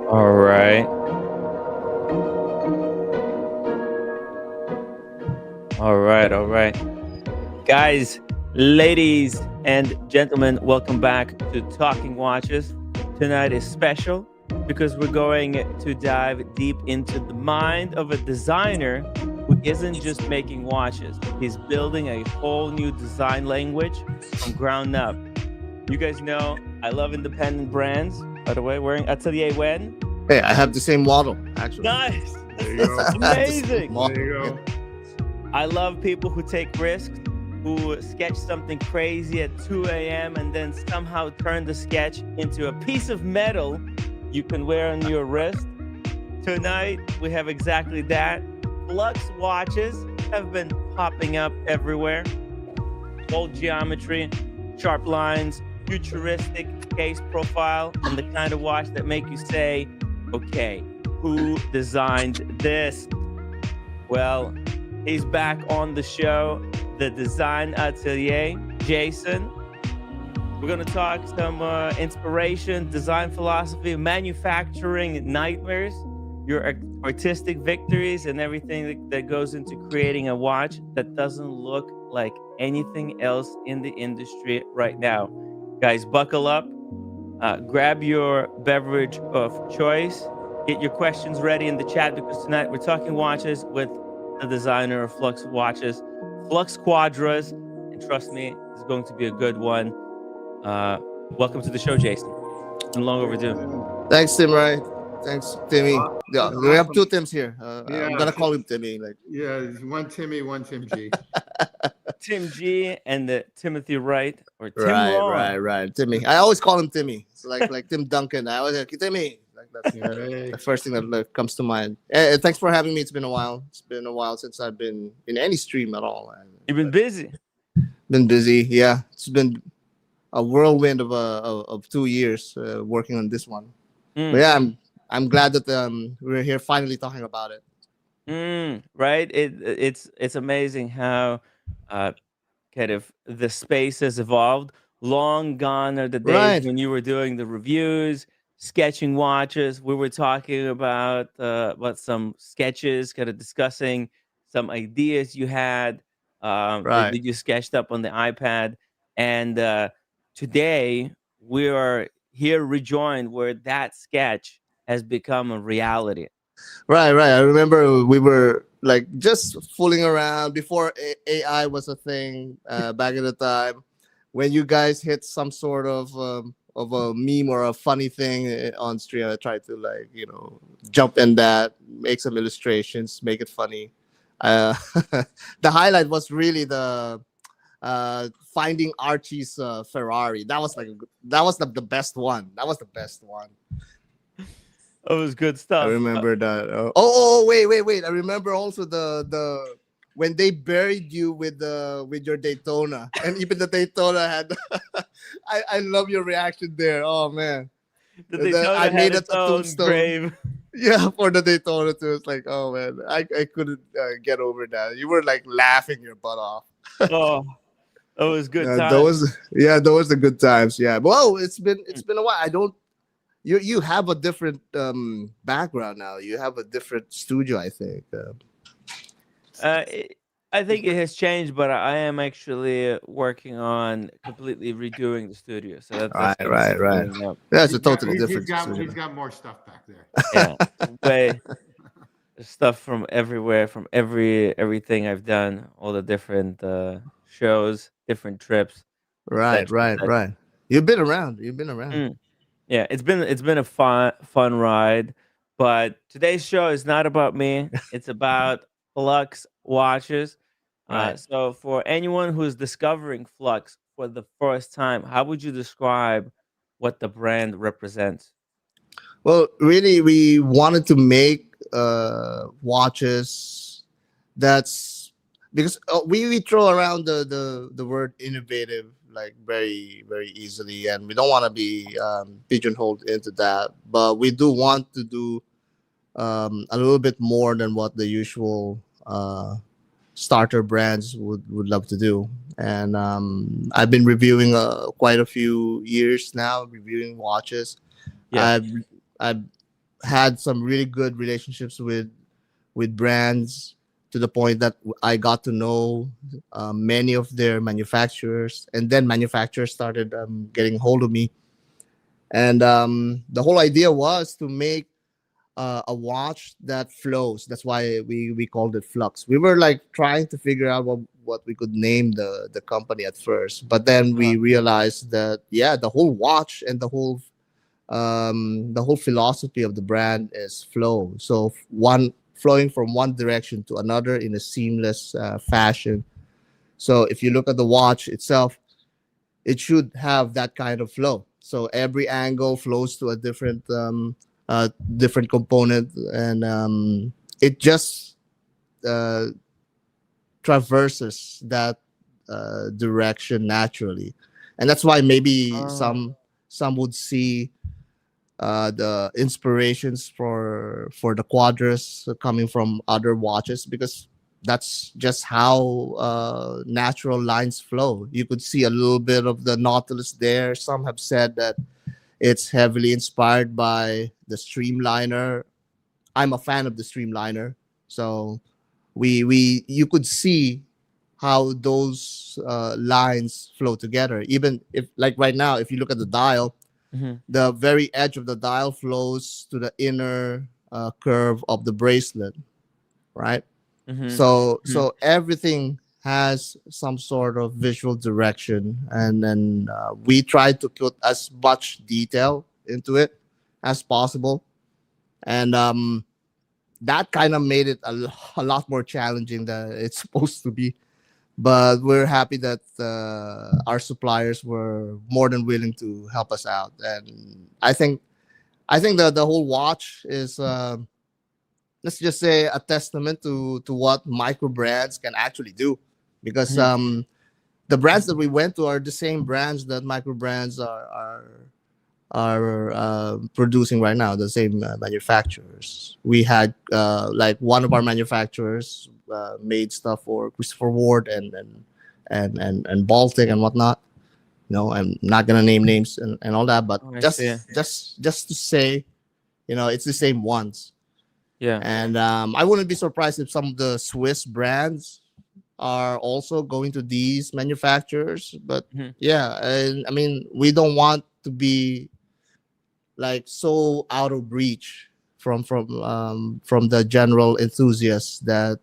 All right. All right. Guys, ladies and gentlemen, welcome back to Talking Watches. Tonight is special because we're going to dive deep into the mind of a designer who isn't just making watches. He's building a whole new design language from ground up. You guys know I love independent brands. By the way, wearing Atelier when? Hey, I have the same model, actually. Nice. There you go. Amazing. There you go. I love people who take risks, who sketch something crazy at 2 a.m. and then somehow turn the sketch into a piece of metal you can wear on your wrist. Tonight, we have exactly that. Flux watches have been popping up everywhere. Bold geometry, sharp lines, futuristic case profile, and the kind of watch that make you say, okay, who designed this? Well, he's back on the show, the Design Atelier, Jason. We're going to talk some inspiration, design philosophy, manufacturing nightmares, your artistic victories, and everything that goes into creating a watch that doesn't look like anything else in the industry right now. Guys, buckle up, grab your beverage of choice, get your questions ready in the chat because tonight we're talking watches with the designer of Flux watches, Flux Quadras, and trust me, it's going to be a good one. Welcome to the show, Jason. It's been long overdue. Thanks, Tim. Right? Thanks, Timmy. Yeah, we have two Tims here. Yeah. I'm gonna call him Timmy. Like, Yeah, one Timmy, one Tim G. Tim G and the Timothy Wright or Tim Long. right. Timmy. I always call him Timmy. It's like Tim Duncan. I always like Timmy. Like that's Hey. the first thing that comes to mind. Thanks for having me. It's been a while. It's been a while since I've been in any stream at all. You've been busy. Been busy. Yeah, it's been a whirlwind of 2 years working on this one. But yeah, I'm glad that we're here finally talking about it. Right. It's amazing how kind of the space has evolved. Long gone are the days Right. when you were doing the reviews, sketching watches. We were talking about some sketches, kind of discussing some ideas you had Right. that you sketched up on the iPad. And today we are here rejoined where that sketch has become a reality. Right. I remember we were like just fooling around before AI was a thing back in the time when you guys hit some sort of a meme or a funny thing on stream. I tried to jump in that, make some illustrations, make it funny. The highlight was really the finding Archie's Ferrari. That was the best one. That was the best one. It was good stuff. I remember that. Wait! I remember also the when they buried you with your Daytona, and even the Daytona had. I love your reaction there. Oh man, I made a tombstone grave. Yeah, for the Daytona too. It's like, oh man, I couldn't get over that. You were like laughing your butt off. Oh, it was good times. Those were the good times. Yeah. Well, it's been a while. you have a different background now. You have a different studio, I think. Uh, it, I think it has changed, but I am actually working on completely redoing the studio. So that's Right, going to be right, right. coming up. That's a He's got totally he's, he's different got he's studio. got more stuff back there. Yeah, way stuff from everywhere, from everything I've done, all the different shows, different trips, Right, etc. right, etc. right. You've been around. You've been around. Mm. Yeah, it's been a fun ride, but today's show is not about me. It's about Flux watches. Right. So for anyone who's discovering Flux for the first time, how would you describe what the brand represents? Well, really, we wanted to make watches that's because we throw around the word innovative like very easily, and we don't want to be pigeonholed into that. But we do want to do a little bit more than what the usual starter brands would love to do. And I've been reviewing quite a few years now, reviewing watches. Yeah. I've had some really good relationships with brands to the point that I got to know many of their manufacturers, and then manufacturers started getting hold of me. And the whole idea was to make a watch that flows. That's why we called it Flux. We were like trying to figure out what we could name the company at first, but then Uh, we realized that yeah, the whole watch and the whole philosophy of the brand is flow. So one flowing from one direction to another in a seamless fashion. So if you look at the watch itself, it should have that kind of flow. So every angle flows to a different component, and it just uh, traverses that direction naturally, and that's why maybe oh, some would see the inspirations for the Quadras coming from other watches because that's just how natural lines flow. You could see a little bit of the Nautilus there. Some have said that it's heavily inspired by the Streamliner. I'm a fan of the Streamliner, so we you could see how those lines flow together. Even if like right now, if you look at the dial, mhm, the very edge of the dial flows to the inner curve of the bracelet, right? mhm, mhm, So everything has some sort of visual direction, and then we try to put as much detail into it as possible, and that kind of made it a lot more challenging than it's supposed to be. But we're happy that our suppliers were more than willing to help us out, and I think the whole watch is let's just say a testament to what micro brands can actually do, because mhm. the brands that we went to are the same brands that micro brands are producing right now, the same manufacturers. We had like one of our manufacturers made stuff for Christopher Ward and Baltic and whatnot. No, I'm not gonna name names and all that, but Oh, I see. just to say, you know, it's the same ones. Yeah. And I wouldn't be surprised if some of the Swiss brands are also going to these manufacturers. But Mhm. yeah, and I mean, we don't want to be like so out of reach from the general enthusiasts that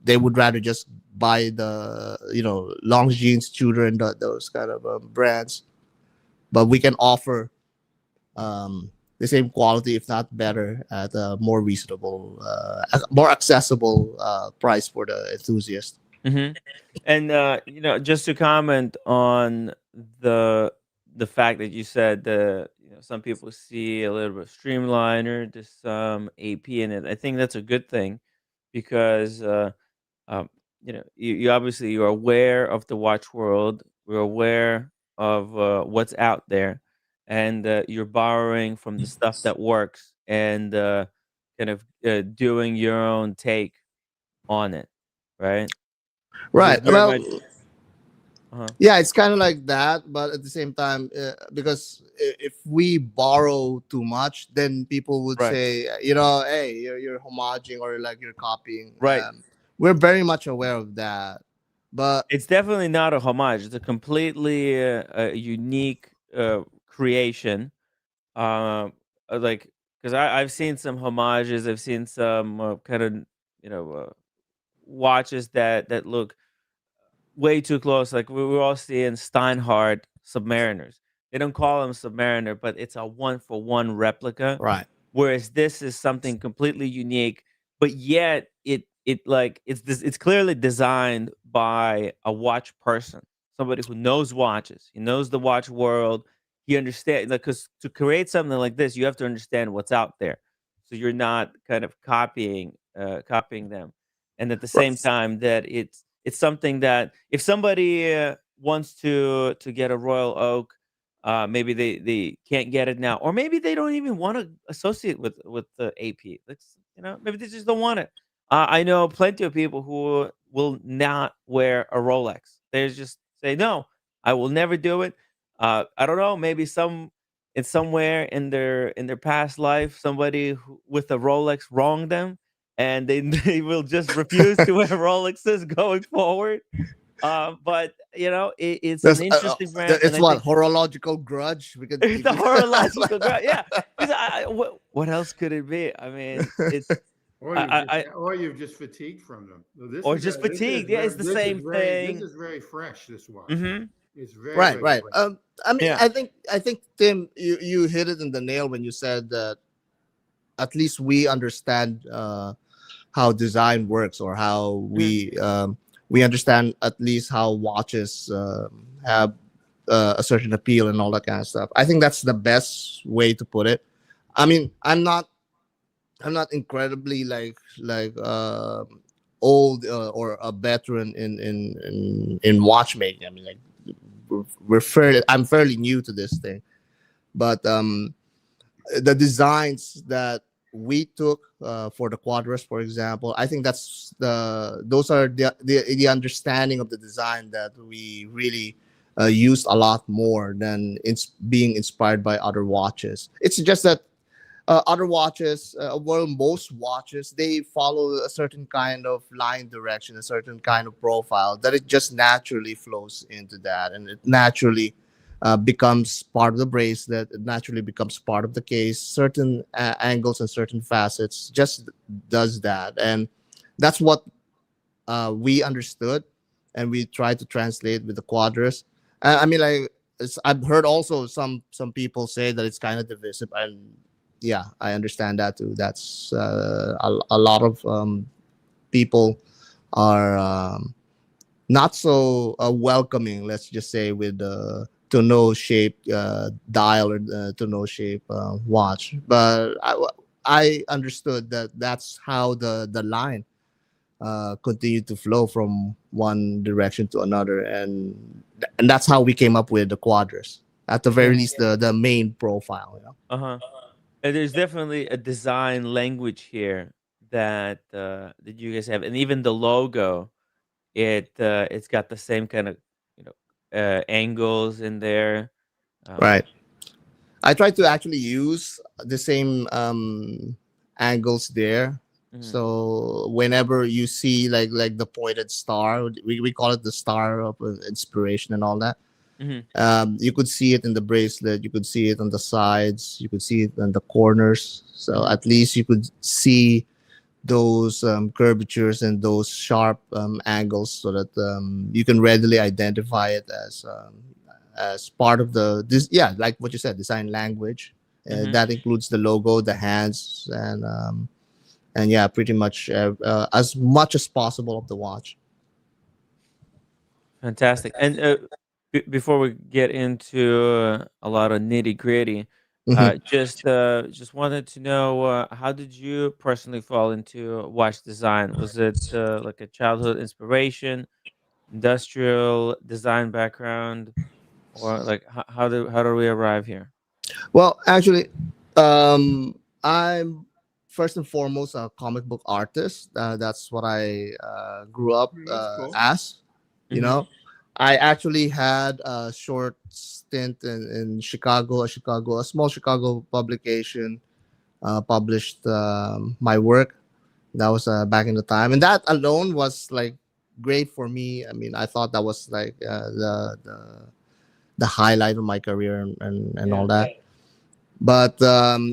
they would rather just buy the Longines, Tudor, and those kind of brands. But we can offer the same quality, if not better, at a more reasonable, more accessible price for the enthusiast. Hmm. And just to comment on the the fact that you said some people see a little bit of streamliner, there's some AP in it. I think that's a good thing because um, you obviously you're aware of the watch world, you're aware of what's out there, and you're borrowing from the stuff that works and kind of doing your own take on it, right? This is Right. very Well, much. Uh-huh. Yeah, it's kind of like that, but at the same time, because if we borrow too much, then people would Right. say, hey, you're homaging or like you're copying. Right. We're very much aware of that, but It's definitely not a homage. It's a completely unique creation. Um, like, because I've seen some homages. I've seen some kind of watches that look way too close. Like we were all seeing Steinhardt Submariners. They don't call them Submariner, but it's a one for one replica. right, Whereas this is something completely unique, but yet it's clearly designed by a watch person, somebody who knows watches. He knows the watch world. He understands, like, because to create something like this, you have to understand what's out there. So you're not kind of copying them, and at the same right. time that it's something that if somebody wants to get a Royal Oak, maybe they can't get it now, or maybe they don't even want to associate with the AP. Maybe they just don't want it. I know plenty of people who will not wear a Rolex. They just say no, I will never do it. I don't know. Maybe it's somewhere in their past life, somebody with a Rolex wronged them, and they they will just refuse to wear Rolexes going forward. But it's an That's interesting brand, and it's I what think horological grudge. We could, it's a horological graph. Yeah, 'cause what else could it be? I mean, it's I Or you've just fatigued from them. So this or is just fatigued. Yeah, it's the same this thing. is very fresh. This watch, Hmm. it's very right, very right. fresh. I mean, Yeah. I think Tim, you hit it in the nail when you said that at least we understand how design works, or how Mhm. we understand at least how watches have a certain appeal and all that kind of stuff. I think that's the best way to put it. I mean, I'm not incredibly old, or a veteran in watchmaking. I mean, like, I'm fairly new to this thing, but the designs that we took for the Quadras, for example, I think those are the understanding of the design that we really used a lot more than being inspired by other watches. It's just that other watches, well, most watches, they follow a certain kind of line direction, a certain kind of profile, that it just naturally flows into that, and it naturally becomes part of the bracelet. It naturally becomes part of the case. Certain angles and certain facets just does that, and that's what we understood, and we tried to translate with the Quadras. I mean, like, I've heard also some people say that it's kind of divisive, and yeah, I understand that too. That's a lot of people are not so welcoming, let's just say, with to no shape dial, or to no shape watch. But I understood that that's how the line continued to flow from one direction to another, and that's how we came up with the Quadras. At the very Yeah. least, the main profile. Uh huh. And there's definitely a design language here that you guys have, and even the logo. It's got the same kind of angles in there. Right. Um, I tried to actually use the same angles there. mhm, So whenever you see like the pointed star, we call it the star of inspiration and all that. mhm, You could see it in the bracelet. You could see it on the sides. You could see it in the corners. So mhm. at least you could see those curvatures and those sharp angles, so that you can readily identify it as part of this. Yeah, like what you said, design language. Mhm. That includes the logo, the hands, and yeah, pretty much as much as possible of the watch. Fantastic. And before we get into a lot of nitty gritty, Hmm. just wanted to know how did you personally fall into watch design? Was it like a childhood inspiration, industrial design background, or like how do we arrive here? Well, actually, I'm first and foremost a comic book artist. That's what I grew up That's cool. as. You Hmm. know, I actually had a short stint in Chicago, a small Chicago publication published my work. That was back in the time, and that alone was like great for me. I mean, I thought that was like the highlight of my career and all Yeah. that. But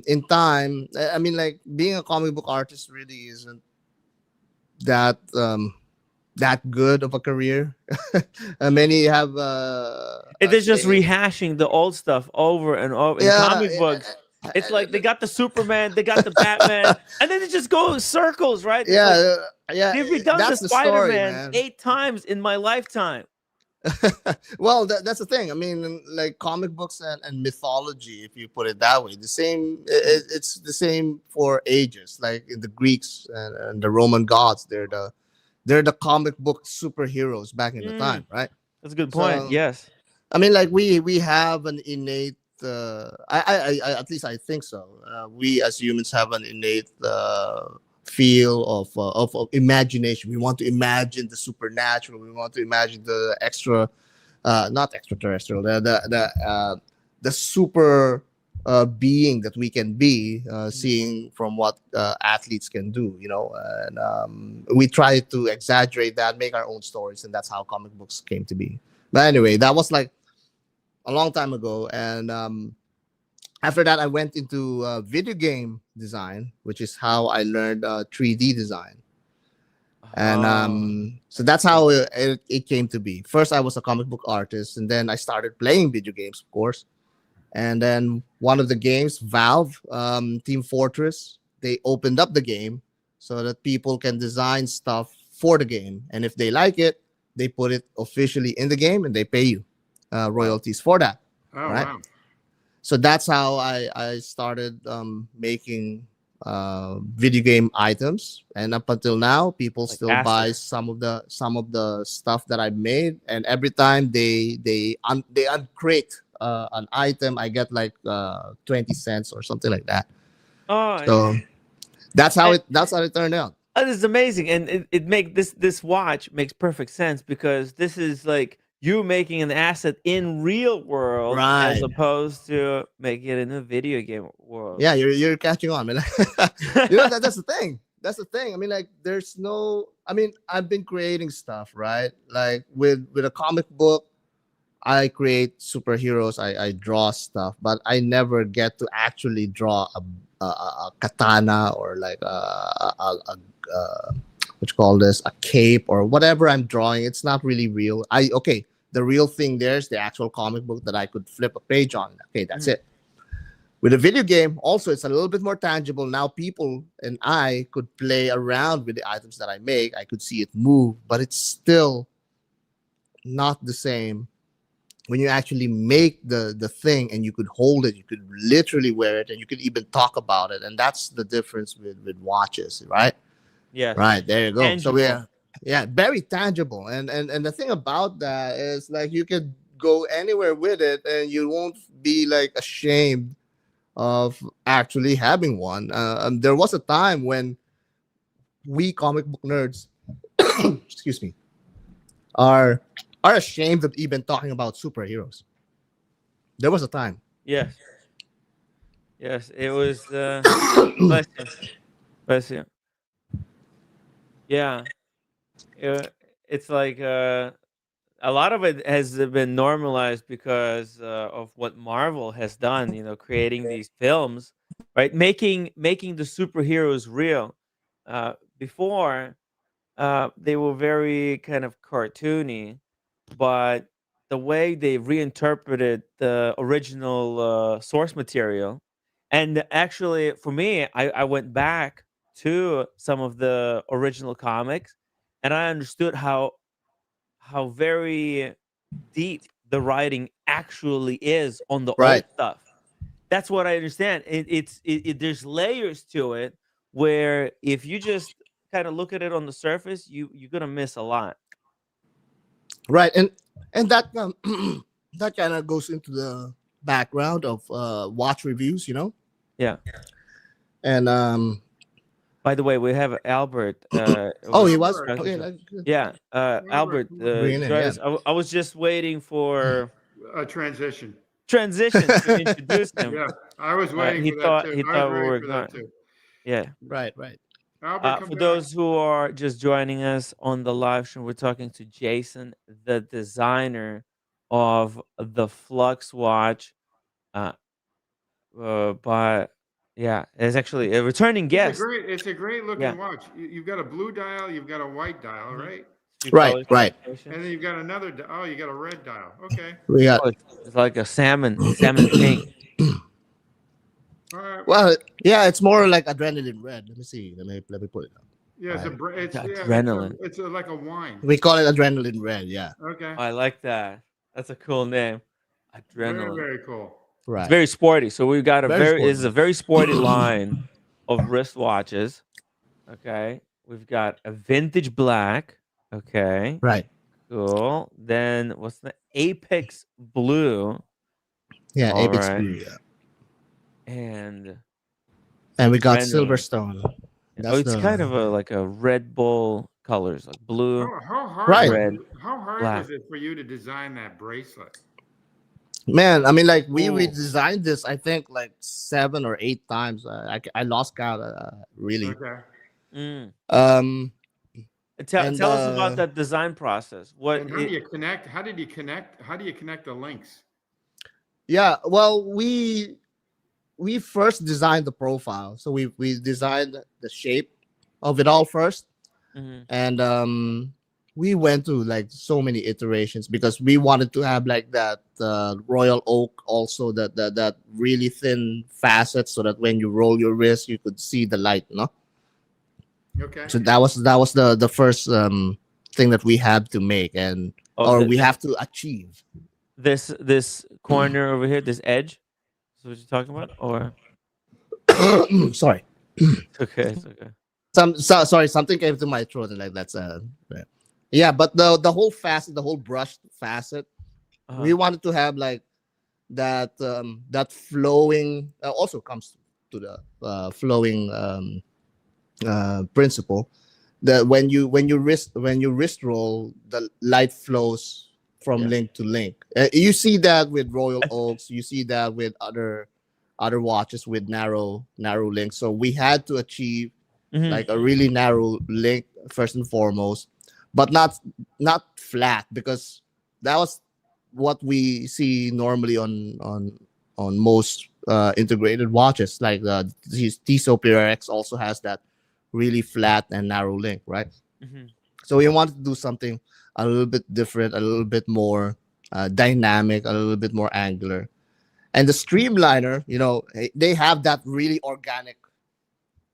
in time, I mean, like being a comic book artist really isn't that that good of a career. Many have It is just say, rehashing the old stuff over and over in yeah, comic books. It's like they got the Superman, they got the Batman, and then it just goes circles, right? It's like yeah, yeah. they've redone the That's the story, Spider-Man man. 8 times in my lifetime. Well, that's the thing. I mean, like comic books and mythology, if you put it that way, the same. It's the same for ages. Like in the Greeks and the Roman gods, they're the comic book superheroes back in the time, Mm, right? that's a good point. So Yes. I mean, like we have an innate. I at least I think so. We as humans have an innate feel of imagination. We want to imagine the supernatural. We want to imagine the extra, not extraterrestrial, the super being that we can be, Mhm. seeing from what athletes can do. And we try to exaggerate that, make our own stories, and that's how comic books came to be. But anyway, that was like a long time ago, and after that, I went into video game design, which is how I learned 3D design. And Oh, so that's yeah. how it came to be. First, I was a comic book artist, and then I started playing video games, of course. And then one of the games, Valve, Team Fortress, they opened up the game so that people can design stuff for the game. And if they like it, they put it officially in the game and they pay you Wow. royalties for that. Oh, Right. wow. So that's how I started making video game items, and up until now people Like still buy assets. some of the stuff that I made, and every time they uncrate an item, I get like 20 cents or something like that. Oh, yeah. So And that's how it turned out. this is amazing, and it make this watch makes perfect sense because this is like you making an asset in real world as Right. opposed to making it in a video game world. Yeah, you're catching on, man. That's the thing. That's the thing. I mean, like, there's no. I mean, I've been creating stuff, right? Like with a comic book, I create superheroes. I draw stuff, but I never get to actually draw a katana or like what you call this, a cape or whatever I'm drawing. It's not really real. Okay. The real thing there's the actual comic book that I could flip a page on. Okay, that's Mhm. it. With a video game, also, it's a little bit more tangible. Now, people and I could play around with the items that I make. I could see it move, but it's still not the same when you actually make the thing and you could hold it. You could literally wear it, and you could even talk about it. And that's the difference with watches, right? Yes, Right there you go. So tangible. yeah, very tangible. And the thing about that is like you could go anywhere with it, and you won't be like ashamed of actually having one. There was a time when we comic book nerds, excuse me, are are ashamed of even talking about superheroes. There was a time. Yes, yes. It was. Bless you, bless you. Yeah, it's like a lot of it has been normalized because of what Marvel has done. Creating these films, right? Making the superheroes real. Before, they were very kind of cartoony, but the way they reinterpreted the original source material, and actually, for me, I went back to some of the original comics, and I understood how very deep the writing actually is on the Right. old stuff. That's what I understand. There's layers to it where if you just kind of look at it on the surface, you're gonna miss a lot. Right. And that that kind of goes into the background of watch reviews, Yeah. and By the way, we have Albert. Oh, he Was was. Albert, Okay, present. that's good. Yeah, Albert, Albert. come on. Bring it in. Join Yeah. us. I was just waiting for A transition. transition to introduce him. Yeah, I was waiting for that too. He I was thought we waiting were for going. that too. Yeah. Right. Right. Albert, come For back. those who are just joining us on the live stream, we're talking to Jason, the designer of the Flux watch. Uh, but yeah, it's actually a returning guest. It's a great Yeah. looking watch. You've got a blue dial, you've got a white dial, Mhm. right? Two Right. color Right. And then combinations. you've got another. Oh, you got a red dial. Okay. We got. Oh, it's like a salmon pink. All right. Well, yeah, it's more like adrenaline red. Let me see. Let me put it up. Yeah, it's a. Right. It's The yeah. adrenaline. It's a, like a wine. We call it adrenaline red. Yeah. Okay. I like that. That's a cool name. Very Adrenaline. very cool. It's Right. very sporty. So we've got a Very very sporty. is a very sporty line of wristwatches. Okay. We've got a vintage black. Okay. Right. Cool. Then what's the Apex blue? Yeah. All Apex right. blue. Yeah. And And we got adrenaline. Silverstone. Oh, That's it's the kind of a like a Red Bull colors, like blue, How hard? Right. red, How hard black. was it for you to design that bracelet? man. I mean, like we Ooh. redesigned this. I think like 7 or 8 times. I lost count. Really. Okay. Mm. Um. Tell And, us about that design process. What And how do you connect? How did you connect? How do you connect the links? Yeah. Well, we first designed the profile, so we designed the shape of it all first, Mhm. and we went through like so many iterations because we wanted to have like that royal oak, also that really thin facet, so that when you roll your wrist you could see the light, no? Okay. So that was the first thing that we had to make, and Oh, or we have to achieve. this corner over here, this edge. Is what you're talking about, or Sorry, it's okay, it's okay. sorry, something came to my throat, and like that's yeah, but the whole facet, the whole brushed facet, we Uh-huh. wanted to have like that flowing, also comes to the flowing principle, that when you wrist roll, the light flows from Yeah. link to link. You see that with Royal Oaks, you see that with other watches with narrow links. So we had to achieve Mhm. like a really narrow link first and foremost, but not flat, because that was what we see normally on most integrated watches. Like the Tissot PRX also has that really flat and narrow link, right? Mhm. So we wanted to do something a little bit different, a little bit more dynamic, a little bit more angular. And the streamliner, they have that really organic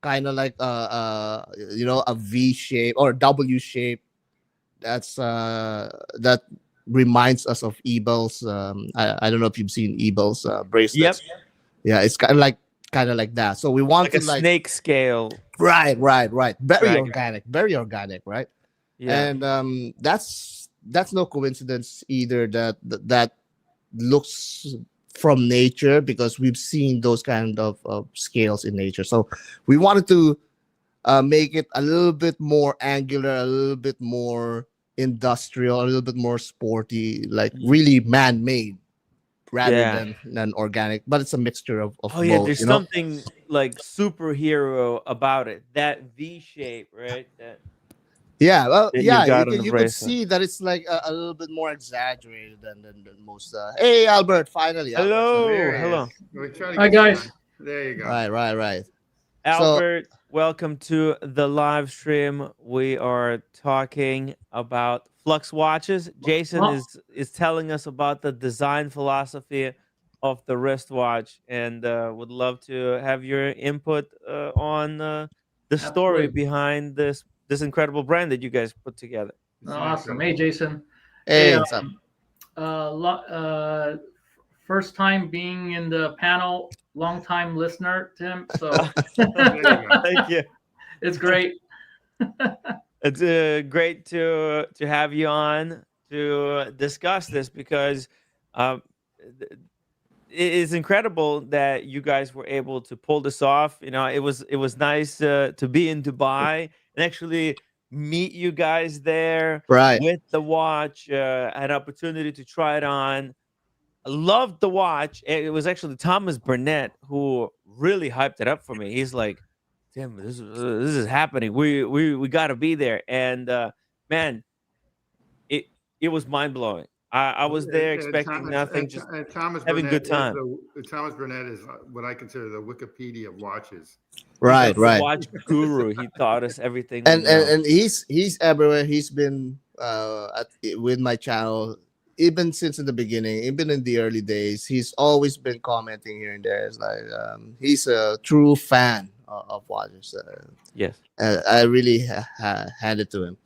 kind of like a V shape or W shape. That reminds us of Ebel's. I don't know if you've seen Ebel's Yep. bracelets. Yeah, it's kind of like that. So we want Like a to like snake scale. right. Very Dragon. organic, right? Yeah. And that's no coincidence either that looks from nature, because we've seen those kind of scales in nature. So we wanted to make it a little bit more angular, a little bit more industrial, a little bit more sporty, like really man-made rather Yeah. than organic. But it's a mixture of Oh yeah, both, there's something like superhero about it. That V shape, right? Yeah, well, That you yeah, you got on can the you could bracelet. see that it's like a little bit more exaggerated than most. Hey, Albert, finally, Albert's Hello, There he hello. is. We try to Hi, get you guys. on. There you go. Right. So Albert, welcome to the live stream. We are talking about Flux watches. Jason Well, is telling us about the design philosophy of the wristwatch, and would love to have your input on the story absolutely. behind this incredible brand that you guys put together. Awesome. Exactly. Hey, Jason. hey, what's up? First time being in the panel, long time listener, Tim. So There you go. Thank you. it's great. It's great to have you on to discuss this, because um, th- it is incredible that you guys were able to pull this off. You know, it was nice to be in Dubai and actually meet you guys there Right. with the watch. An opportunity to try it on. I loved the watch. It was actually Thomas Burnett who really hyped it up for me. He's like, "Tim, this is happening. We got to be there." And man, it it was mind blowing. I was there expecting nothing, just Thomas having Burnett good is time. Thomas Burnett is what I consider the Wikipedia of watches. He's Right, like the right. watch guru. He taught us everything we and know. and he's everywhere. He's been with my channel even since in the beginning, even in the early days. He's always been commenting here and there. It's like he's a true fan of watches. Yes. I really hand it to him.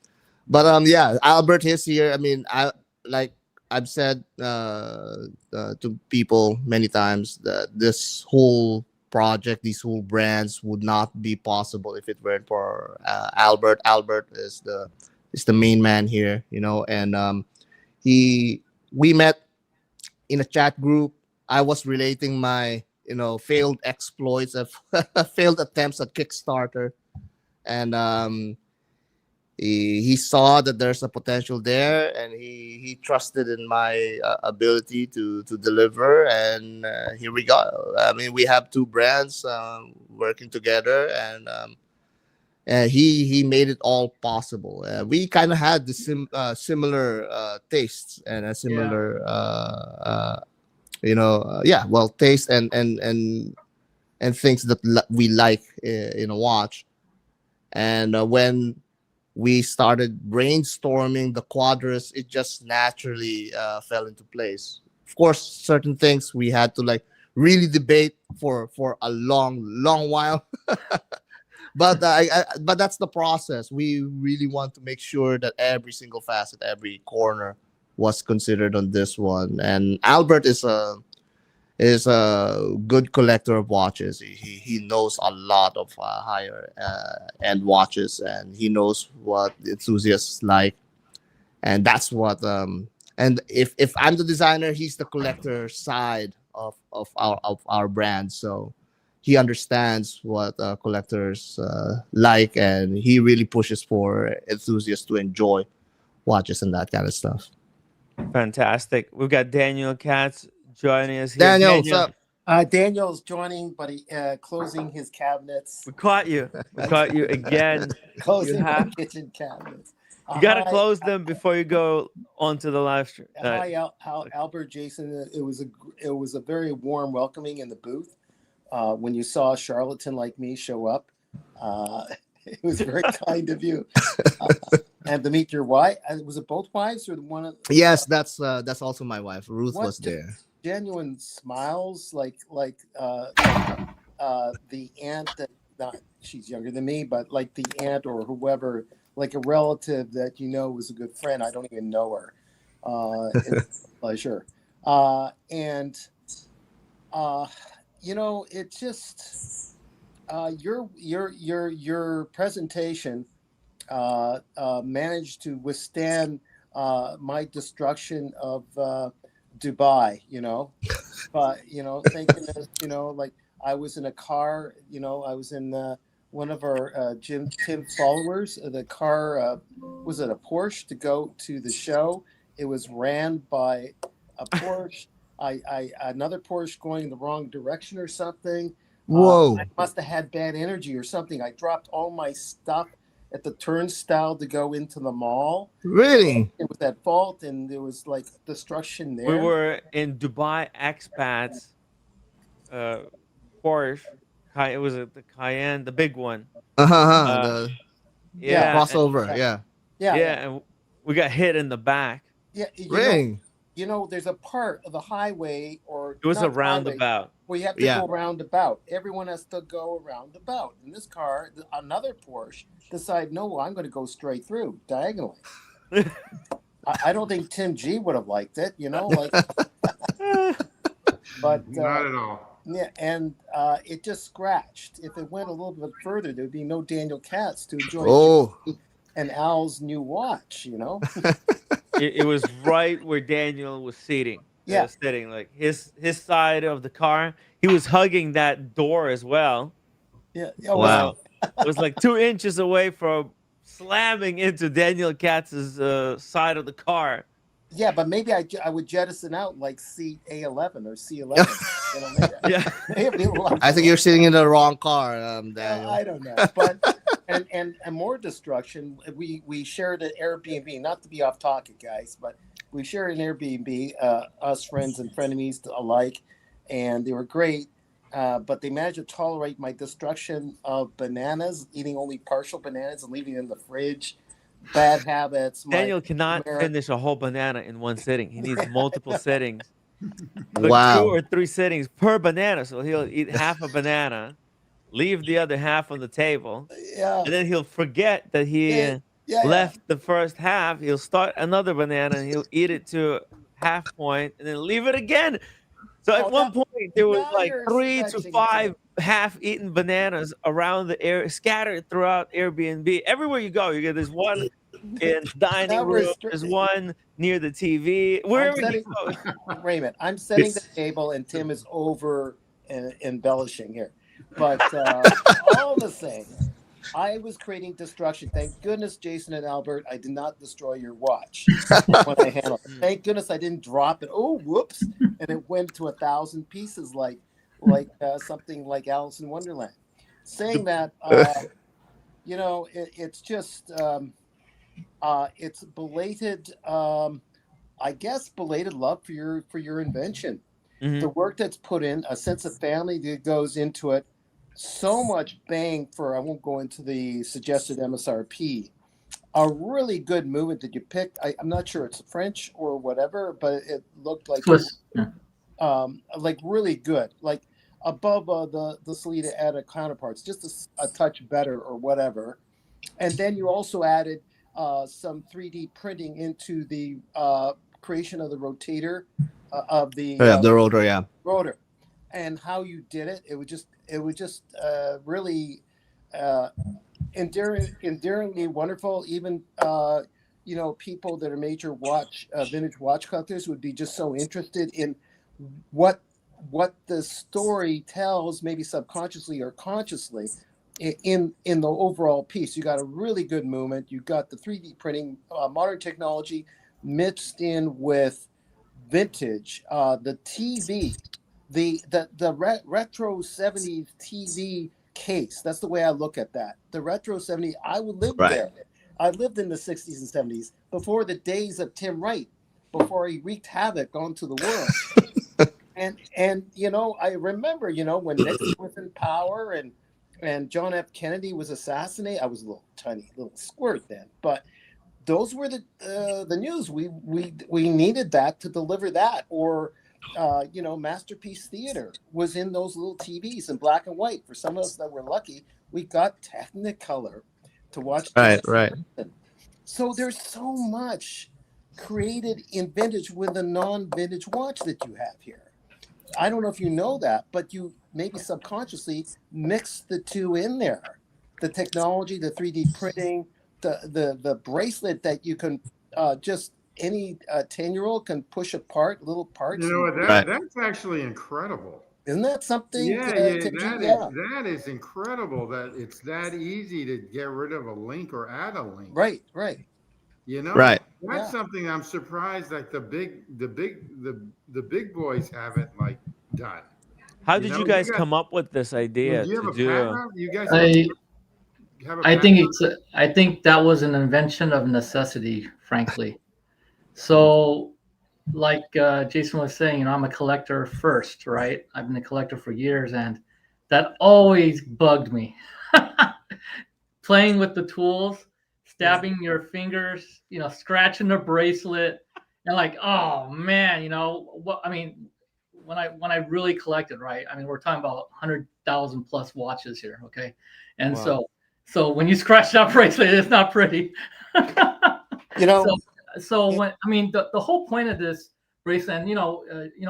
But yeah, Albert is here. I mean, I like I've said to people many times that this whole project, these whole brands would not be possible if it weren't for Albert. Albert is the main man here, you know, and he we met in a chat group. I was relating my failed exploits of failed attempts at Kickstarter, and he saw that there's a potential there, and he trusted in my ability to deliver, and here we go. I mean, we have two brands working together, and he made it all possible. We kind of had the similar tastes and a Yeah. similar yeah, well, taste and things that we like in a watch. And when we started brainstorming the Quadras, it just naturally fell into place. Of course, certain things we had to like really debate for a long while. But but that's the process. We really want to make sure that every single facet, every corner was considered on this one. And Albert is a good collector of watches. He knows a lot of higher end watches, and he knows what the enthusiasts like, and that's what and if I'm the designer, he's the collector side of our brand. So he understands what collectors like, and he really pushes for enthusiasts to enjoy watches and that kind of stuff. Fantastic. We've got Daniel Katz joining us here. Daniel, what's Daniel, up? Daniel's joining, but he closing his cabinets, we caught you. We caught you again. You closing my have kitchen cabinets. you gotta Hi, close them before you go onto the live stream. hi, Albert, Jason. It was a very warm welcoming in the booth. When you saw a charlatan like me show up, it was very kind of you. And to meet your wife, was it both wives or the one? Yes, that's also my wife. Ruth What was there. genuine smiles, like the aunt that, not she's younger than me, but like the aunt or whoever, like a relative that was a good friend. I don't even know her. It's a pleasure. And it just your presentation managed to withstand my destruction of Dubai, but thinking of, like I was in a car, I was in one of our Tim followers. The car was it a Porsche to go to the show? It was ran by a Porsche. Another Porsche going in the wrong direction or something. Whoa. I must have had bad energy or something. I dropped all my stuff at the turnstile to go into the mall. Really? It was at fault, and there was like destruction there. We were in Dubai expats Porsche. It was the Cayenne, the big one. Uh-huh. Uh, The yeah, crossover. yeah. Yeah. yeah, and we got hit in the back. Yeah, Really? there's a part of the highway, or It was a not highway, roundabout. where you have to Yeah. go roundabout. Everyone has to go roundabout. In this car, another Porsche decided, no, I'm going to go straight through diagonally. I don't think Tim G would have liked it, like. But Not at all. yeah, and it just scratched. If it went a little bit further, there'd be no Daniel Katz to enjoy Oh. and Al's new watch. It was right where Daniel was sitting. Yeah. sitting, like his side of the car. He was hugging that door as well. Yeah. Wow. It was like 2 inches away from slamming into Daniel Katz's side of the car. Yeah, but maybe I would jettison out like seat A11 or C11. You know, maybe, Yeah. maybe a lot. I think you're sitting in the wrong car, Daniel. I don't know, but and more destruction. We shared an Airbnb. Not to be off topic, guys, but we shared an Airbnb. Us friends and frenemies alike, and they were great. But they managed to tolerate my destruction of bananas, eating only partial bananas and leaving them in the fridge. Bad habits. Daniel cannot where- finish a whole banana in one sitting. He needs multiple sittings. Like 2 Wow. or 3 sittings per banana. So he'll eat half a banana, leave the other half on the table, Yeah, and then he'll forget that he yeah. left the first half. He'll start another banana and he'll eat it to half point and then leave it again. So at Oh, one point there was now like you're 3 to stretching it. 5 half-eaten bananas around the air, scattered throughout Airbnb. Everywhere you go, you get this one in the dining Now we're room. There's one near the TV. Wherever you setting- go. Raymond, I'm setting the table, and Tim is over embellishing here. But all the same, I was creating destruction. Thank goodness, Jason and Albert, I did not destroy your watch when I handled it. Thank goodness I didn't drop it. Oh, whoops! And it went to 1,000 pieces, like something like Alice in Wonderland. Saying that, you know, it's just it's belated. I guess belated love for your invention. Mhm. The work that's put in, a sense of family that goes into it, so much bang for, I won't go into the suggested MSRP, a really good movement that you picked. I'm not sure it's French or whatever, but it looked like Swiss. Yeah. like really good, like above the Salida Edda counterparts, just a touch better or whatever. And then you also added some 3D printing into the creation of the rotator of the rotor, yeah. rotor, and how you did it. It was just really endearingly wonderful. Even you know, people that are major vintage watch collectors would be just so interested in what the story tells, maybe subconsciously or consciously, in the overall piece. You got a really good movement. You got the 3D printing, modern technology mixed in with vintage. The TV, the retro 70s TV case. That's the way I look at that. The retro 70s. I would live there. I lived in the 60s and 70s before the days of Tim Wright, before he wreaked havoc onto the world. and you know, I remember, you know, when Nixon was in power and John F. Kennedy was assassinated. I was a little squirt then, but those were the news. We needed that to deliver that, or you know, Masterpiece Theater was in those little TVs in black and white. For some of us that were lucky, we got Technicolor to watch. Right. So there's so much created in vintage with a non-vintage watch that you have here. I don't know if you know that, but you maybe subconsciously mix the two in there. The technology, the 3D printing, the bracelet that you can just any 10-year-old can push apart little parts. You know what? That's actually incredible. Isn't that something? That is incredible that it's that easy to get rid of a link or add a link. Right. You know, Right. That's something I'm surprised like the big boys haven't like done. How did you guys come up with this idea Do you have to a do? pattern? You guys have a I think pattern? I think that was an invention of necessity, frankly. So, like Jason was saying, you know, I'm a collector first, right? I've been a collector for years, and that always bugged me. Playing with the tools, stabbing your fingers, you know, scratching the bracelet, and like, oh man, you know what? I mean, when I really collected, right? I mean, we're talking about 100,000 plus watches here, okay? And Wow. so when you scratch that bracelet, it's not pretty. You know. So when I mean the whole point of this bracelet, and you know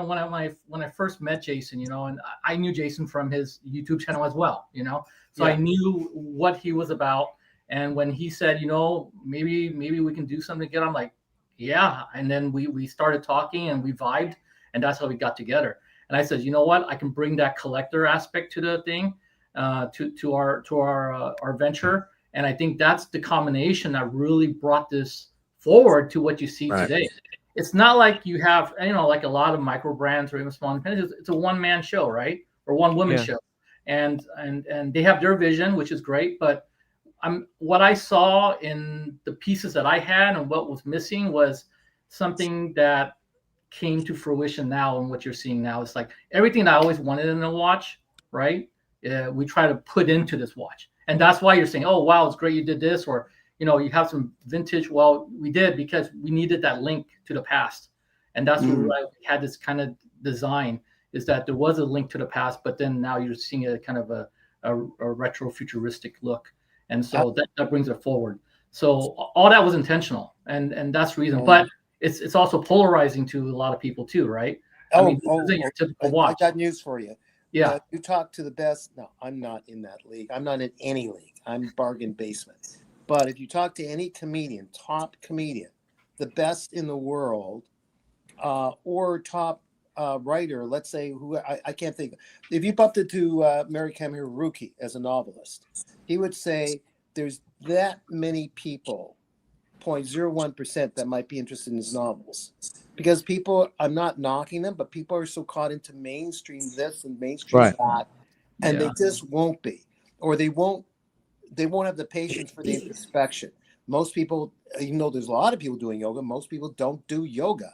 when I first met Jason, you know, and I knew Jason from his YouTube channel as well, you know, so I knew what he was about. And when he said, you know, maybe we can do something together, I'm like, yeah. And then we started talking and we vibed, And that's how we got together. And I said, you know what? I can bring that collector aspect to the thing, to our venture. And I think that's the combination that really brought this forward to what you see today. It's not like you have, like a lot of micro brands or even small independents. It's a one-man show, right? Or one-woman show. And they have their vision, which is great. But what I saw in the pieces that I had and what was missing was something that came to fruition now, and what you're seeing now is like everything that I always wanted in a watch, right? We try to put into this watch. And that's why you're saying, oh, wow, it's great you did this, or you have some vintage. Well, we did because we needed that link to the past. And that's where I had this kind of design, is that there was a link to the past, but then now you're seeing a kind of a retro futuristic look. And so that brings it forward. So all that was intentional, and that's the reason. But it's also polarizing to a lot of people too, right? This isn't your typical watch. I got news for you. Yeah. You talk to the best. No, I'm not in that league. I'm not in any league. I'm bargain basement. But if you talk to any comedian, top comedian, the best in the world, or top writer, let's say who I can't think. If you bumped into Mary Haruki as a novelist, he would say there's that many people, 0.01%, that might be interested in his novels. Because people, I'm not knocking them, but people are so caught into mainstream this and mainstream that, and they just won't be, or they won't have the patience for the introspection. Most people, even though there's a lot of people doing yoga, most people don't do yoga.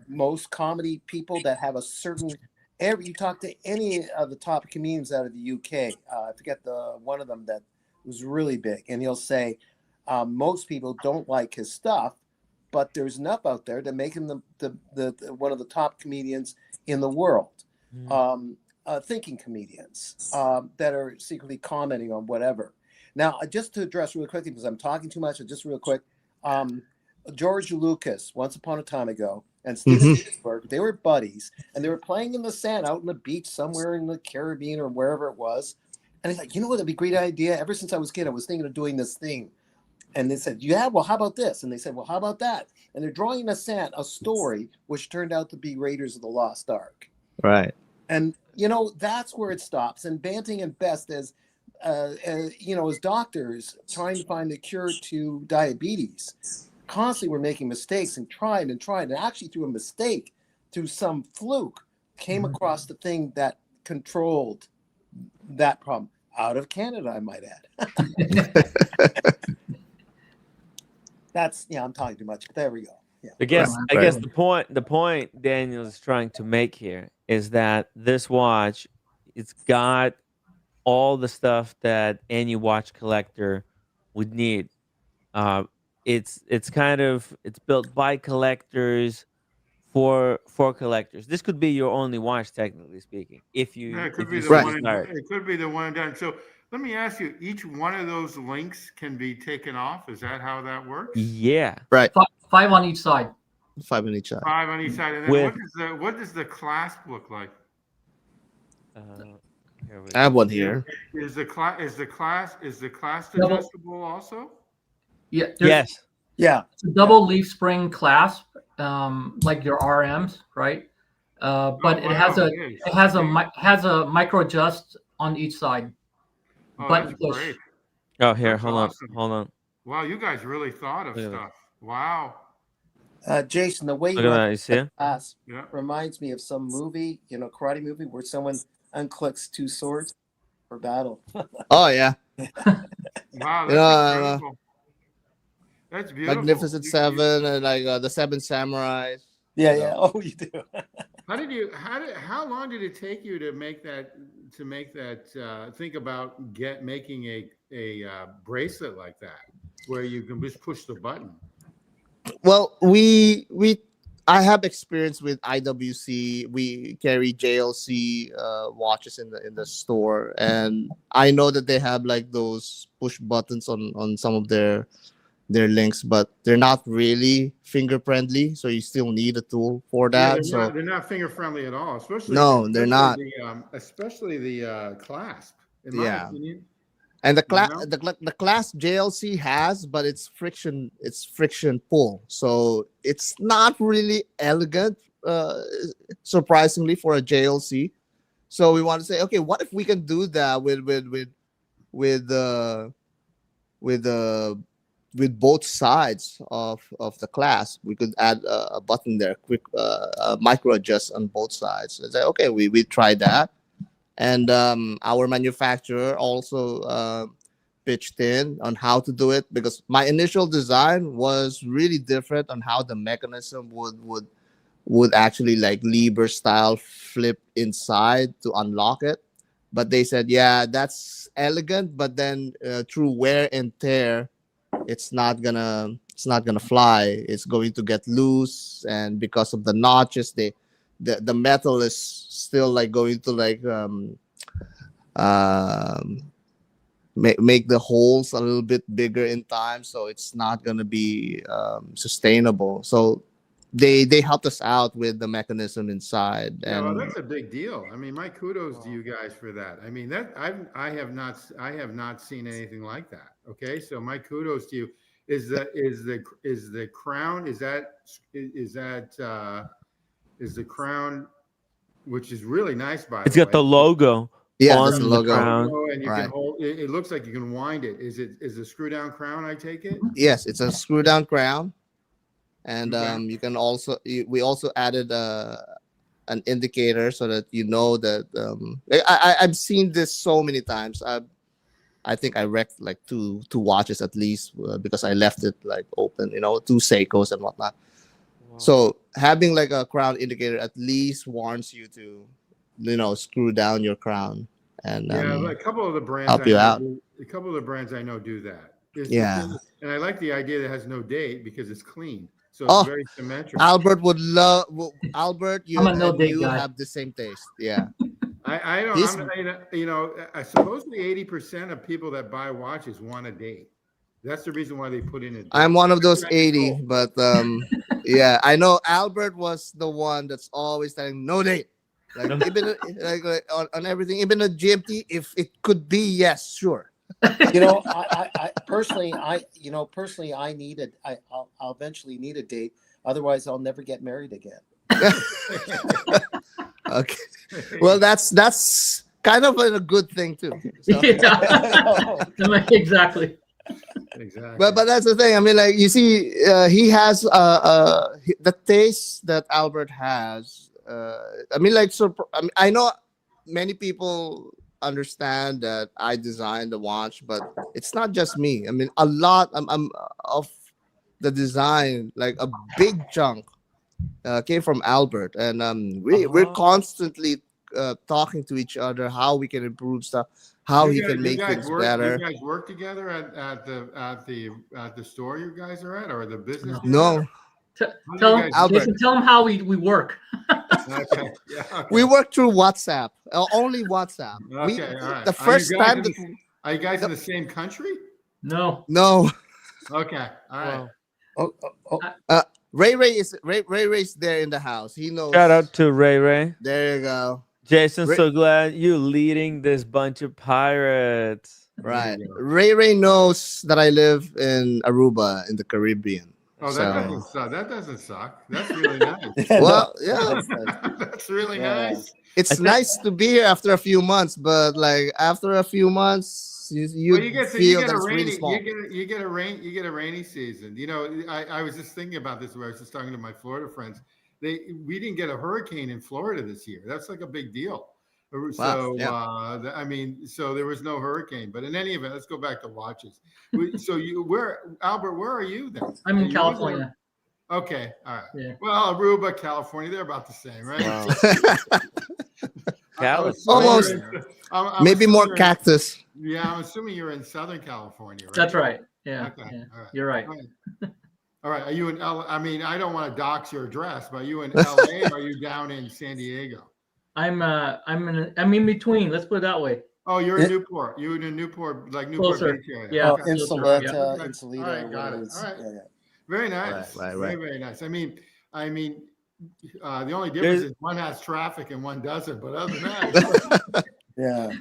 Most comedy people that have a certain, you talk to any of the top comedians out of the UK, I forget one of them that was really big, and he'll say most people don't like his stuff, but there's enough out there to make him the one of the top comedians in the world. Thinking comedians that are secretly commenting on whatever. Now, just to address really quickly, because I'm talking too much, just real quick, George Lucas, once upon a time ago, and Steven Spielberg, they were buddies, and they were playing in the sand out on the beach somewhere in the Caribbean or wherever it was. And he's like, you know what, that'd be a great idea. Ever since I was a kid, I was thinking of doing this thing. And they said, yeah, well, how about this? And they said, well, how about that? And they're drawing in the sand a story which turned out to be Raiders of the Lost Ark. Right. And, that's where it stops. And Banting and Best, as doctors trying to find a cure to diabetes, constantly were making mistakes and tried. And actually, through a mistake, through some fluke, came across the thing that controlled that problem. Out of Canada, I might add. I'm talking too much, but there we go. Yeah. I guess the point Daniel is trying to make here is that this watch, it's got all the stuff that any watch collector would need. It's built by collectors for collectors. This could be your only watch, technically speaking, if you. It could be the one done. So let me ask you: each one of those links can be taken off. Is that how that works? Yeah. Right. 5 on each side. 5 on each side. 5 on each side. And then what does the clasp look like? I have one here. Is the clasp adjustable also? Yeah. Yes. Yeah. It's a double leaf spring clasp, like your RMs, right? But it has a micro adjust on each side. Button push. Great. Oh, here, That's hold awesome. on. Wow, you guys really thought of stuff. Wow. Jason, the way Look at that, you see it? class reminds me of some movie, karate movie, where someone unclicks 2 swords for battle. Oh yeah. Wow, that's incredible. That's beautiful. Magnificent Seven and like the 7 Samurais. Yeah. Oh, you do. How long did it take you to make that? Think about making a bracelet like that, where you can just push the button. Well, I have experience with IWC. We carry JLC watches in the store, and I know that they have like those push buttons on some of their links, but they're not really finger friendly, so you still need a tool for that. Yeah, they're not finger friendly at all. They're not. Especially the clasp, in my opinion. And the clasp JLC has, but it's friction pull, so it's not really elegant surprisingly for a JLC. So we want to say, okay, what if we can do that with with uh, with both sides of the class? We could add a button there, quick micro adjust on both sides. It's like, okay, we tried that, and our manufacturer also pitched in on how to do it, because my initial design was really different on how the mechanism would actually like lever style flip inside to unlock it. But they said, yeah, that's elegant, but then through wear and tear, it's not gonna fly. It's going to get loose, and because of the notches, the metal is still like going to like um make the holes a little bit bigger in time, so it's not gonna be sustainable. So they helped us out with the mechanism inside. Yeah, well, And that's a big deal. I mean, my kudos to you guys for that. I mean, that I have not seen anything like that. Okay, so my kudos to you. Is the crown, is the crown, which is really nice, by It's the got way. the logo yeah, on that's the the logo. crown. And you Right. can hold it. It looks like you can wind it. Is a screw down crown? I take it. Yes, it's a screw down crown. And Okay. you can also we also added an indicator so that you know that I've seen this so many times. I think I wrecked like two watches at least because I left it like open, two Seikos and whatnot. So having like a crown indicator at least warns you to, screw down your crown and Yeah, a couple of the brands help I you know out. a couple of the brands I know do that. Yeah. And I like the idea that it has no date because it's clean, so it's Oh, very symmetrical. Albert would love. Albert, you I'm a no and date you guy. have the same taste. Yeah. I don't. He's- Supposedly 80% of people that buy watches want a date. That's the reason why they put in a date. I'm one of those That's 80, cool. but yeah, I know Albert was the one that's always telling no date. Like even like on everything, even a GMT, if it could be, yes, sure. I personally, I need I'll eventually need a date. Otherwise, I'll never get married again. Okay. Well, that's kind of a good thing too. So. Yeah. Exactly. Exactly. But that's the thing. I mean, like you see, he has the taste that Albert has. I mean, like I know many people understand that I designed the watch, but it's not just me. I mean, a lot of the design, like a big chunk, came from Albert, and we're constantly talking to each other how we can improve stuff, how he can make things better. You guys work together at the store you guys are at, or the business? No, Tell him, Albert. Jason, tell him how we work. Okay. Yeah, okay. we work through WhatsApp, only WhatsApp. Okay, all right. The first time Are you guys in the same country? No. no. Okay, all right. Ray's there in the house. He knows. Shout out to Ray. There you go. Jason, Ray- so glad you leading this bunch of pirates. Right. There you go. Ray knows that I live in Aruba in the Caribbean. Oh, So- that doesn't suck. That's really nice. Well, yeah, That's really Yeah. nice. it's nice to be here after a few months, but like after a few months, you Well, you get feel that a it's rainy, really small. you get a rainy season. I was just thinking about this where I was just talking to my Florida friends. We didn't get a hurricane in Florida this year. That's like a big deal. So yeah. I mean, so there was no hurricane. But in any event, let's go back to watches. Albert? Where are you then? I'm Are in you California. Okay, all right. Yeah. Well, Aruba, California, they're about the same, right? Wow. California. I'm Maybe assuming more you're in- cactus. Yeah, I'm assuming you're in Southern California, right? That's right. Yeah. Okay, Yeah. all right. You're right. All right. All right. Are you in L? I mean, I don't want to dox your address, but are you in LA or are you down in San Diego? I'm in between. Let's put it that way. Oh, you're in Newport. You're in Newport, like Newport Closer. Beach area. Yeah. Okay. Insuleta, Yeah. Insulita. All right, got it. All right. Yeah. Very nice. Right. Very nice. I mean, the only difference is one has traffic and one doesn't. But other than that, Yeah.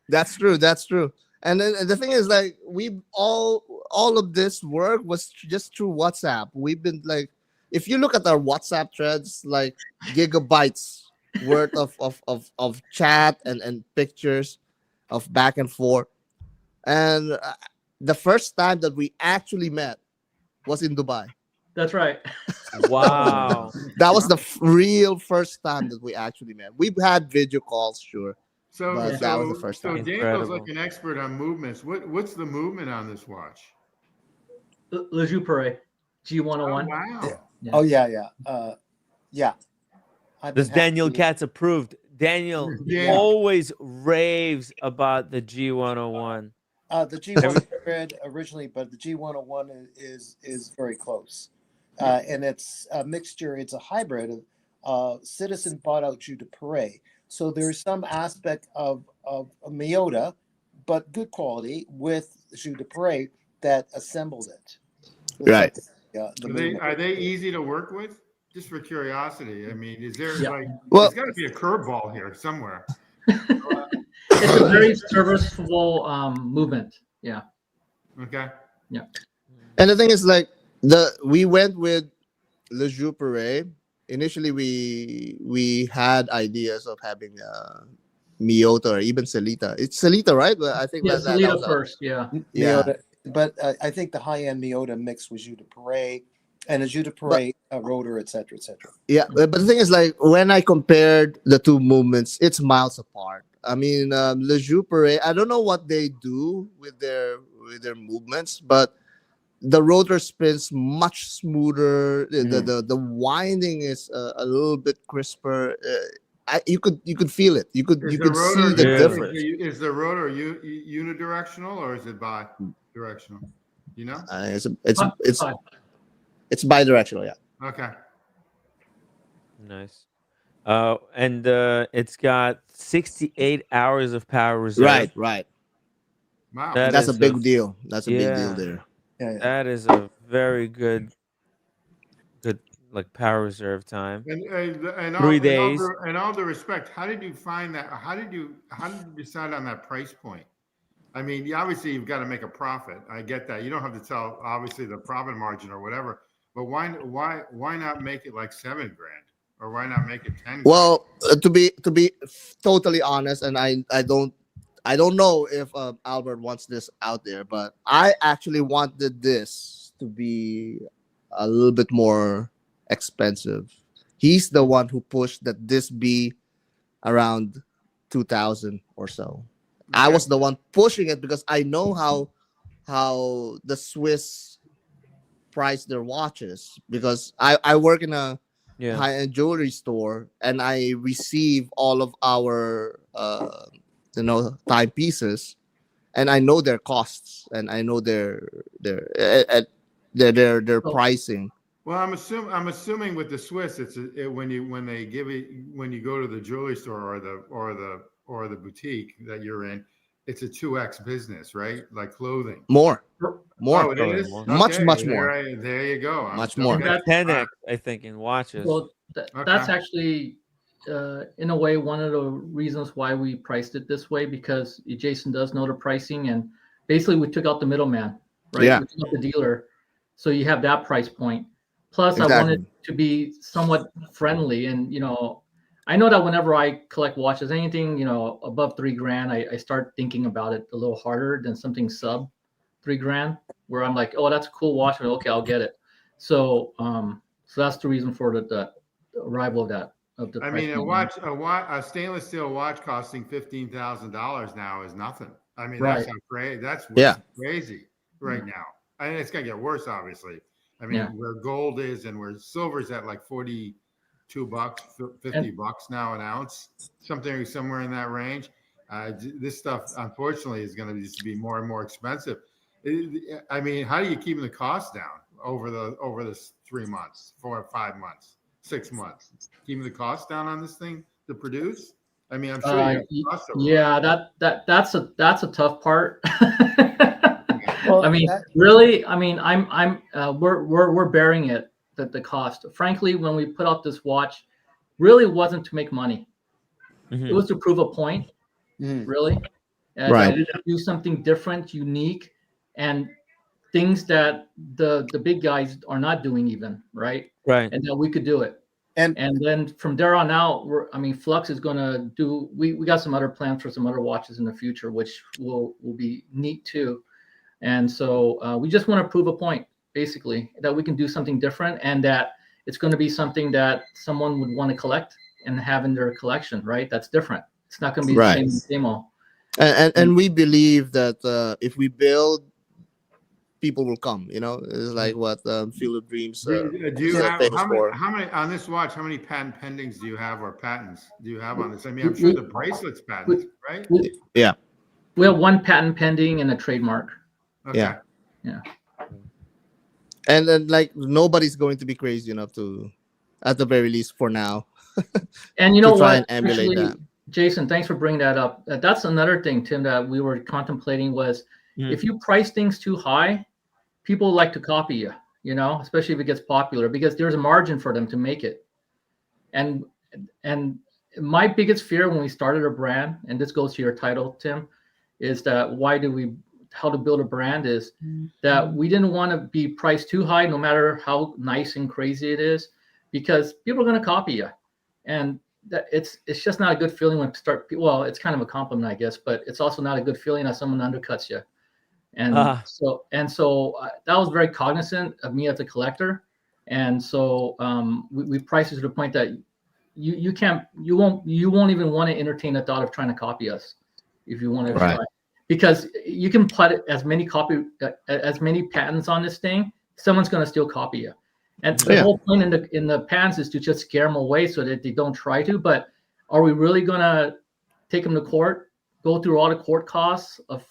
That's true. And then the thing is, like, we all of this work was just through WhatsApp. We've been like if you look at our WhatsApp threads, like gigabytes worth of chat and pictures of back and forth. And the first time that we actually met was in Dubai. That's right. Wow. That was the real first time that we actually met. We've had video calls, sure, So, but that was the first so time. Daniel's Incredible. like an expert on movements. What's the movement on this watch? Le Jouperet Oh, G101. wow. Yeah. Oh yeah. Yeah. I've This been Daniel happy. Katz approved. Daniel Yeah. always raves about the G101. The G100 originally, but the G101 is very close, and it's a mixture. It's a hybrid of Citizen bought out Jus de Paris, so there's some aspect of Miyota, but good quality with Jus de Paris that assembled it. Right. The Are movement. they easy to work with? Just for curiosity. I mean, is there Yeah. like Well, there's got to be a curveball here somewhere? It's a very serviceable movement. Yeah. Okay. and the thing is, like, we went with Le Jus Puree. Initially, we had ideas of having Miyota or even Celita. It's Celita, right? But I think Yeah, that Salida was first. Yeah. Yeah. Miyota, but I think the high end Miyota mix was Jus de Paris and a Jus de Paris rotor, etc., etc. Yeah, but the thing is, like, when I compared the two movements, it's miles apart. I mean, Le Jus Puree, I don't know what they do with their movements, but the rotor spins much smoother. The winding is a little bit crisper. You could feel it. You could see the Yeah. difference. Is the rotor unidirectional or is it bi-directional? You know? Fine. It's bi-directional. Yeah. Okay. Nice. And it's got 68 hours of power reserve. Right. Wow. That That's a is big deal. That's a big deal yeah. there. Yeah. That is a very good like power reserve time. And 3 days. in all due respect, how did you find that? How did you decide on that price point? I mean, obviously you've got to make a profit. I get that. You don't have to tell obviously the profit margin or whatever. But why not make it like $7,000 or why not make it $10,000? Well, to be totally honest, and I don't know if Albert wants this out there, but I actually wanted this to be a little bit more expensive. He's the one who pushed that this be around 2,000 or so. I Okay. was the one pushing it because I know how the Swiss price their watches, because I work in a Yeah. high-end jewelry store and I receive all of our timepieces, and I know their costs and I know their pricing. Well, I'm assuming with the Swiss, when you go to the jewelry store or the boutique that you're in, it's a 2x business, right? Like clothing. More. Oh, it is? More. Much Okay, more. There you go. Much more. Okay. About 10x, I think, in watches. Well, that's Okay. actually, in a way, one of the reasons why we priced it this way, because Jason does know the pricing, and basically we took out the middleman, right? Yeah. We took out the dealer, so you have that price point. Plus, Exactly. I wanted to be somewhat friendly, and I know that whenever I collect watches, anything above $3,000, I start thinking about it a little harder than something sub $3,000, where I'm like, oh, that's a cool watch, okay, I'll get it. So, so that's the reason for the arrival of the. I mean, price point. a stainless steel watch costing $15,000 now is nothing. I mean, Right. that's how crazy. That's Yeah. crazy right now. And it's gonna get worse, obviously. I mean, Yeah. where gold is and where silver's at like $42, $50 now an ounce, somewhere in that range. This stuff, unfortunately, is going to just be more and more expensive. I mean, how do you keep the cost down over this 3 months, 4 or 5 months, 6 months? Keeping the cost down on this thing to produce? I mean, I'm sure you have cost overrun. Yeah, that's a tough part. Well, I mean, really, I mean, we're bearing it, the cost. Frankly, when we put out this watch, really wasn't to make money. Mhm. It was to prove a point, really. And Right. I did do something different, unique, and things that the big guys are not doing even, right? Right. and that we could do it. And then from there on out, Flux is going to do. We got some other plans for some other watches in the future, which will be neat too. And so we just want to prove a point, basically, that we can do something different, and that it's going to be something that someone would want to collect and have in their collection, right? That's different. It's not going to be Right. the same old. And we believe that if we build, people will come. It's like what Field of Dreams Do you is have famous for. how many on this watch? How many patent pendings do you have, or patents do you have on this? I mean, I'm sure the bracelet's patent, right? Yeah. We have one patent pending and a trademark. Okay. Yeah. And then like nobody's going to be crazy enough to, at the very least for now. And you know try what? and emulate that. Jason, thanks for bringing that up. That's another thing, Tim, that we were contemplating was if you price things too high, people like to copy you, especially if it gets popular, because there's a margin for them to make it. And my biggest fear when we started a brand, and this goes to your title, Tim, is that how to build a brand is that we didn't want to be priced too high, no matter how nice and crazy it is, because people are going to copy you. And that it's just not a good feeling when well, it's kind of a compliment, I guess, but it's also not a good feeling that someone undercuts you. And so that was very cognizant of me as a collector. And so we priced it to the point that you won't even want to entertain the thought of trying to copy us if you want to try, because you can put as many patents on this thing, someone's going to still copy you. And the whole point in the patents is to just scare them away so that they don't try to. But are we really going to take them to court, go through all the court costs of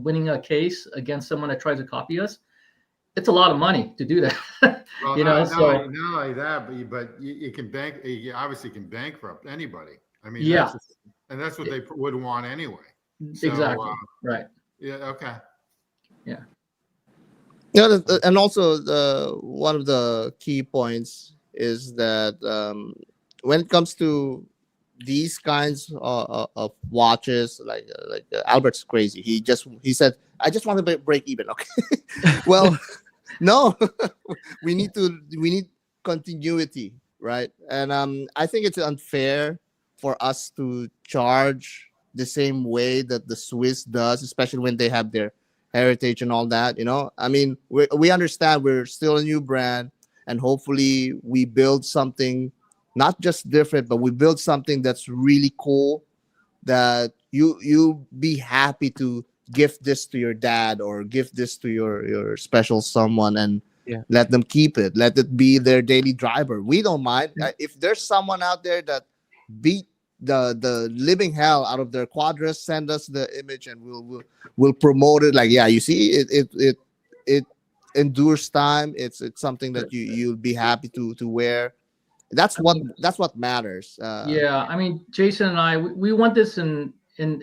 winning a case against someone that tries to copy us? It's a lot of money to do that. Well, not only that, but you can you obviously can bankrupt anybody. I mean, that's what they would want anyway. So, exactly. Right. Yeah. Okay. Yeah. Yeah, and also one of the key points is that when it comes to these kinds of watches, like Albert's crazy. He said, "I just want to break even." Okay, well, no, we need continuity, right? And I think it's unfair for us to charge the same way that the Swiss does, especially when they have their heritage and all that. I mean, we understand we're still a new brand, and hopefully we build something not just different, but we build something that's really cool, that you be happy to gift this to your dad or gift this to your special someone, and let them keep it, let it be their daily driver. We don't mind. If there's someone out there that beat the living hell out of their Quadras, send us the image and we'll promote it. Like, you see, it endures time. It's something that you'll be happy to wear. That's what matters. I mean, Jason and I, we want this in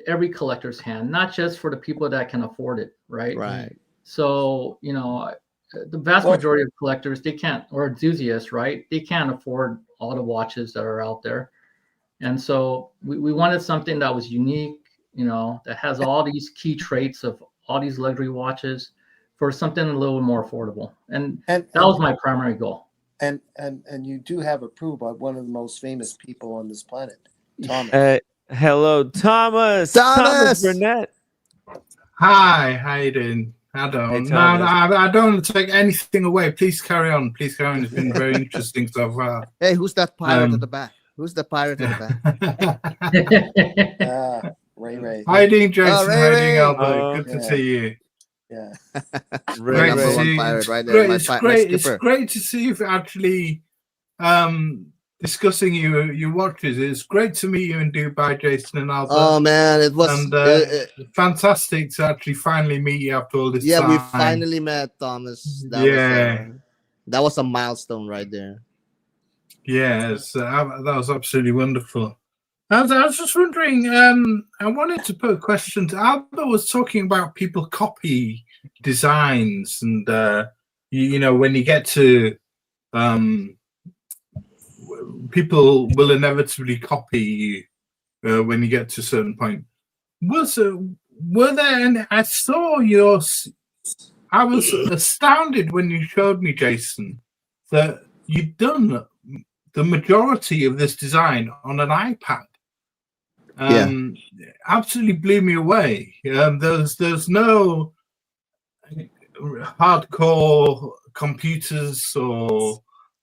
every collector's hand, not just for the people that can afford it, right? Right. So the vast majority of collectors, they can't, or enthusiasts, right? They can't afford all the watches that are out there. And so we wanted something that was unique, that has all these key traits of all these luxury watches for something a little more affordable. And that was my primary goal. And you do have approved by one of the most famous people on this planet, Thomas. Hello, Thomas. Thomas Burnett. Hi, how you doing? I don't want to take anything away. Please carry on. It's been very interesting so far. Hey, who's that pirate at the back? Who's the pirate at the back? Ray. How you doing, Jason? How you doing, Albert? Good to see you. Yeah. Great to see pirate right there. It's great to see you actually discussing your watches. It's great to meet you in Dubai, Jason and Albert. Oh man, it was fantastic to actually finally meet you after all this time. Yeah, we finally met, Thomas. That was a milestone right there. Yes, that was absolutely wonderful. I was just wondering, I wanted to put a question to Albert. Was talking about people copy designs, and when you get to people will inevitably copy you when you get to a certain point. Were there any? I saw yours. I was astounded when you showed me, Jason, that you'd done the majority of this design on an iPad. Absolutely blew me away. There's no hardcore computers or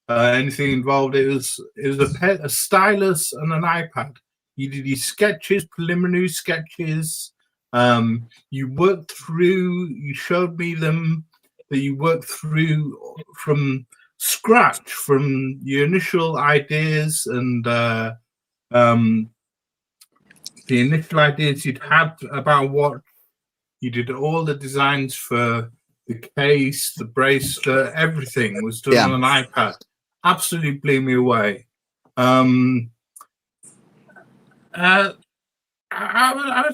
anything involved. It was a stylus and an iPad. You did your sketches, preliminary sketches. You worked through. You showed me them that you worked through from scratch, from your initial ideas and the initial ideas you'd had about what you did. All the designs for the case, the bracelet, everything was done on an iPad. Absolutely blew me away. I was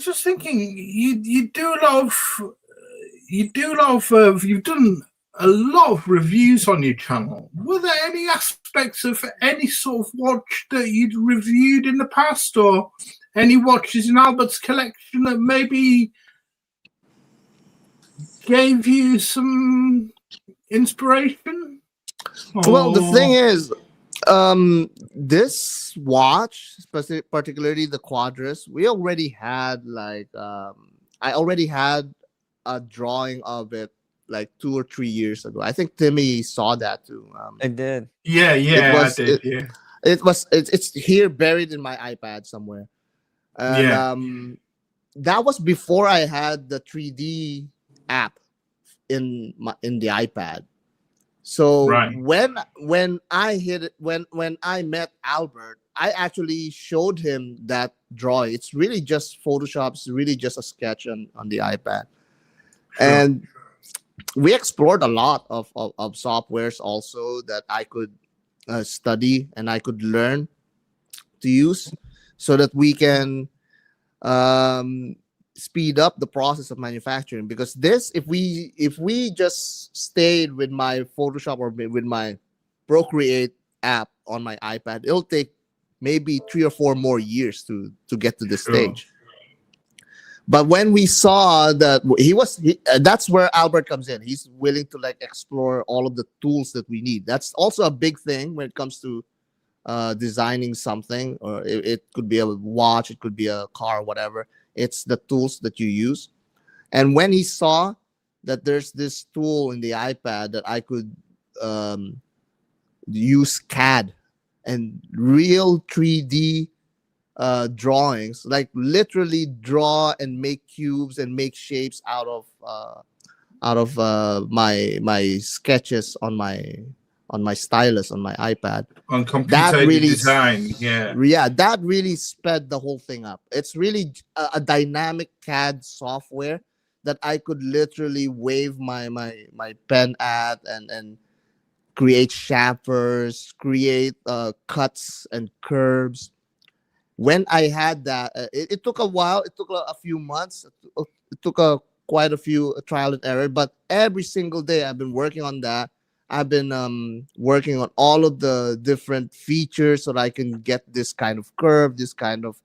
just thinking, you've done a lot of reviews on your channel. Were there any aspects of any sort of watch that you'd reviewed in the past, or any watches in Albert's collection that maybe gave you some inspiration? Well, the thing is, this watch, particularly the Quadras, we already had I already had a drawing of it like 2 or 3 years ago. I think Timmy saw that too. I did. Yeah, I did. It's here buried in my iPad somewhere, and that was before I had the 3D app in the iPad. So when I met Albert, I actually showed him that drawing. It's really just Photoshop. It's really just a sketch on the iPad. And we explored a lot of softwares also that I could study and I could learn to use, so that we can speed up the process of manufacturing. Because this, if we just stayed with my Photoshop or with my Procreate app on my iPad, it'll take maybe 3 or 4 more years to get to this stage. But when we saw that that's where Albert comes in. He's willing to like explore all of the tools that we need. That's also a big thing when it comes to designing something, or it could be a watch, it could be a car, whatever. It's the tools that you use. And when he saw that there's this tool in the iPad that I could use CAD and real 3D drawings, like literally draw and make cubes and make shapes out of my sketches on my stylus on my iPad. On computer design, that really sped the whole thing up. It's really a dynamic CAD software that I could literally wave my pen at and create chamfers, create cuts and curves. When I had that, it took a while. It took a few months. It took quite a few trial and error. But every single day, I've been working on that. I've been working on all of the different features so that I can get this kind of curve, this kind of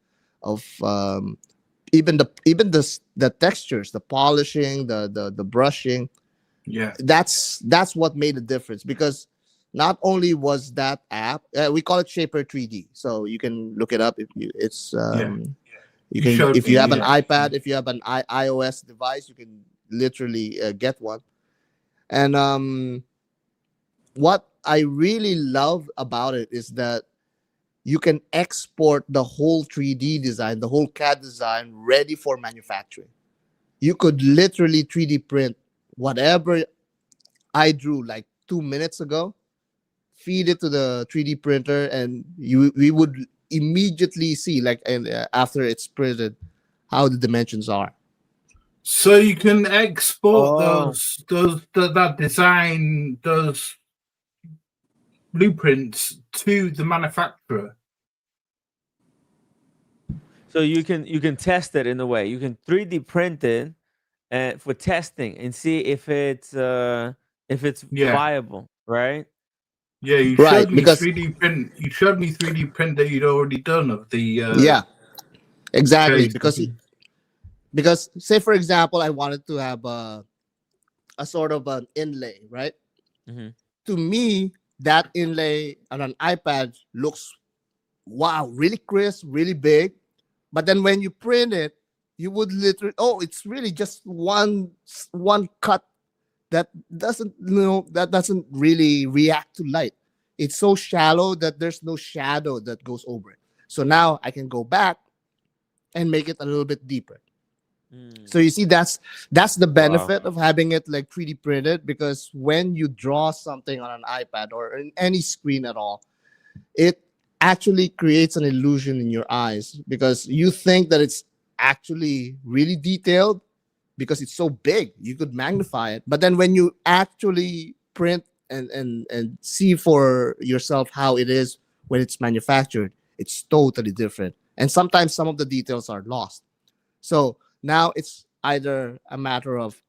even the textures, the polishing, the brushing. Yeah, that's what made the difference. Because not only was that app, we call it Shaper 3D, so you can look it up if you. It's you can, if you have an iPad, if you have an iOS device, you can literally get one. And what I really love about it is that you can export the whole 3D design, the whole CAD design, ready for manufacturing. You could literally 3D print whatever I drew like 2 minutes ago, feed it to the 3D printer, and we would immediately see, like, and after it's printed, how the dimensions are. So you can export that design, those blueprints to the manufacturer. So you can test it in a way. You can 3D print it for testing and see if it's viable, right? Yeah, you showed me 3D print. You showed me 3D print that you'd already done of the. Exactly, because say for example, I wanted to have a sort of an inlay, right? Mm-hmm. To me, that inlay on an iPad looks wow, really crisp, really big. But then when you print it, you would literally, oh, it's really just one cut that doesn't really react to light. It's so shallow that there's no shadow that goes over it. So now I can go back and make it a little bit deeper. So you see, that's the benefit of having it like 3D printed, because when you draw something on an iPad or in any screen at all, it actually creates an illusion in your eyes, because you think that it's actually really detailed because it's so big. You could magnify it, but then when you actually print and see for yourself how it is when it's manufactured, it's totally different. And sometimes some of the details are lost. So now it's either a matter of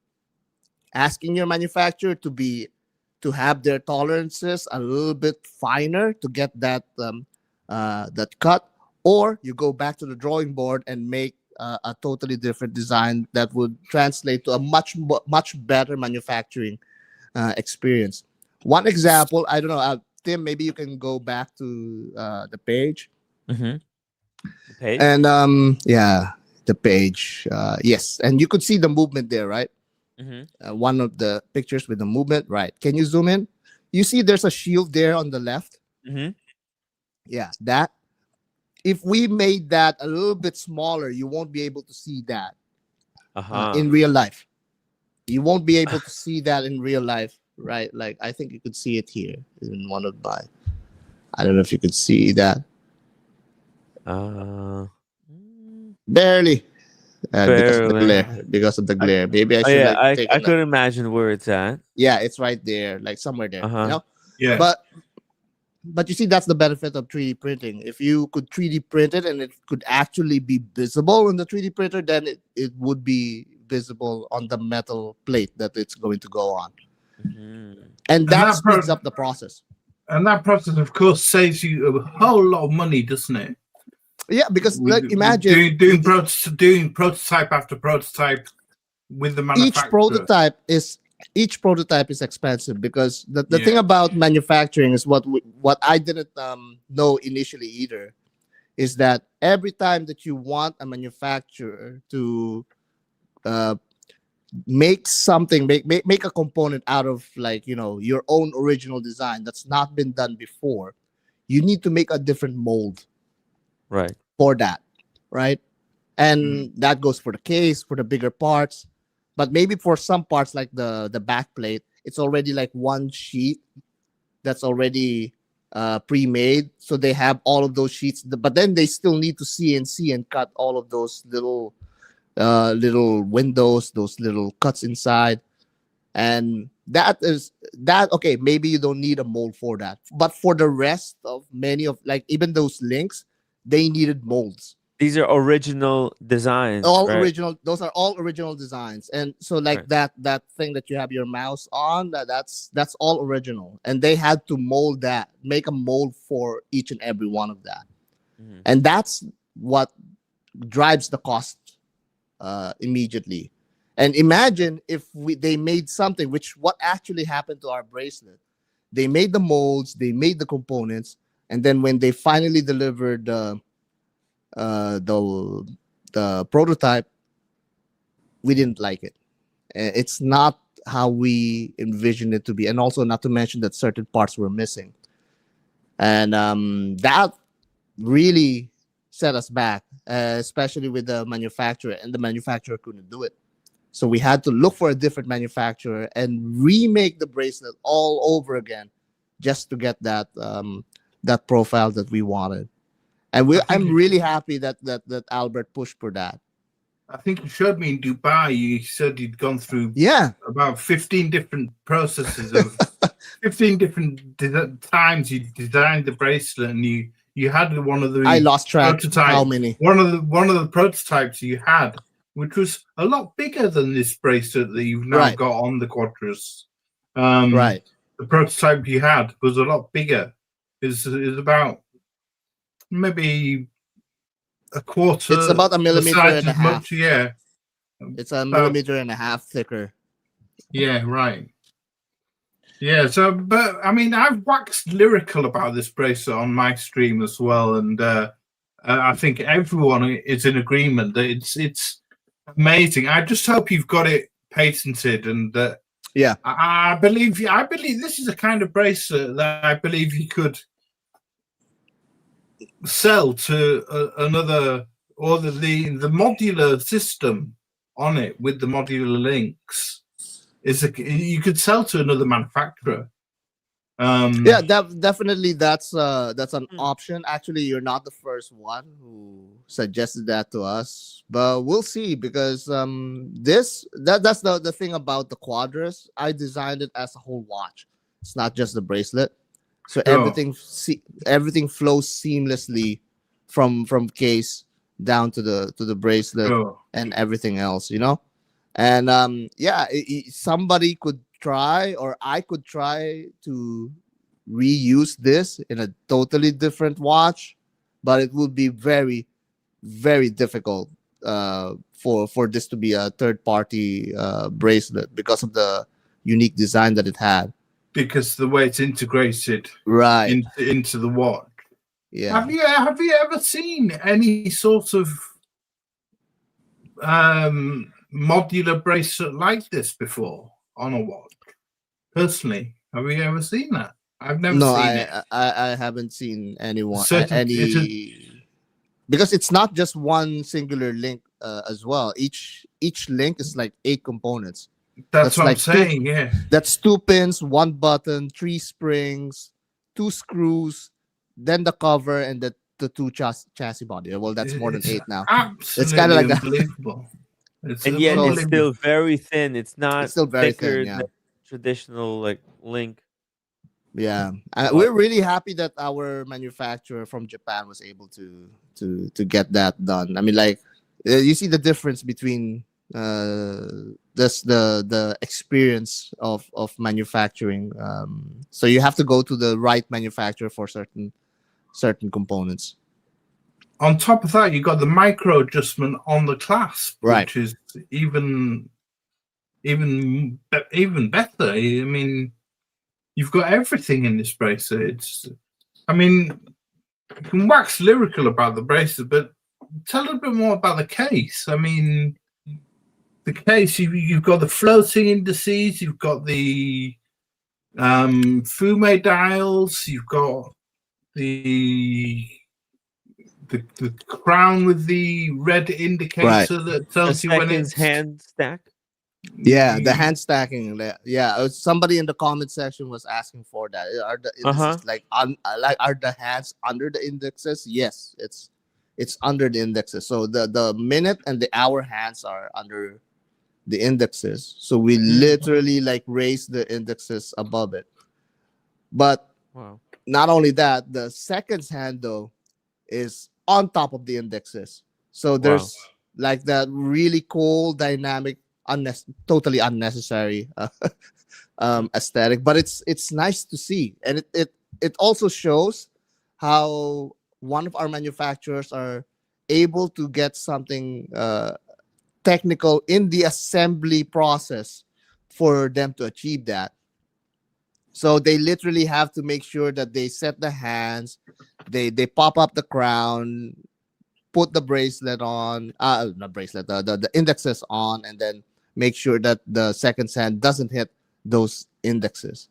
asking your manufacturer to have their tolerances a little bit finer to get that that cut, or you go back to the drawing board and make a totally different design that would translate to a much better manufacturing experience. One example, I don't know, Tim, maybe you can go back to the page. The page? And yeah, the page. Yes, and you could see the movement there, right? One of the pictures with the movement, right? Can you zoom in? You see there's a shield there on the left. Yeah, that. If we made that a little bit smaller, you won't be able to see that in real life. You won't be able to see that in real life, right? Like, I think you could see it here in one of my. I don't know if you could see that. Barely. Because of the glare. Because of the glare. Maybe I should I could imagine where it's at. Yeah, it's right there, like somewhere there. You know? Yeah. But you see, that's the benefit of 3D printing. If you could 3D print it and it could actually be visible in the 3D printer, then it would be visible on the metal plate that it's going to go on. And that speeds up the process. And that process, of course, saves you a whole lot of money, doesn't it? Yeah, because like, imagine doing prototype after prototype with the manufacturer. Each prototype is expensive, because the thing about manufacturing is what I didn't know initially either, is that every time that you want a manufacturer to make something, make a component out of, like, your own original design that's not been done before, you need to make a different mold for that, right? And that goes for the case, for the bigger parts. But maybe for some parts, like the back plate, it's already like one sheet that's already pre-made. So they have all of those sheets, but then they still need to CNC and cut all of those little windows, those little cuts inside. And okay, maybe you don't need a mold for that. But for the rest of many of, like, even those links, they needed molds. These are original designs. Original. Those are all original designs. And so, like, that thing that you have your mouse on, that's all original. And they had to make a mold for each and every one of that. And that's what drives the cost immediately. And imagine if they made something, what actually happened to our bracelet. They made the molds, they made the components, and then when they finally delivered the prototype, we didn't like it. It's not how we envisioned it to be, and also not to mention that certain parts were missing, and that really set us back, especially with the manufacturer, and the manufacturer couldn't do it. So we had to look for a different manufacturer and remake the bracelet all over again, just to get that profile that we wanted. And I'm really happy that Albert pushed for that. I think you showed me in Dubai. You said you'd gone through about 15 different processes of 15 different times you designed the bracelet, and you had one of the I lost track how many. One of the prototypes you had, which was a lot bigger than this bracelet that you've now got on the Quadras. The prototype you had was a lot bigger. Is about maybe a quarter. It's about a millimeter and a half. Much, yeah, it's a millimeter and a half thicker. Yeah, right. Yeah, so but I mean, I've waxed lyrical about this bracelet on my stream as well, and I think everyone is in agreement that it's amazing. I just hope you've got it patented, and Yeah. I believe this is a kind of bracelet that I believe you could sell to another, or the modular system on it with the modular links. You could sell to another manufacturer. Yeah, definitely that's an option. Actually, you're not the first one who suggested that to us, but we'll see, because that's the thing about the Quadras. I designed it as a whole watch. It's not just the bracelet, so Sure. everything flows seamlessly from case down to the bracelet Sure. and everything else, and yeah, somebody could try, or I could try to reuse this in a totally different watch, but it would be very, very difficult for this to be a third party bracelet, because of the unique design that it had. Because the way it's integrated Right. into the watch. Yeah. Have you ever seen any sort of modular bracelet like this before on a watch? Personally, have you ever seen that? I've never No, seen it. I haven't seen anyone So because it's not just one singular link as well. Each link is like 8 components. That's what like I'm saying. Yeah, that's 2 pins, 1 button, 3 springs, 2 screws, then the cover, and the 2 chassis body. Well, that's more than 8 now. Absolutely, it's kind of like unbelievable. And yet it's still very thin. It's not it's still very thicker thin, yeah. than traditional like link. Yeah, we're really happy that our manufacturer from Japan was able to get that done. I mean, like, you see the difference between the experience of manufacturing. So you have to go to the right manufacturer for certain components. On top of that, you got the micro adjustment on the clasp, Right, which is even better. I mean, you've got everything in this bracelet. I mean, you can wax lyrical about the bracelet, but tell a little bit more about the case. I mean, the case, you've got the floating indices, you've got the Fume dials, you've got the crown with the red indicator that tells you when it's hand stack. Yeah, the hand stacking. Yeah, somebody in the comment section was asking for that. Are the indices like are the hands under the indexes? Yes, it's under the indexes. So the minute and the hour hands are under the indexes. So we literally like raise the indexes above it. But not only that, the seconds hand though is on top of the indexes. So there's like that really cool dynamic, totally unnecessary aesthetic, but it's nice to see, and it also shows how one of our manufacturers are able to get something technical in the assembly process for them to achieve that. So they literally have to make sure that they set the hands, they pop up the crown, put the bracelet on, not bracelet, the indexes on, and then make sure that the second hand doesn't hit those indexes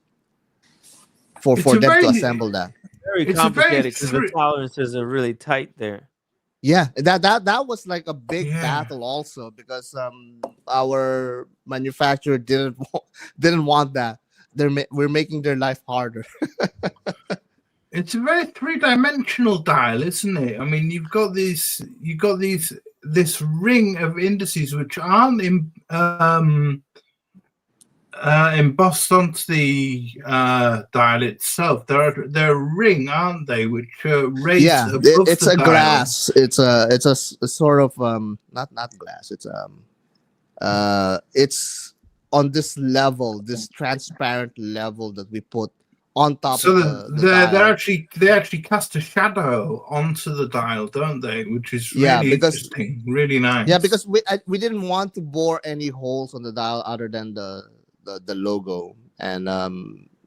for them to assemble that. Very complicated because the tolerances are really tight there. Yeah, that was like a big battle also, because our manufacturer didn't want that. We're making their life harder. It's a very three-dimensional dial, isn't it? I mean, you've got this ring of indices which aren't embossed onto the dial itself. They're a ring, aren't they? Which raise above it's the a dial. glass. It's a sort of not glass. It's on this level, this transparent level that we put on top of the dial. They actually cast a shadow onto the dial, don't they? Which is really interesting, really nice. Yeah, because we didn't want to bore any holes on the dial other than the logo, and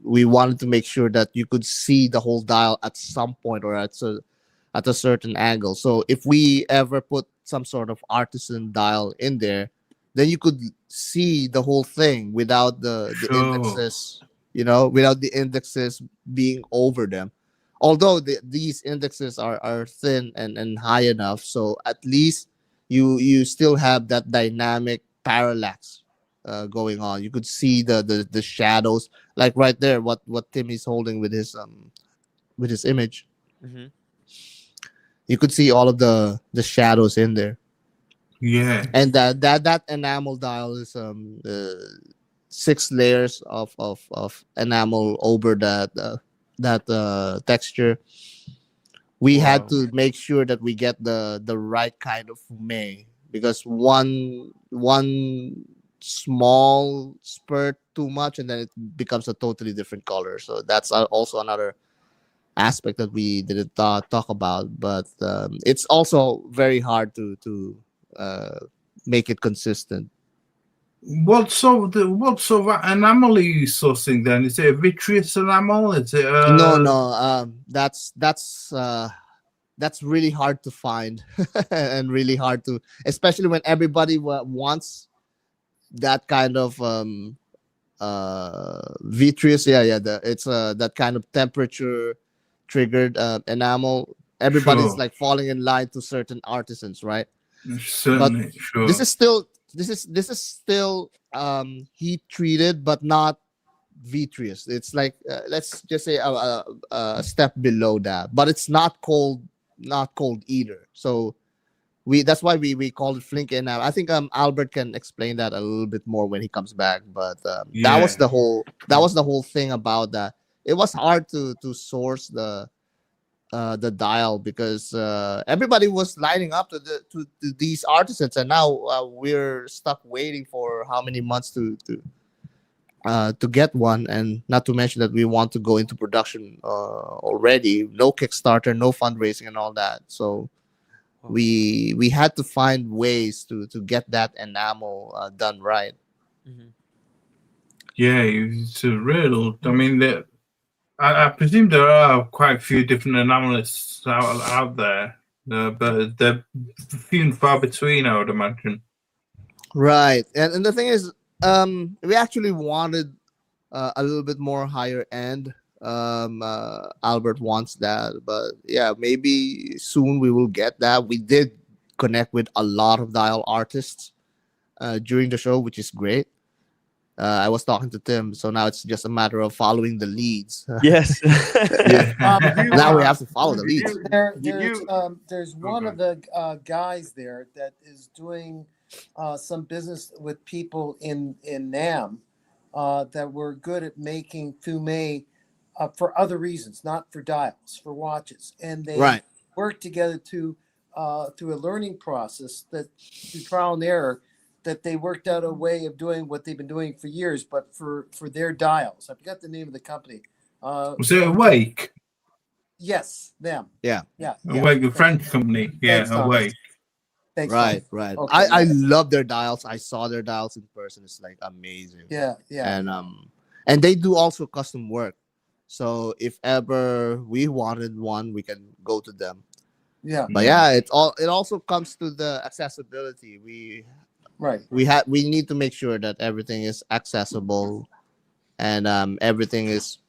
we wanted to make sure that you could see the whole dial at some point or at a certain angle. So if we ever put some sort of artisan dial in there, then you could see the whole thing without the Sure. indexes, without the indexes being over them. Although these indexes are thin and high enough, so at least you still have that dynamic parallax going on. You could see the shadows, like right there, what Tim is holding with his image. Hmm. You could see all of the shadows in there. Yeah. And that enamel dial is 6 layers of enamel over that texture. We had Wow. to make sure that we get the right kind of fume, because one small spurt too much and then it becomes a totally different color. So that's also another aspect that we didn't talk about, but it's also very hard to make it consistent. What sort of enamel are you sourcing then? Is it a vitreous enamel? Is it No, that's really hard to find and really hard to, especially when everybody wants that kind of vitreous. It's that kind of temperature triggered enamel. Everybody's Sure. like falling in line to certain artisans, right? Certainly, sure. This is still heat treated, but not vitreous. It's like let's just say a step below that, but it's not cold either. So that's why we call it flink enamel. I think Albert can explain that a little bit more when he comes back. But that was the whole thing about that. It was hard to source the dial, because everybody was lining up to these artisans, and now we're stuck waiting for how many months to get one, and not to mention that we want to go into production already. No Kickstarter, no fundraising, and all that. So we had to find ways to get that enamel done right. Hmm. Yeah, it's a real. I mean, I presume there are quite a few different enamelists out there, but they're few and far between, I would imagine. Right, and the thing is, we actually wanted a little bit more higher end. Albert wants that, but yeah, maybe soon we will get that. We did connect with a lot of dial artists during the show, which is great. I was talking to Tim, so now it's just a matter of following the leads. Yes. Yeah. Now we have to follow the leads. There's one of the guys there that is doing some business with people in NAM that were good at making fume for other reasons, not for dials, for watches, and they worked together through a learning process, that through trial and error, that they worked out a way of doing what they've been doing for years, but for their dials. I forgot the name of the company. Was it Awake? Yes, them. Yeah. Awake, the French company. Yeah, Thanks, Thomas. Awake. Thanks, Right. Thomas. Okay, I love their dials. I saw their dials in person. It's like amazing. Yeah. And they do also custom work. So if ever we wanted one, we can go to them. Yeah. But yeah, it also comes to the accessibility. We need to make sure that everything is accessible, and everything is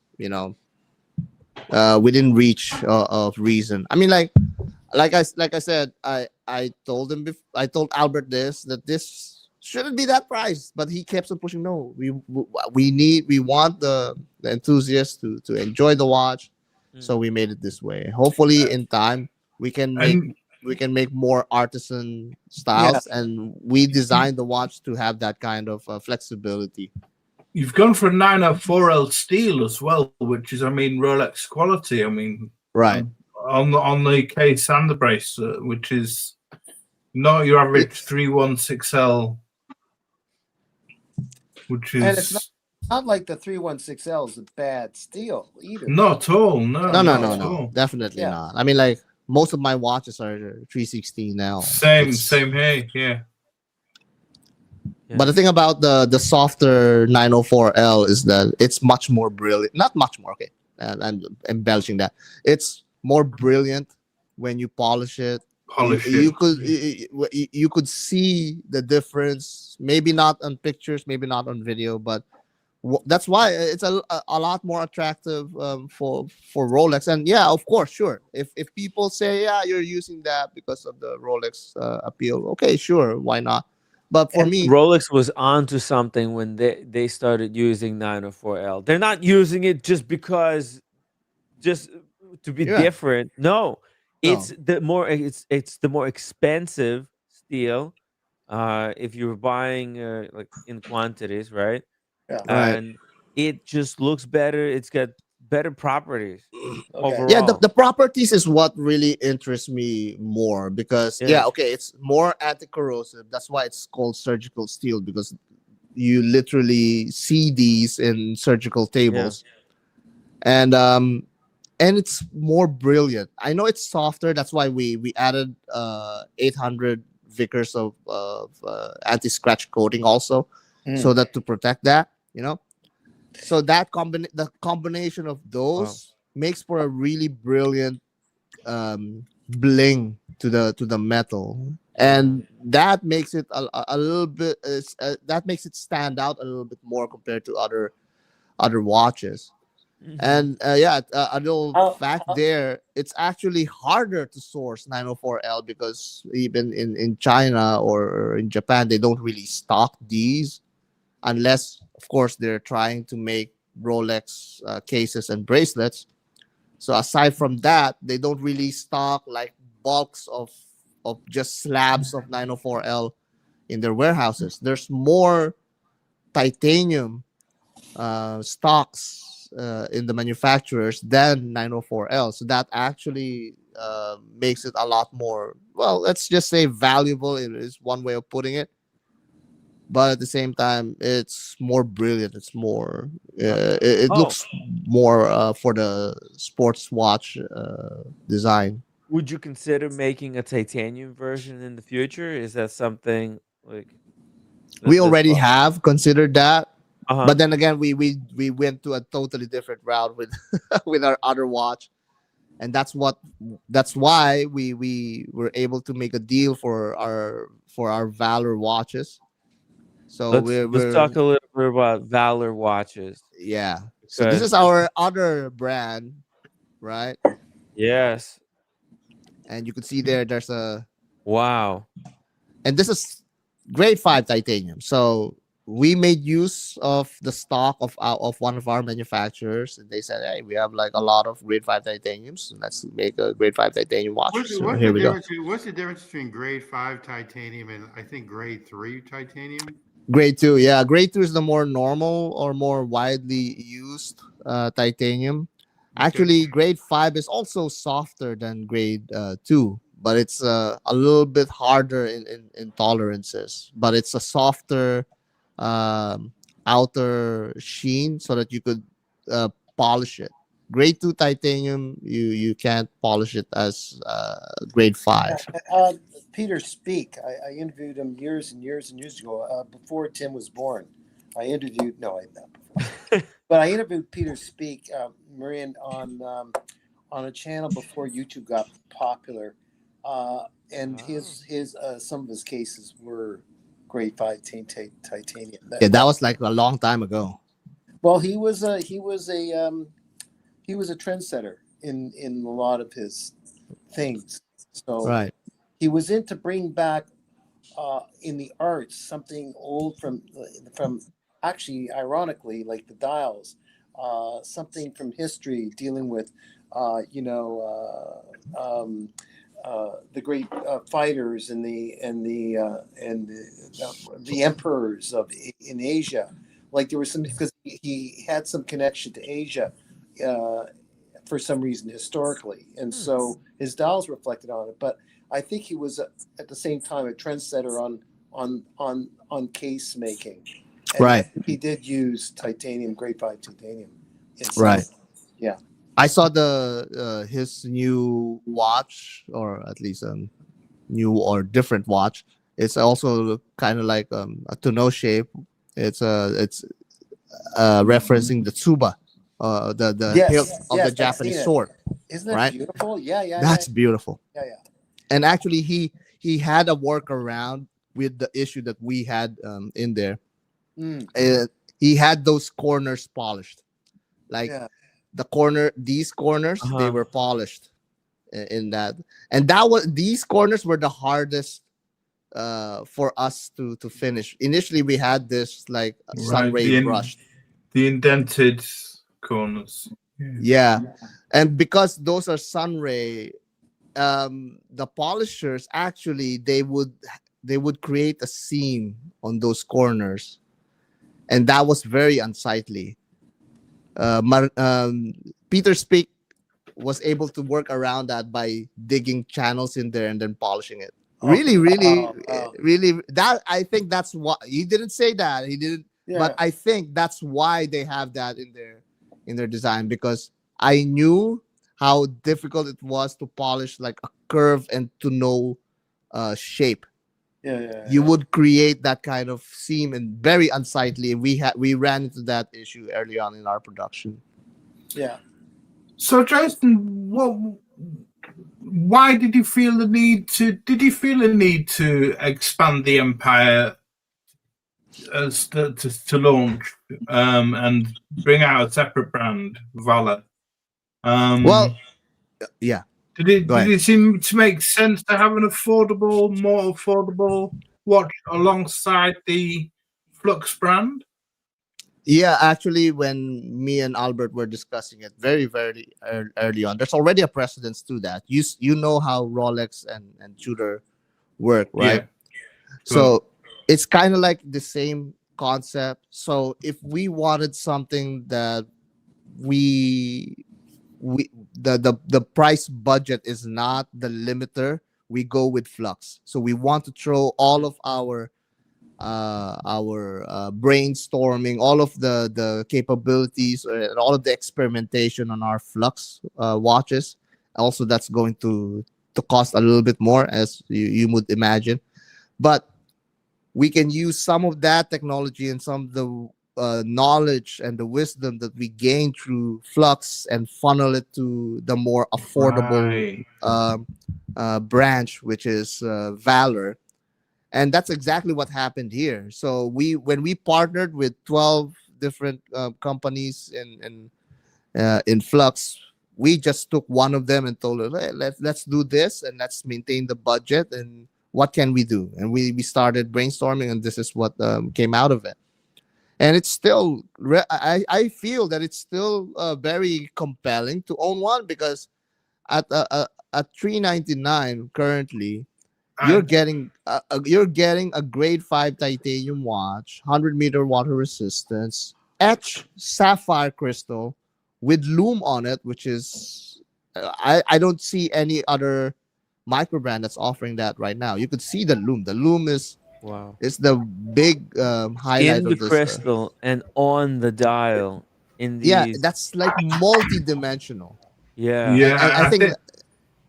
within reach of reason. I mean, like I said, I told him I told Albert that this shouldn't be that price, but he kept on pushing. No, we want the enthusiasts to enjoy the watch, so we made it this way. Hopefully, in time we can make more artisan styles, and we designed the watch to have that kind of flexibility. You've gone for a 904L steel as well, which is, I mean, Rolex quality. I mean, right on the case and the brace, which is not your average 316L, which is. And it's not like the 316L is a bad steel either. Not at all. No. Definitely not. I mean, like, most of my watches are 316 now. Same here. Yeah. But the thing about the softer 904L is that it's much more brilliant. Not much more, okay. And I'm embellishing that. It's more brilliant when you polish it. Polish You it. could you could see the difference. Maybe not on pictures, maybe not on video, but that's why it's a lot more attractive for Rolex. And yeah, of course, sure. If people say, yeah, you're using that because of the Rolex appeal, okay, sure, why not? But for And me, Rolex was onto something when they started using 904L. They're not using it just because, just to be yeah, different. No, no, it's the more expensive steel. If you're buying like in quantities, right? yeah, right. And it just looks better. It's got better properties okay. Yeah, overall. the properties is what really interests me more because yeah, Yes. okay, it's more anti-corrosive. That's why it's called surgical steel, because you literally see these in surgical Yeah. tables. And it's more brilliant. I know it's softer. That's why we added 800 Vickers of anti-scratch coating also, Mm. so that to protect that, so that the combination of Wow. those makes for a really brilliant bling to the metal. Yeah. And that makes it a little bit that makes it stand out a little bit more compared to other watches. Mhm. And yeah, a little How, fact there, it's actually harder to source 904L because even in China or in Japan, they don't really stock these unless, of course, they're trying to make Rolex cases and bracelets. So aside from that, they don't really stock like bulks of just slabs of 904L in their warehouses. There's more titanium stocks in the manufacturers than 904L. So that actually makes it a lot more, well, let's just say valuable. It is one way of putting it. But at the same time, it's more brilliant. It's more, it Oh, looks more for the sports watch design. would you consider making a titanium version in the future? Is that something like We that's already have considered that. uh-huh. But then again, we went to a totally different route with with our other watch, and that's why we were able to make a deal for our Valor watches. So Let's we're talk a little bit about Valor watches yeah. So this because is our other brand, right? yes. And you can see there's a, Wow. and this is grade 5 titanium. So we made use of the stock of one of our manufacturers, and they said, hey, we have like a lot of grade 5 titaniums, let's make a grade 5 titanium watch. What's, So what's here the we go. difference? What's the difference between grade 5 titanium and I think grade 3 titanium? Grade 2, yeah, grade 2 is the more normal or more widely used titanium. Okay. Actually, grade 5 is also softer than grade 2, but it's a little bit harder in tolerances. But it's a softer um, outer sheen so that you could polish it. Grade 2 titanium, you can't polish it as grade 5. uh, Peter Speak. I interviewed him years and years and years ago, before Tim was born. I interviewed no, I not before, but I interviewed Peter Speak, Marian, on a channel before YouTube got popular, and his some of his cases were grade 5 titanium. Yeah, that was like a long time ago. Well, he was a trendsetter in a lot of his things. So Right. he was in to bring back in the arts something old from actually ironically like the dials, something from history dealing with uh, you know the great fighters and the emperors of in Asia. Like there was some because he had some connection to Asia uh, for some reason historically, and so his dials reflected on it. But I think he was at the same time a trendsetter on case making, and Right. he did use titanium, grade 5 titanium, in some. Right. Yeah. I saw the his new watch, or at least a new or different watch. It's also kind of like a tonneau shape. It's referencing the tsuba, the hilt Yes, of the yes, I've seen Japanese it. sword, Isn't it right? beautiful? Yeah, yeah, yeah, That's beautiful. yeah, yeah. And actually, he had a workaround with the issue that we had in there. Mm, Uh, he had those corners polished, like yeah. these corners, they Uh-huh. were polished in that, and these corners were the hardest for us to finish. Initially, we had this like Right. sunray brushed. The indented corners. Yeah, and because those are sunray, the polishers actually they would create a seam on those corners, and that was very unsightly. Peter Speak was able to work around that by digging channels in there and then polishing it. Oh, Really, really, wow, wow. really. That I think that's what he didn't say that he didn't, but Yeah, I think that's why they have that in their design, because I knew how difficult it was to polish like a curve and to know shape. yeah, yeah, You yeah. would create that kind of seam and very unsightly. We ran into that issue early on in our production. Yeah. So, Jason, why did you feel the need to? Did you feel a need to expand the empire to launch and bring out a separate brand, Valor? Well, yeah. Go Did ahead. it seem to make sense to have an more affordable watch alongside the Flux brand? Yeah, actually, when me and Albert were discussing it very, very early on, there's already a precedence to that. You know how Rolex and Tudor work, right? Yeah. So it's kind of like the same concept. So if we wanted something that we the price budget is not the limiter, we go with Flux. So we want to throw all of our brainstorming, all of the capabilities, and all of the experimentation on our Flux watches. Also, that's going to cost a little bit more, as you would imagine, but we can use some of that technology and some of the knowledge and the wisdom that we gain through Flux and funnel it to the more affordable Right. branch, which is Valor. And that's exactly what happened here. So when we partnered with 12 different companies in Flux, we just took one of them and told her, hey, let's do this and let's maintain the budget, and what can we do? And we started brainstorming, and this is what came out of it. And it's still I feel that it's still very compelling to own one, because at $399 currently, you're getting a grade 5 titanium watch, 100-meter water resistance, etched sapphire crystal with lume on it, which is I don't see any other micro brand that's offering that right now. You could see the lume. The lume Wow. is the big highlight In the of this. crystal and on the dial in Yeah, these. that's like multi-dimensional. Yeah. And I think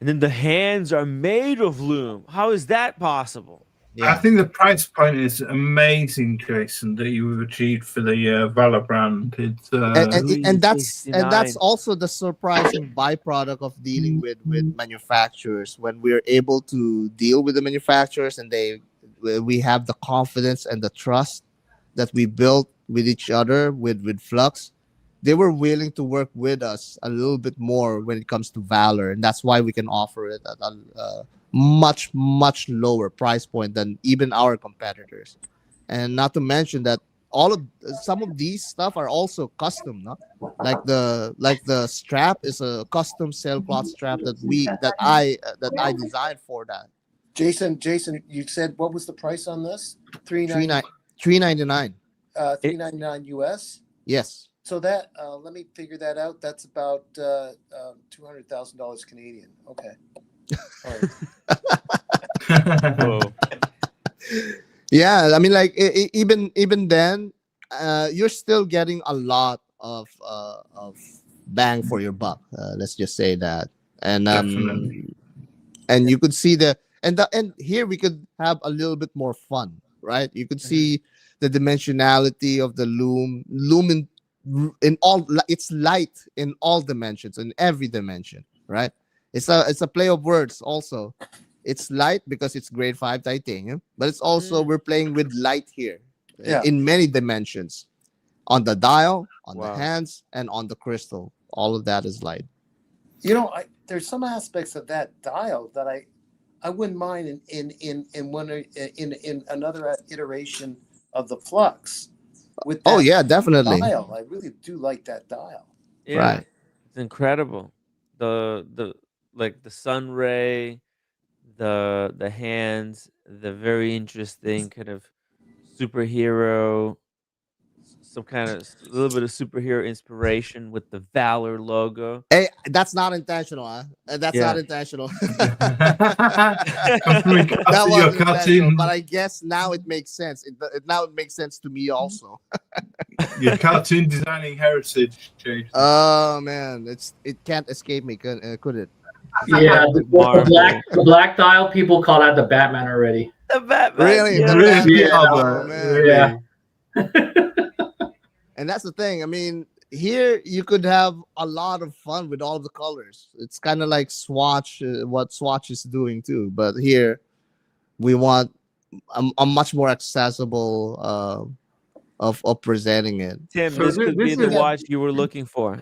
And then the hands are made of loom. How is that possible? I think the price point is amazing, Jason, that you have achieved for the Valor brand. It's and that's 369. also the surprising byproduct of dealing with manufacturers. When we're able to deal with the manufacturers, and we have the confidence and the trust that we built with each other with Flux, they were willing to work with us a little bit more when it comes to Valor, and that's why we can offer it at a much lower price point than even our competitors. And not to mention that some of these stuff are also custom, no? Like the strap is a custom sailcloth strap that I designed for that. Jason, you said what was the price on this? $399. $399 US. Yes. So that let me figure that out. That's about $200,000 Canadian. Okay. All right. Whoa. Yeah, I mean, like even then, you're still getting a lot of bang for your buck. Let's just say that, and Definitely. and you could see And here we could have a little bit more fun, right? You could see the dimensionality of the loom in all, it's light in all dimensions, in every dimension, right? It's a play of words also. It's light because it's grade 5 titanium, but it's also we're playing with light here Yeah. in many dimensions, on the dial, on the Wow. hands, and on the crystal. All of that is light. You know, there's some aspects of that dial that I wouldn't mind in another iteration of the Flux with that Oh yeah, definitely. dial. I really do like that dial. Yeah, Right. it's incredible. The like the sun ray, the hands, the very interesting kind of superhero, some kind of a little bit of superhero inspiration with the Valor logo. Hey, that's not intentional, huh? That's Yeah. not intentional. Confirming That your wasn't intentional, cartoon, but I guess now it makes sense. Now it makes sense to me also. your cartoon designing heritage, Jason. Oh man, it can't escape me, could it? Yeah, Marvel. the black dial, people call that the Batman already. The Batman. Really? Yeah. The Really, Batman? Albert, Oh, man. really. Yeah. And that's the thing. I mean, here you could have a lot of fun with all the colors. It's kind of like Swatch, what Swatch is doing too. But here, we want a much more accessible of presenting it. Tim, So this could be this the is- watch you were looking for.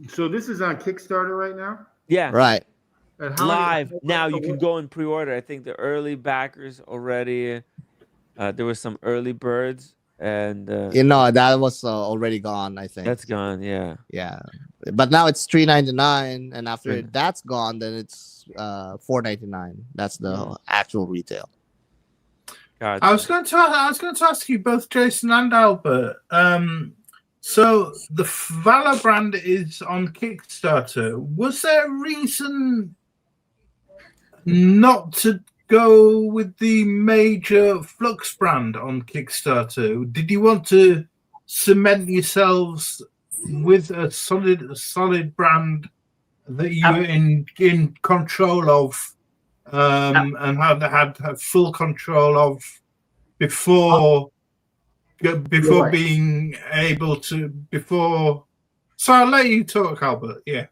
So this is on Kickstarter right now. Yeah. Right. And how many- Live now, you can go and pre-order. I think the early backers already. There were some early birds, and That was already gone, I think. that's gone. Yeah. Yeah. But now it's $3.99, and after Right. that's gone, then it's $4.99. That's the actual retail. God. I was going to ask you both, Jason and Albert. So the Valor brand is on Kickstarter. Was there a reason not to go with the major Flux brand on Kickstarter? Did you want to cement yourselves with a solid brand that you were in control of, and had full control of before Right. being able to before? So I'll let you talk, Albert. Yeah.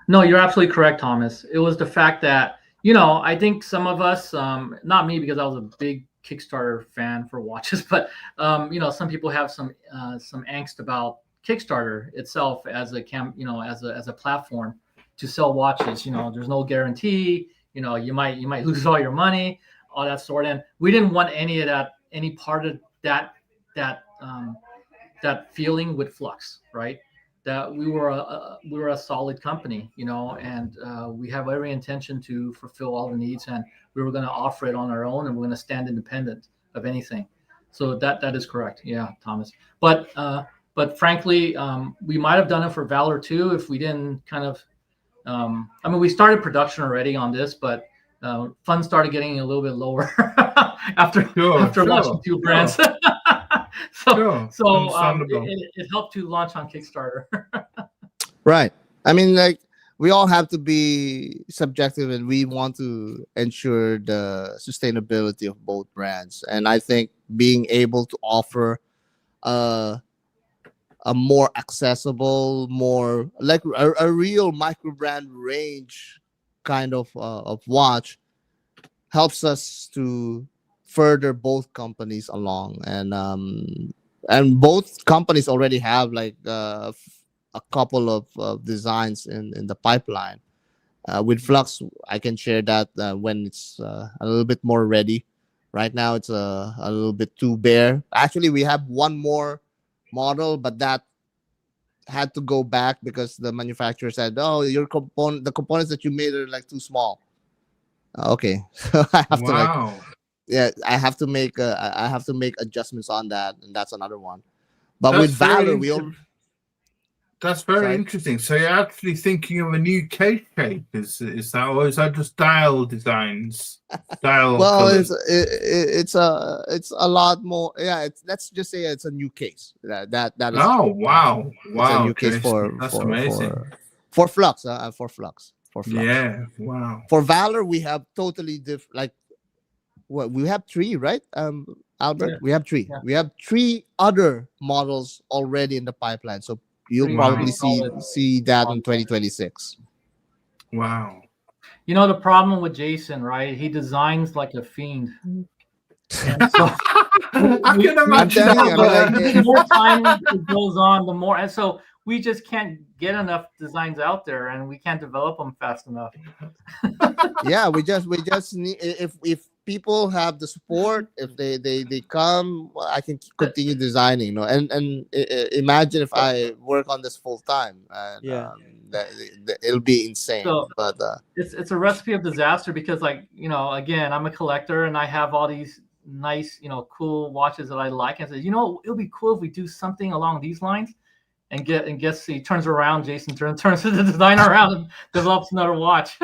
No, you're absolutely correct, Thomas. It was the fact that, I think some of us, not me because I was a big Kickstarter fan for watches, but some people have some angst about Kickstarter itself as a as a platform to sell watches. There's no guarantee. You might lose all your money, all that sort. And we didn't want any of that, any part of that feeling with Flux, right? That we were a solid company, and we have every intention to fulfill all the needs, and we were going to offer it on our own, and we're going to stand independent of anything. So that is correct, yeah, Thomas. But frankly, we might have done it for Valor too if we didn't kind of. We started production already on this, but funds started getting a little bit lower after launching two brands. So it helped to launch on Kickstarter. Right. I mean, like, we all have to be subjective, and we want to ensure the sustainability of both brands. And I think being able to offer a more accessible, more like a real micro brand range kind of watch helps us to further both companies along. And both companies already have like a couple of designs in the pipeline. With Flux, I can share that when it's a little bit more ready. Right now, it's a little bit too bare. Actually, we have one more model, but that had to go back because the manufacturer said, "Oh, the components that you made are like too small." Okay, so I have to I have to make adjustments on that, and that's another one. But That's with Valor, that's very Sorry? interesting. So you're actually thinking of a new case shape? Is that, or is that just dial designs? Dial. well, colours? it's a lot more. Yeah, let's just say it's a new case. That is. Oh wow, It's wow! a new case Jason, that's amazing. for Flux. For Flux. Yeah, wow. For Valor, we have totally different. Like what we have three, right? Albert, Yeah. we have three. Yeah. We have three other models already in the pipeline. So you'll Three probably solid see that in 2026. Wow. You know the problem with Jason, right? He designs like a fiend, and so I can I'm imagine telling you, I mean, like, the more time it goes on, the more, and so we just can't get enough designs out there, and we can't develop them fast enough. yeah, we just need, if people have the support, if they come, well, I can continue designing, you know. And imagine if I work on this full time, and Yeah. it'll be insane. So But it's a recipe of disaster because, like, you know, again, I'm a collector and I have all these nice, you know, cool watches that I like, and I said, you know, it'll be cool if we do something along these lines. And guess he turns around, Jason turns the designer around and develops another watch.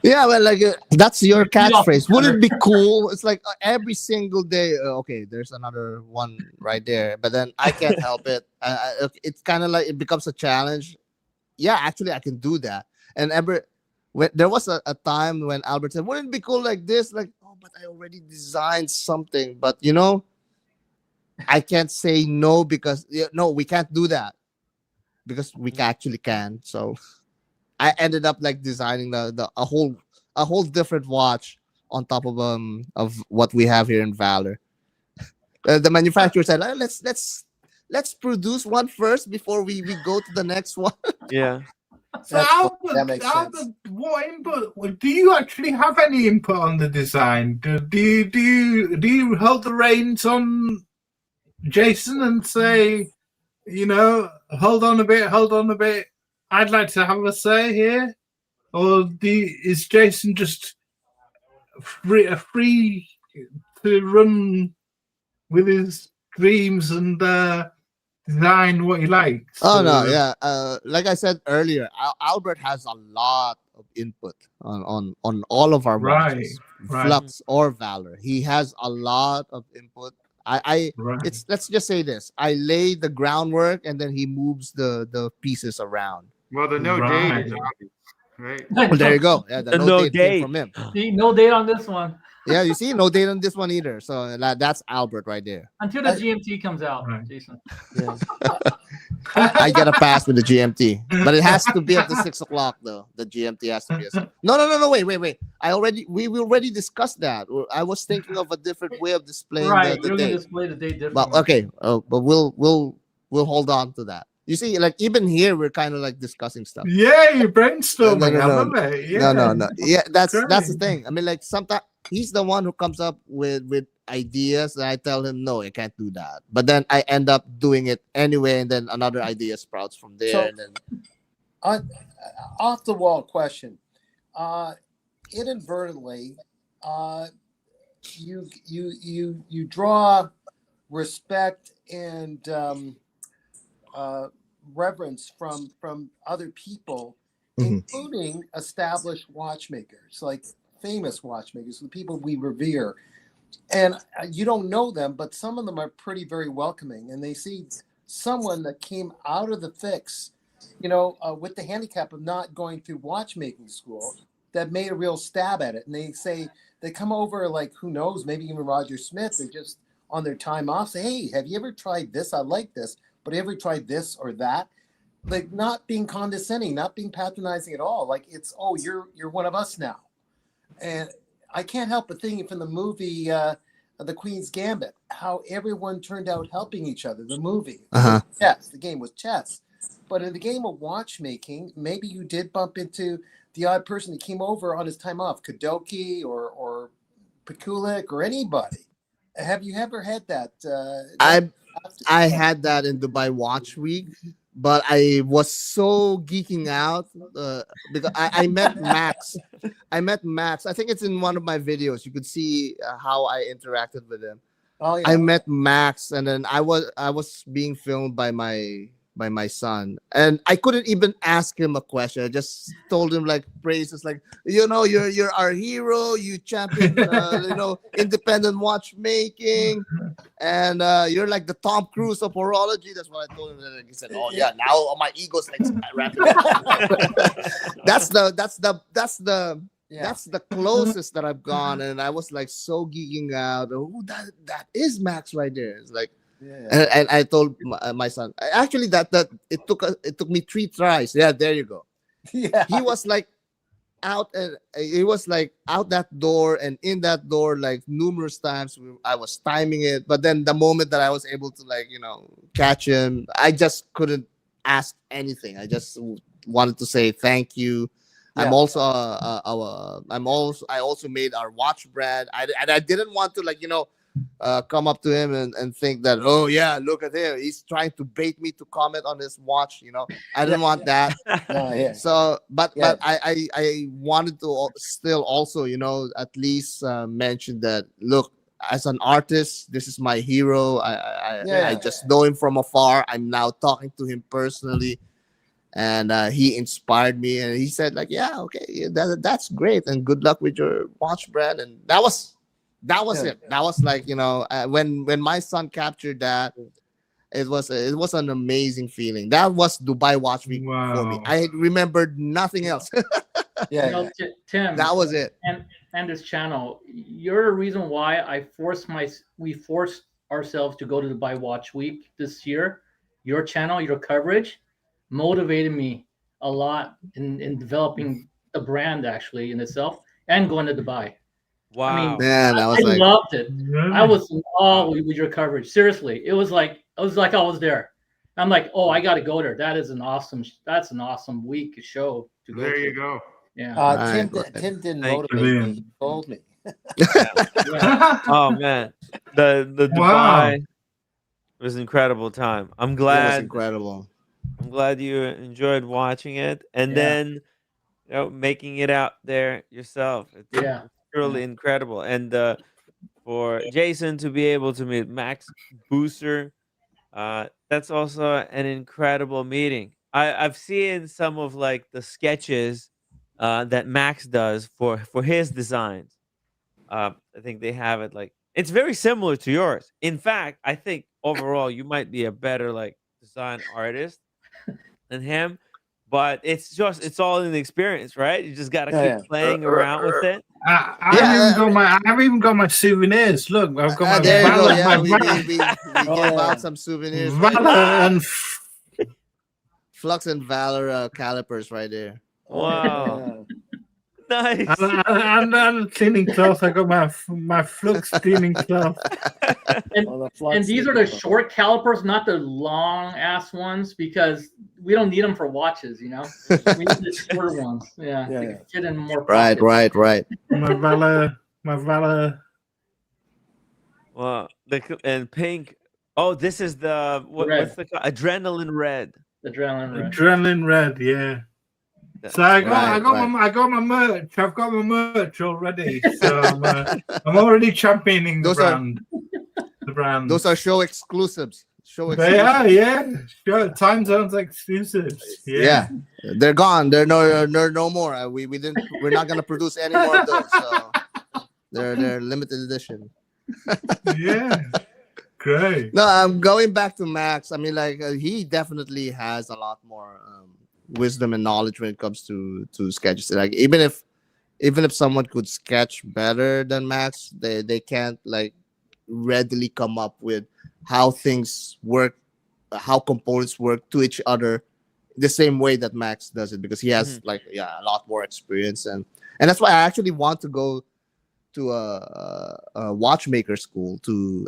yeah, well, like, that's your feed off catchphrase. each Wouldn't other. it be cool? It's like, every single day. Okay, there's another one right there, but then I can't help it. It's kind of like it becomes a challenge. Yeah, actually, I can do that. And when there was a time when Albert said, "Wouldn't it be cool like this?" Like, oh, but I already designed something. But you know, I can't say no because no, we can't do that because we actually can. So I ended up like designing a whole different watch on top of what we have here in Valor. The manufacturer said, let's produce one first before we go to the next one. Yeah. So That makes sense. Albert, what input? Do you actually have any input on the design? Do you hold the reins on Jason and say, you know, hold on a bit. I'd like to have a say here, or is Jason just free to run with his dreams and design what he likes? Oh no, yeah. Like I said earlier, Albert has a lot of input on all of our watches, Right. Flux or Valor. He has a lot of input. Right. It's, let's just say this: I lay the groundwork, and then he moves the pieces around. Well, the no date is obvious, right? Well, there you go. Yeah, the The no no date came date. from him. See, no date on this one Yeah, you see, no date on this one either. So that's Albert right there. until the GMT comes out, Right. Jason. Yeah. I get a pass with the GMT, but it has to be at the 6 o'clock though. The GMT has to be. No. Wait. We already discussed that. I was thinking of a different way of displaying Right, the you're gonna date. display the date But differently. okay, but we'll hold on to that. You see, like even here, we're kind of like discussing stuff. Yeah, you're brainstorming. No. I love it. Yeah. No. Yeah, that's the Great. thing. I mean, like sometimes he's the one who comes up with ideas, and I tell him no, I can't do that. But then I end up doing it anyway, and then another idea sprouts from there. So- And then Off the wall question. Inadvertently, you draw respect and reverence from other people, Mhm. including established watchmakers, like famous watchmakers, the people we revere. And you don't know them, but some of them are very welcoming, and they see someone that came out of the fix, with the handicap of not going through watchmaking school, that made a real stab at it. And they come over, like, who knows, maybe even Roger Smith, they're just on their time off, say, hey, have you ever tried this? I like this, but have you ever tried this or that? Like, not being condescending, not being patronizing at all. Like, it's, oh, you're one of us now. And I can't help but thinking from the movie The Queen's Gambit, how everyone turned out helping each other. The movie, chess, the game was chess. But in the game of watchmaking, maybe you did bump into the odd person that came over on his time off, Kadoki or Pekulik or anybody. Have you ever had that? I had that in Dubai Watch Week, but I was so geeking out because I met Max. I met Max. I think it's in one of my videos. You could see how I interacted with him. Oh, yeah. I met Max, and then I was being filmed by my son, and I couldn't even ask him a question. I just told him like praises, like, you're our hero. You champion, independent watchmaking, and you're like the Tom Cruise of horology. That's what I told him. And he said, "Oh yeah, now my ego's like rapid." That's the Yeah. that's the closest that I've gone, and I was like so geeking out. Oh, that is Max right there. It's like, Yeah. and I told my son, actually that it took me 3 tries. Yeah, there you go. Yeah. He was like out, and he was like out that door and in that door like numerous times. I was timing it, but then the moment that I was able to, like, catch him, I just couldn't ask anything. I just wanted to say thank you. I'm Yeah. also I also made our watch brand. I didn't want to, like, come up to him and think that, oh yeah, look at him, he's trying to bait me to comment on his watch. I didn't want that. No, yeah. So but Yeah. I wanted to still also, at least mention that, look, as an artist, this is my hero. I just know him from afar. I'm now talking to him personally, and he inspired me, and he said, like, yeah, okay, that's great, and good luck with your watch brand. And that was Yeah. it. That was like, when my son captured that, it was an amazing feeling. That was Dubai Watch Week for me. Wow. I remembered nothing else. Yeah. You know, Tim, That was it. and this channel, you're the reason why we forced ourselves to go to Dubai Watch Week this year. Your channel, your coverage, motivated me a lot in developing the brand actually in itself and going to Dubai. Wow. I mean, Man, I I was like, loved it. Really? I was in awe with your coverage. Seriously, it was like I was there. I'm like, oh, I got to go there. That's an awesome week show to go There to. you go. Yeah. Right. Tim didn't Thank motivate me. Brilliant. He told me. Yeah. Oh man, the Wow. Dubai was an incredible time. I'm it was glad. incredible. I'm glad you enjoyed watching it, and Yeah. then making it out there yourself. Yeah. It's truly incredible. And for Jason to be able to meet Max Booster, that's also an incredible meeting. I've seen some of like the sketches that Max does for his designs. I think they have it like it's very similar to yours. In fact, I think overall you might be a better like design artist than him. But it's all in the experience, right? You just gotta Yeah, keep yeah. playing around with it. I've even got my souvenirs. Look, I've got my There you go. Valor, Yeah, my we Oh, gave yeah. out some souvenirs right Valor there. and Flux and Valor calipers right there. Wow. Yeah. Nice. and cleaning cloth. I got my Flux cleaning cloth. Oh, the Flux And these are thing. the short calipers, not the long ass ones, because we don't need them for watches. We need the shorter ones. Yeah, Yeah, they yeah. can fit in more. Right. pockets. My Valor. Well, and pink. Oh, this is the what's the adrenaline red. Adrenaline red, yeah. That's So I right. got my merch. I've got my merch already. So I'm already championing the brand. Those are show exclusives. They are, yeah. Sure. Time zones exclusives. Yeah. They're gone. They're no more. We're not gonna produce any more of those. So they're limited edition. Yeah. Great. No, I'm going back to Max. I mean, like, he definitely has a lot more wisdom and knowledge when it comes to sketches. Like, even if someone could sketch better than Max, they can't like readily come up with how things work, how components work to each other the same way that Max does it, because he has a lot more experience, and that's why I actually want to go to a watchmaker school to.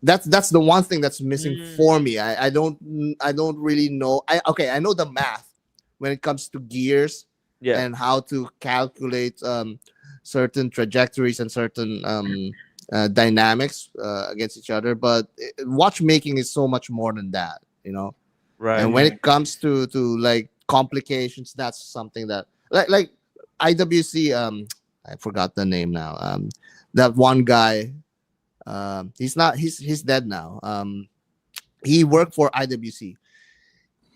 That's the one thing that's missing for me. I don't really know. I know the math when it comes to gears and how to calculate certain trajectories and certain dynamics against each other. But watchmaking is so much more than that, Right. And when it comes to like complications, that's something that like IWC. I forgot the name now. That one guy. He's dead now. He worked for IWC.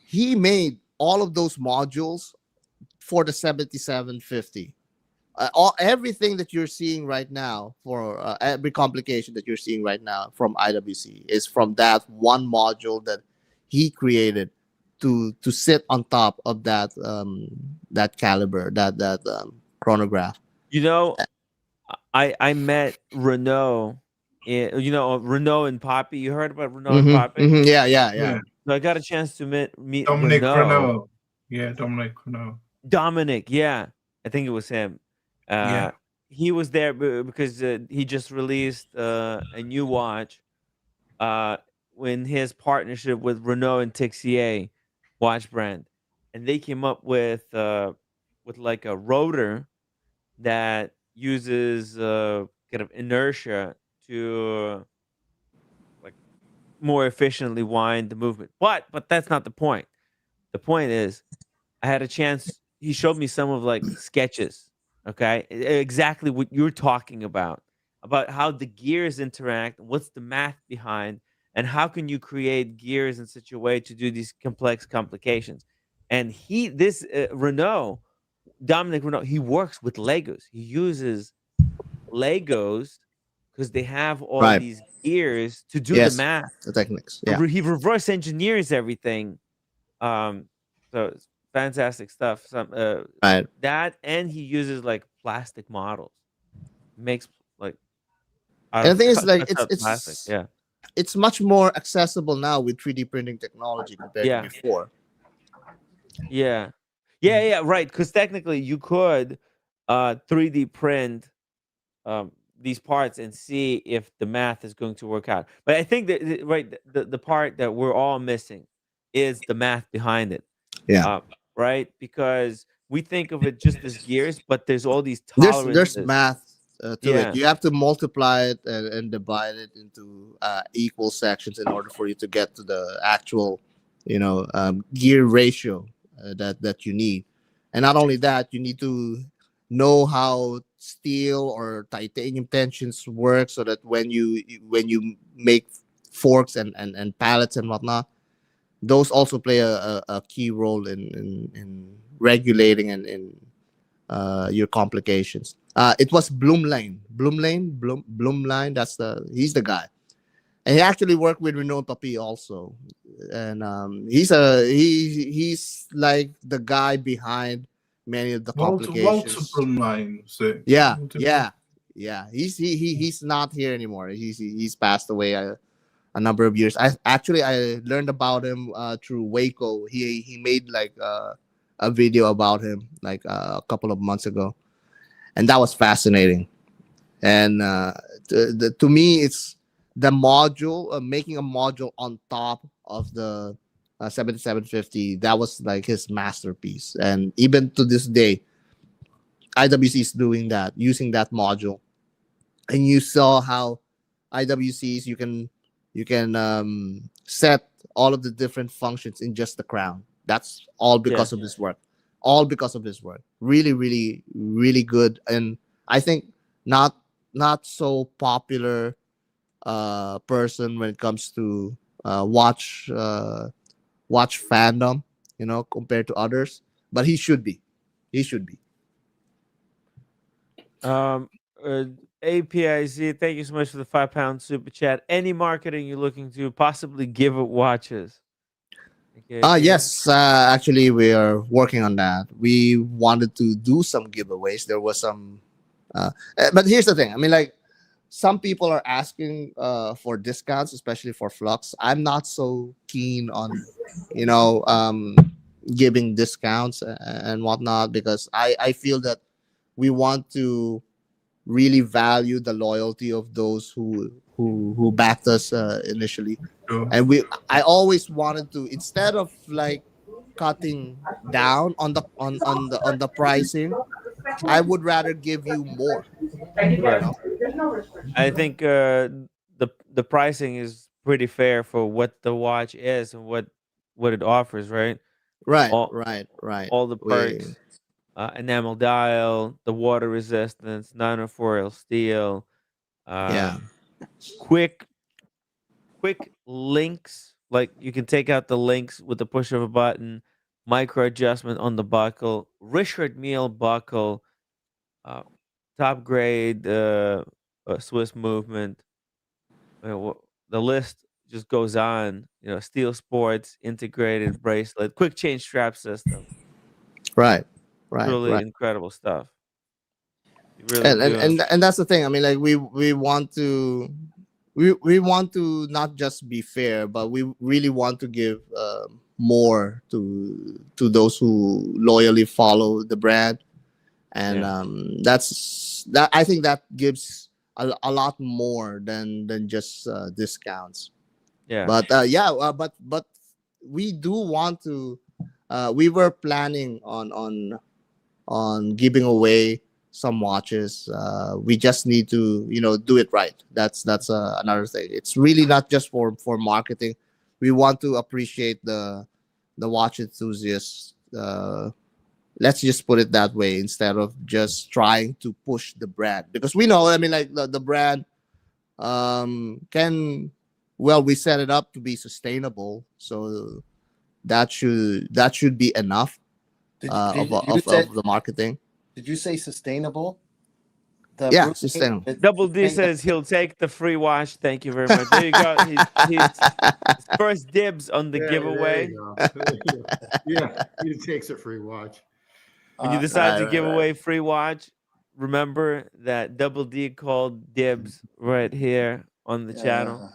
He made all of those modules for the 7750. Everything that you're seeing right now, for every complication that you're seeing right now from IWC, is from that one module that he created to sit on top of that caliber, that chronograph. You know, I met Renault. Renault and Poppy. You heard about Renault and Poppy? Yeah, yeah, Yeah. yeah. So I got a chance to meet Dominic Renault. Renault. Yeah, Dominic Renault. Dominic, yeah, I think it was him. Yeah. He was there because he just released a new watch uh, in his partnership with Renault and Tixier watch brand, and they came up with like a rotor that uses kind of inertia to like more efficiently wind the movement. But that's not the point. The point is I had a chance. He showed me some of like sketches. Okay, exactly what you're talking about how the gears interact, what's the math behind, and how can you create gears in such a way to do these complex complications. And this Renault, Dominic Renault, he works with Legos. He uses Legos because they have all Right. these gears to do the Yes. math. The techniques. Yeah. He reverse engineers everything. um, so it's fantastic stuff. Right. That and he uses like plastic models. Makes like out And the of thing is, like, cuts out plastic. Yeah. it's much more accessible now with 3D printing technology compared to Yeah. before. Yeah. Yeah, right. Because technically you could 3D print these parts and see if the math is going to work out. But I think that right the part that we're all missing is the math behind it. Yeah. Right? Because we think of it just as gears, but there's all these There's tolerances. math to it. Yeah. You have to multiply it and divide it into equal sections in order for you to get to the actual, gear ratio that you need. And not only that, you need to know how steel or titanium tensions work, so that when you make forks and pallets and whatnot, those also play a key role in regulating and in your complications. It was Bloomline. He's the guy, and he actually worked with Renault Papi also, and he's like the guy behind many of the Walter complications. Brumline, was it? Yeah, yeah, yeah. He's not here anymore. He's passed away a number of years. I learned about him through Waco. He made like a video about him like a couple of months ago, and that was fascinating. And to me, it's the module, making a module on top of the 7750. That was like his masterpiece, and even to this day, IWC is doing that, using that module. And you saw how IWCs you can set all of the different functions in just the crown. That's all Yeah. because of his work. All because of his work. Really, really, really good. And I think not not so popular person when it comes to watch fandom, compared to others. But he should be. He should be. Um, uh, APIZ, thank you so much for the £5 super chat. Any marketing you're looking to possibly give it watches? Okay, Yes, actually, we are working on that. We wanted to do some giveaways. There was some, but here's the thing. I mean, like, some people are asking for discounts, especially for Flux. I'm not so keen on, you know, um, giving discounts and whatnot, because I feel that we want to really value the loyalty of those who backed us initially. Sure. And I always wanted to, instead of like cutting down on the pricing, I would rather give you more. right. know? I think the pricing is pretty fair for what the watch is and what it offers, right? Right, All right, right. all the perks, enamel dial, the water resistance, non-foil steel, Yeah, um, quick links. Like you can take out the links with the push of a button, micro adjustment on the buckle, Richard Mille buckle, uh, top grade Swiss movement. The list just goes on. Steel sports, integrated bracelet, quick change strap system. right, right, Truly right. incredible stuff. You really do. And that's the thing. I mean, like we want to we want to not just be fair, but we really want to give more to those who loyally follow the brand, and Yeah. that I think that gives a lot more than just discounts. Yeah. But but we do want to. We were planning on giving away some watches. We just need to do it right. That's another thing. It's really not just for marketing. We want to appreciate the watch enthusiasts. Let's just put it that way instead of just trying to push the brand, because we know, I mean, like the brand can, well, we set it up to be sustainable, so that should be enough of the marketing. Did you say sustainable? Yeah, sustainable. Double D says he'll take the free watch. Thank you very much. There you go. He's first dibs on the Yeah, giveaway. there you go. There you go. Yeah, he takes a free watch. When you decide to right, give right. away free watch, remember that Double D called dibs right here on the channel.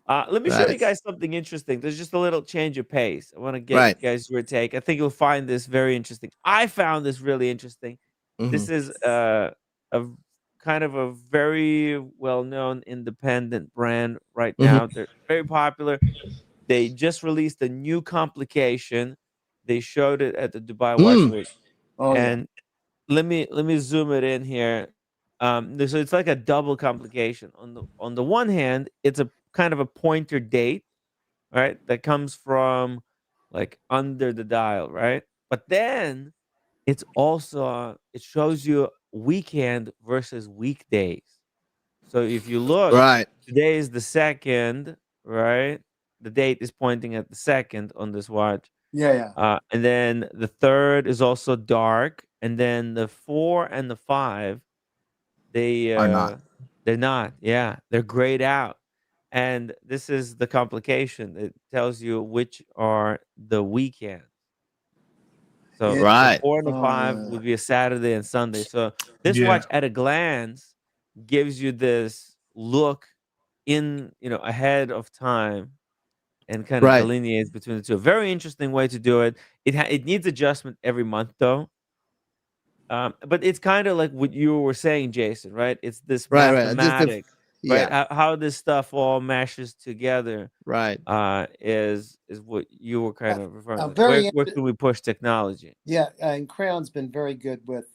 Let me show you Right. guys something interesting. There's just a little change of pace. I want to get Right. you guys your take. I think you'll find this very interesting. I found this really interesting. This Mhm. is a kind of a very well-known independent brand right now. They're very popular. They just released a new complication. They showed it at the Dubai Watch Mm. Week. Oh yeah. And let me zoom it in here. So it's like a double complication. On the one hand, it's a kind of a pointer date, right? That comes from like under the dial, right? But then it's also it shows you weekend versus weekdays. So if you look, Right. today is the second, right? The date is pointing at the second on this watch. Yeah. And then the third is also dark, and then the 4 and the 5, they Are not. they're not. Yeah, they're grayed out. And this is the complication. It tells you which are the weekends. So Yeah. the Right. 4 and the Oh 5 yeah. would be a Saturday and Sunday. So this Yeah. watch at a glance gives you this look in, ahead of time, and kind of Right. delineates between the two. A very interesting way to do it. It needs adjustment every month though. But it's kind of like what you were saying, Jason, right? It's this Right. Right. mathematics, right? Yeah. How this stuff all meshes together Right. is what you were kind of referring to. very Where can we push technology? Yeah, and Crayon's been very good with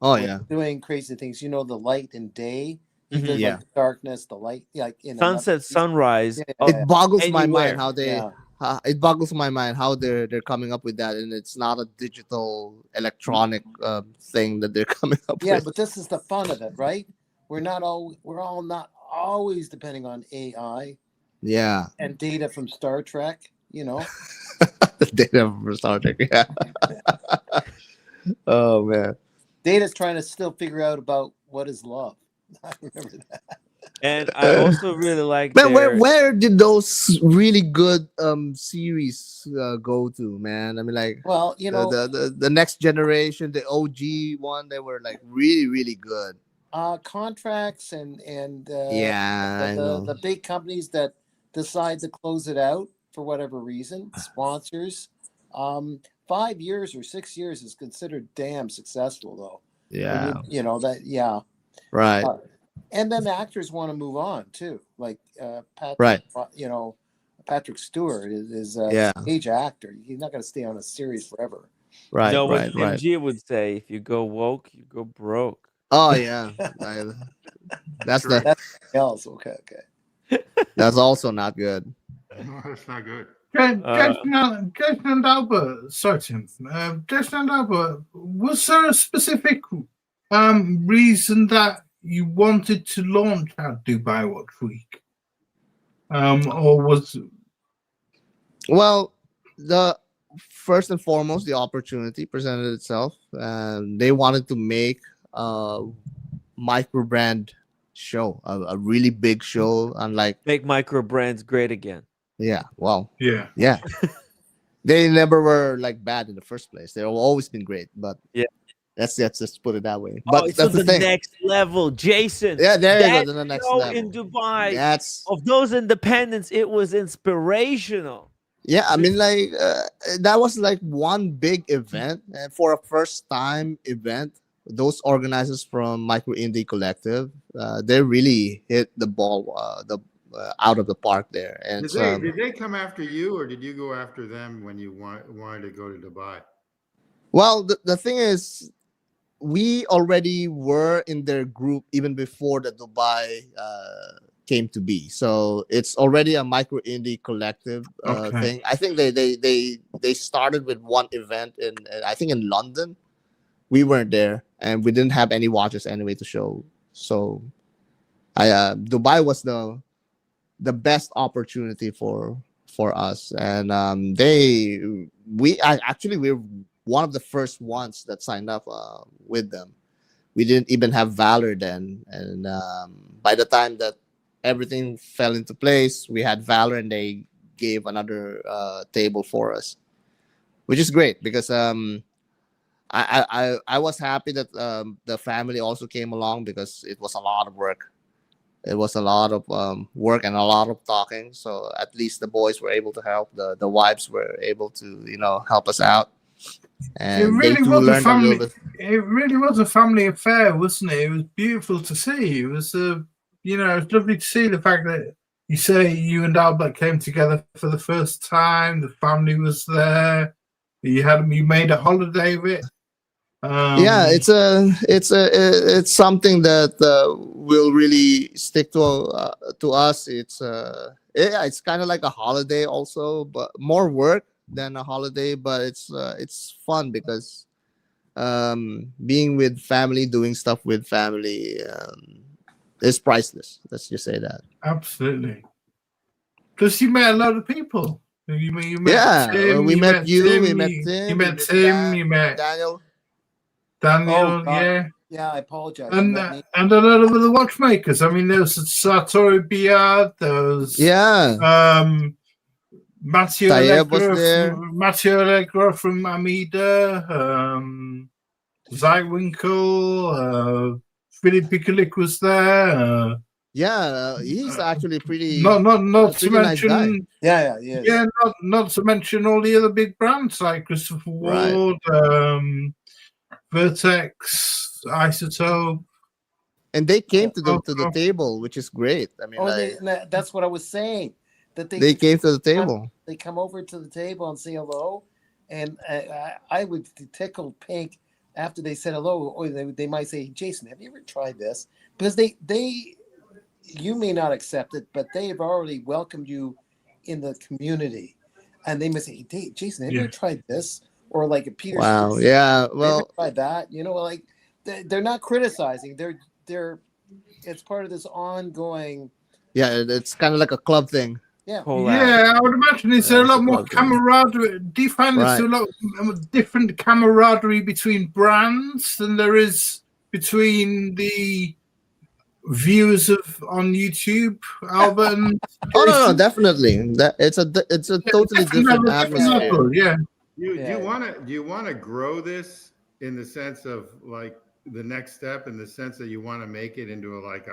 Oh with yeah. doing crazy things. You know, the light and day. He Mhm. does Yeah. like the darkness, the light, like in Sunset, sunrise. Yeah, Oh, It boggles my anywhere. mind how they. Yeah. It boggles my mind how they're coming up with that, and it's not a digital electronic thing that they're coming up Yeah, with. but this is the fun of it, right? We're all not always depending on AI Yeah. and data from Star Trek. You know, The data from Star Trek. Yeah. Oh man. Data's trying to still figure out about what is love. I remember that. And I also really like Man, their where did those really good series go to, man? I mean, like Well, you know, the next generation, the OG one, they were like really good. contracts and Yeah, I know. the big companies that decide to close it out for whatever reason, sponsors. 5 years or 6 years is considered damn successful, though. When Yeah. you know that, yeah. Right. And then the actors want to move on too, like Patrick. Right. You know, Patrick Stewart is Yeah. a stage actor. He's not going to stay on a series forever. Right. no, what Right. Right. MG would say, if you go woke, you go broke. Oh yeah. That's True. That's else. Okay. that's also not good. No, that's not good. Jason and Albert, sorry, Tim. Jason and Albert, was there a specific reason that you wanted to launch at Dubai Watch Week? Or was Well, the first and foremost, the opportunity presented itself, and they wanted to make a micro brand show, a really big show, unlike Make micro brands great again. yeah, well, yeah. yeah. They never were like bad in the first place. They've always been great, but Yeah. Let's just put it that way. Oh, But it's so that's the the thing. next level, Jason. Yeah, there you go That to the next show level. in Dubai That's of those independents, it was inspirational. yeah. I mean, like that was like one big event, and for a first time event, those organizers from Micro Indie Collective, they really hit the ball the out of the park there. And Did they come after you, or did you go after them when you wanted to go to Dubai? well, the thing is, we already were in their group even before the Dubai came to be. So it's already a micro indie collective Okay. thing. I think they started with one event in I think in London. We weren't there, and we didn't have any watches anyway to show. So I Dubai was the best opportunity for us, and actually we're one of the first ones that signed up with them. We didn't even have Valor then, and by the time that everything fell into place, we had Valor, and they gave another table for us, which is great because I was happy that the family also came along because it was a lot of work. It was a lot of work and a lot of talking. So at least the boys were able to help. The wives were able to help us out, It and they really too was a learned a little family. bit. It really was a family affair, wasn't it? It was beautiful to see. It was, it's lovely to see the fact that you say you and Albert came together for the first time. The family was there. You made a holiday of it. Yeah, it's something that will really stick to us. It's kind of like a holiday also, but more work than a holiday. But it's fun because being with family, doing stuff with family, is priceless. Let's just say that. Absolutely. Plus, you met a lot of people. You met Yeah, Tim. we You met met you. Tim. We met You Tim. met Tim. You met Daniel. Daniel. God. Yeah. Yeah, I apologize. And Let me- a lot of other watchmakers. I mean, there was Sartori Biard, there was Yeah, Matteo Tayeb was Allegra there. from Amida, Zeitwinkel, Philip Pikulik was there. Yeah, he's actually Not to pretty nice guy. mention, Yeah, he is. yeah, not to mention all the other big brands like Christopher Right. Ward, Vertex, Isotope. And they came to the table, which is great. I mean, That's what I was saying. That they came to the table. They come over to the table and say hello, and I would tickle pink after they said hello, or they might say, "Jason, have you ever tried this?" Because you may not accept it, but they have already welcomed you in the community, and they may say, "Hey, Jason, have you ever tried this?" Or like a Peter. Wow. Smith, Yeah. "Have you Well. ever tried that?" Like they're not criticizing. They're it's part of this ongoing. Yeah, it's kind of like a club thing. Yeah. Yeah, I would imagine it's a it's lot a more club thing. camaraderie. Do you find there's a lot different camaraderie between brands than there is between the viewers on YouTube, Albert? And no, definitely. That it's a totally different atmosphere. level, yeah. Do you want to grow this in the sense of like the next step, in the sense that you want to make it into like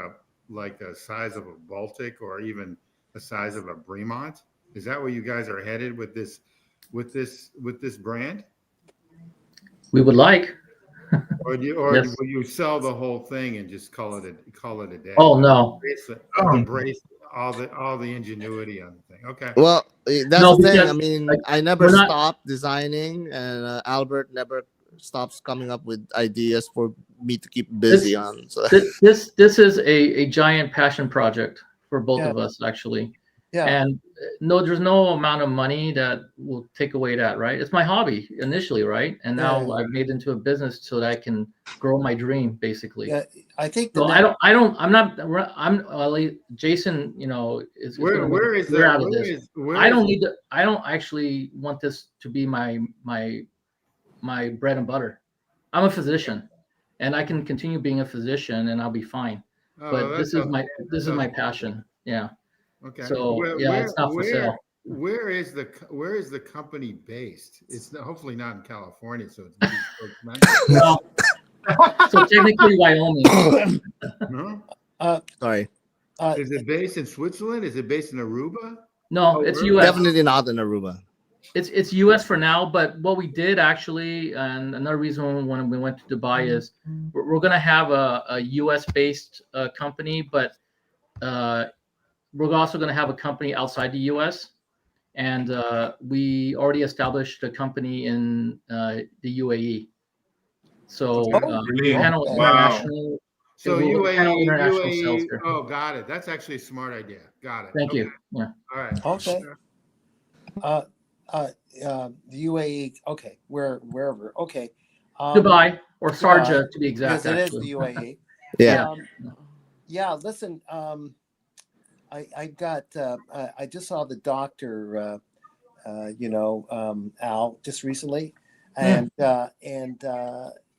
a size of a Baltic or even the size of a Bremont? Is that where you guys are headed with this brand? We would like. Or Yes. will you sell the whole thing and just call it a day? Oh no. Embrace all the ingenuity on the thing. Okay. Well, that's No, the thing. because, I mean, like, I never we're not- stopped designing, and Albert never stops coming up with ideas for me to keep busy on. So. This is a giant passion project for both of us, actually. Yeah. And there's no amount of money that will take away that, right? It's my hobby initially, right? And now I've made it into a business so that I can grow my dream, basically. Yeah, I think. So Jason, is Where is we're that? out of this. I don't actually want this to be my bread and butter. I'm a physician, and I can continue being a physician, and I'll be fine. But this is my passion. Yeah. Okay. So it's not for sale. Where is the company based? It's hopefully not in California, so it's maybe so expensive. Well, So technically Wyoming. No? Sorry, Is it based in Switzerland? Is it based in Aruba? No, Oh, it's really? US. definitely not in Aruba. It's US for now, but what we did actually, and another reason when we went to Dubai is we're going to have a US based company, but we're also going to have a company outside the US. And we already established a company in the UAE. So Brilliant. handle Okay. Wow. international. So We'll handle UAE, international sales UAE. here. Oh, got it. That's actually a smart idea. Got it. Thank Okay. you. Yeah. All right. Okay. The UAE. Okay, wherever. Okay. Dubai or Sharjah Dubai, to be because exact. it is Actually. the UAE. Yeah. Yeah. Listen. I got. I just saw the doctor. Al, just recently, and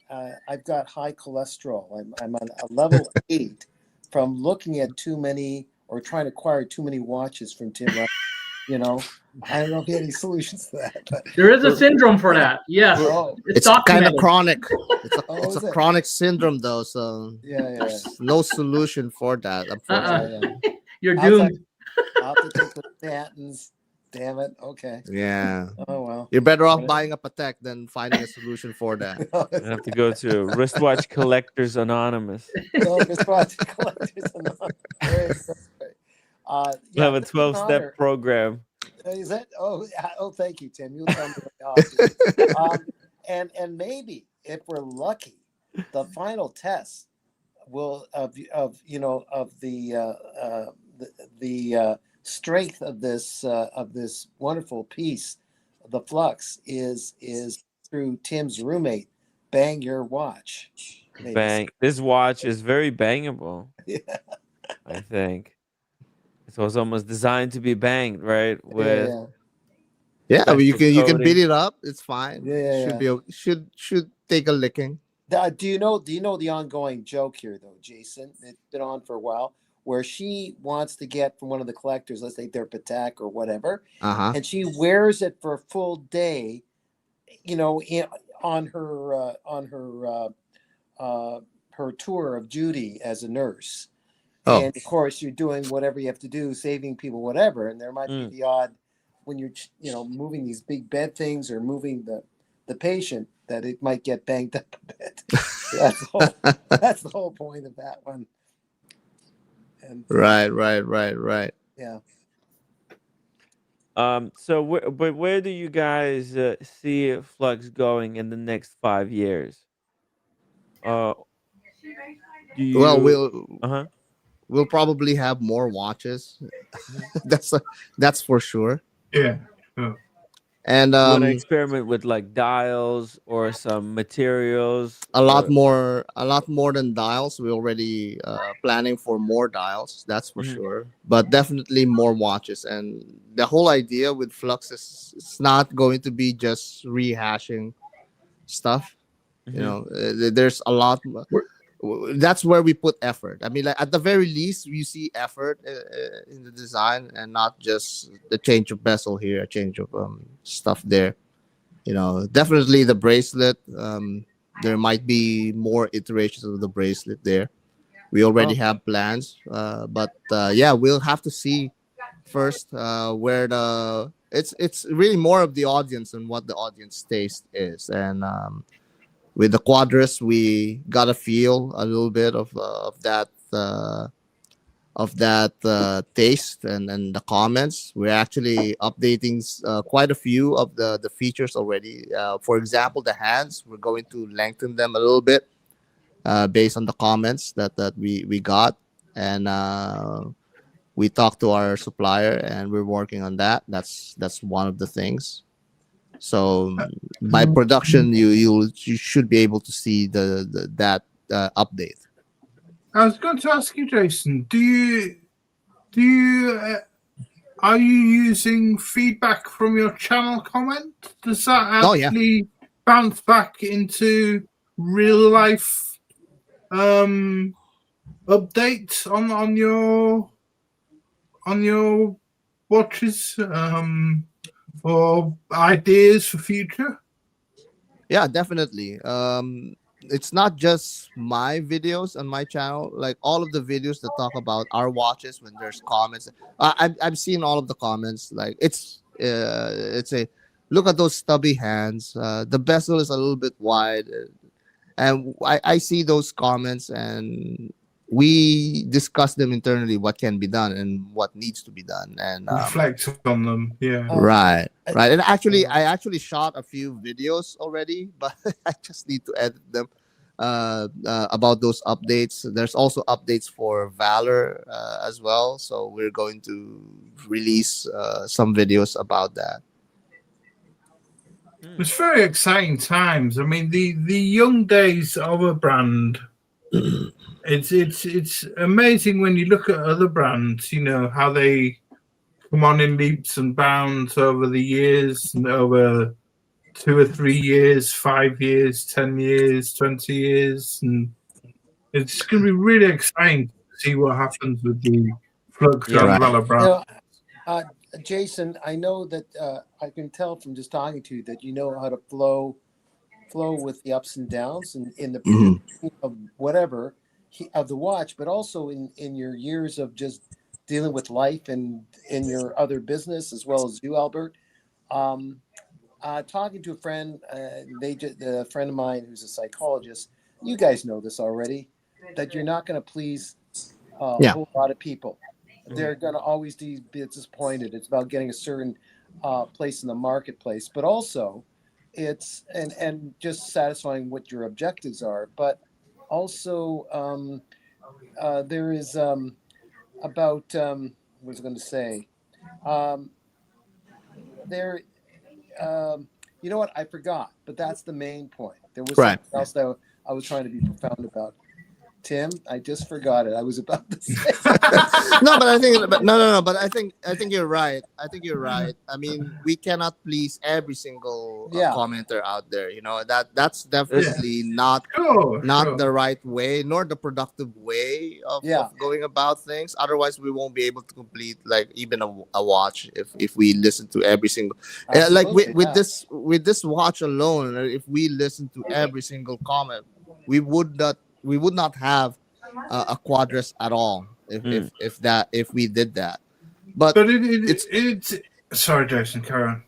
I've got high cholesterol. I'm on a level 8 from looking at too many or trying to acquire too many watches from Tim. You know, I don't know if he had any solutions to that. But There is a syndrome for that. Yes, Oh. it's It's kind documented. of chronic. Oh, It's a is it? chronic syndrome though, so Yeah. there's no solution for that, unfortunately. Yeah. You're I'll doomed. have to take the statins. Damn it. Okay. Yeah. Oh well. You're better off Whatever. buying a Patek than finding a solution for that. I have to go to Wristwatch Collectors Anonymous. No, Wristwatch Collectors Anonymous. Very good. We have a this is an 12-step honor. program. Is that? Oh, thank you, Tim. You'll tell me what and maybe if we're lucky, the final test will of the strength of this wonderful piece, the Flux, is through Tim's roommate. Bang your watch. Maybe. Bang. This watch is very bangable. Yeah. I think. So it's almost designed to be banged, right? With Yeah, but you special can beat coating. it up. It's fine. Should take a licking. Do you know the ongoing joke here though, Jason? It's been on for a while, where she wants to get from one of the collectors, let's say their Patek or whatever, and she wears it for a full day, on her tour of duty as a nurse. Oh. And of course, you're doing whatever you have to do, saving people, whatever. And there might be the odd when you're moving these big bed things or moving the patient, that it might get banged up a bit. That's the whole point of that one. And Right. yeah. So where do you guys see Flux going in the next 5 years? Do you? Well, we'll probably have more watches. that's for sure. Yeah. And You want to experiment with like dials or some materials? a lot more than dials. We're already planning for more dials, that's for sure. But definitely more watches. And the whole idea with Flux is it's not going to be just rehashing stuff. There's a lot. That's where we put effort. I mean, like at the very least, you see effort in the design, and not just the change of bezel here, a change of stuff there. Definitely the bracelet. There might be more iterations of the bracelet there. We already have plans, but we'll have to see first where it's really more of the audience and what the audience taste is. And with the Quadras, we got a feel a little bit of that taste and the comments. We're actually updating quite a few of the features already. For example, the hands, we're going to lengthen them a little bit based on the comments that we got. And we talked to our supplier, and we're working on that. That's one of the things. So by production, you should be able to see that update. I was going to ask you, Jason. Are you using feedback from your channel comment? Does that actually bounce back into real life updates on your watches? Or ideas for future? Yeah, definitely. it's not just my videos on my channel. Like all of the videos that talk about our watches, when there's comments, I've seen all of the comments. Like it's a look at those stubby hands. The bezel is a little bit wide, and I see those comments, and we discuss them internally, what can be done and what needs to be done. And Reflect on them. Yeah. right, right. And actually, I actually shot a few videos already, but I just need to edit them about those updates. There's also updates for Valor as well, so we're going to release some videos about that. It's very exciting times. I mean, the young days of a brand. It's amazing when you look at other brands. You know how they come on in leaps and bounds over the years, and over 2 or 3 years, 5 years, 10 years, 20 years, and it's going to be really exciting to see what happens with the Flux Yeah. and Right. Valor brand. Jason, I know that I can tell from just talking to you that you know how to flow with the ups and downs and in the Mhm. of whatever of the watch, but also in your years of just dealing with life and in your other business as well as you, Albert. Talking to a friend, a friend of mine who's a psychologist. You guys know this already, that you're not going to please a Yeah. whole lot of people. They're going to always be disappointed. It's about getting a certain place in the marketplace, but also it's and just satisfying what your objectives are. But also there is about what was I going to say? There, you know what? I forgot, but that's the main point. There was Right. something else that I was trying to be profound about. Tim, I just forgot it. I was about to say. No, but I think, no. But I think you're right. I think you're right. I mean, we cannot please every single Yeah. commenter out there. You know that's definitely not Sure. the right way, nor the productive way of going about things. Otherwise, we won't be able to complete like even a watch if we listen to every single. Like with this watch alone, if we listen to every single comment, we would not have a Quadras at all if we did that. But it's sorry, Jason, carry on.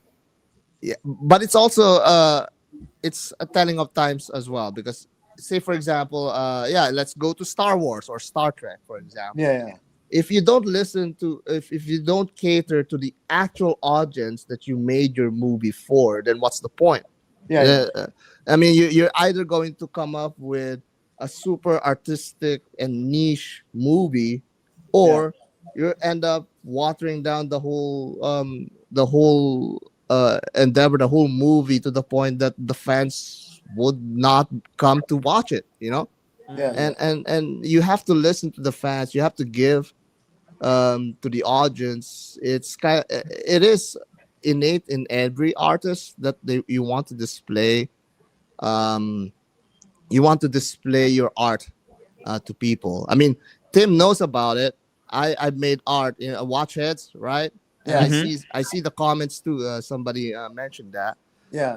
yeah, but it's also it's a telling of times as well, because say for example let's go to Star Wars or Star Trek, for example. If you don't listen to if you don't cater to the actual audience that you made your movie for, then what's the point? I mean, you're either going to come up with a super artistic and niche movie, or you end up watering down the whole endeavor, the whole movie, to the point that the fans would not come to watch it, you know. And you have to listen to the fans, you have to give to the audience. It is innate in every artist that you want to display your art to people. I mean, Tim knows about it. I've made art in watch heads, right? And I see the comments too. Somebody mentioned that.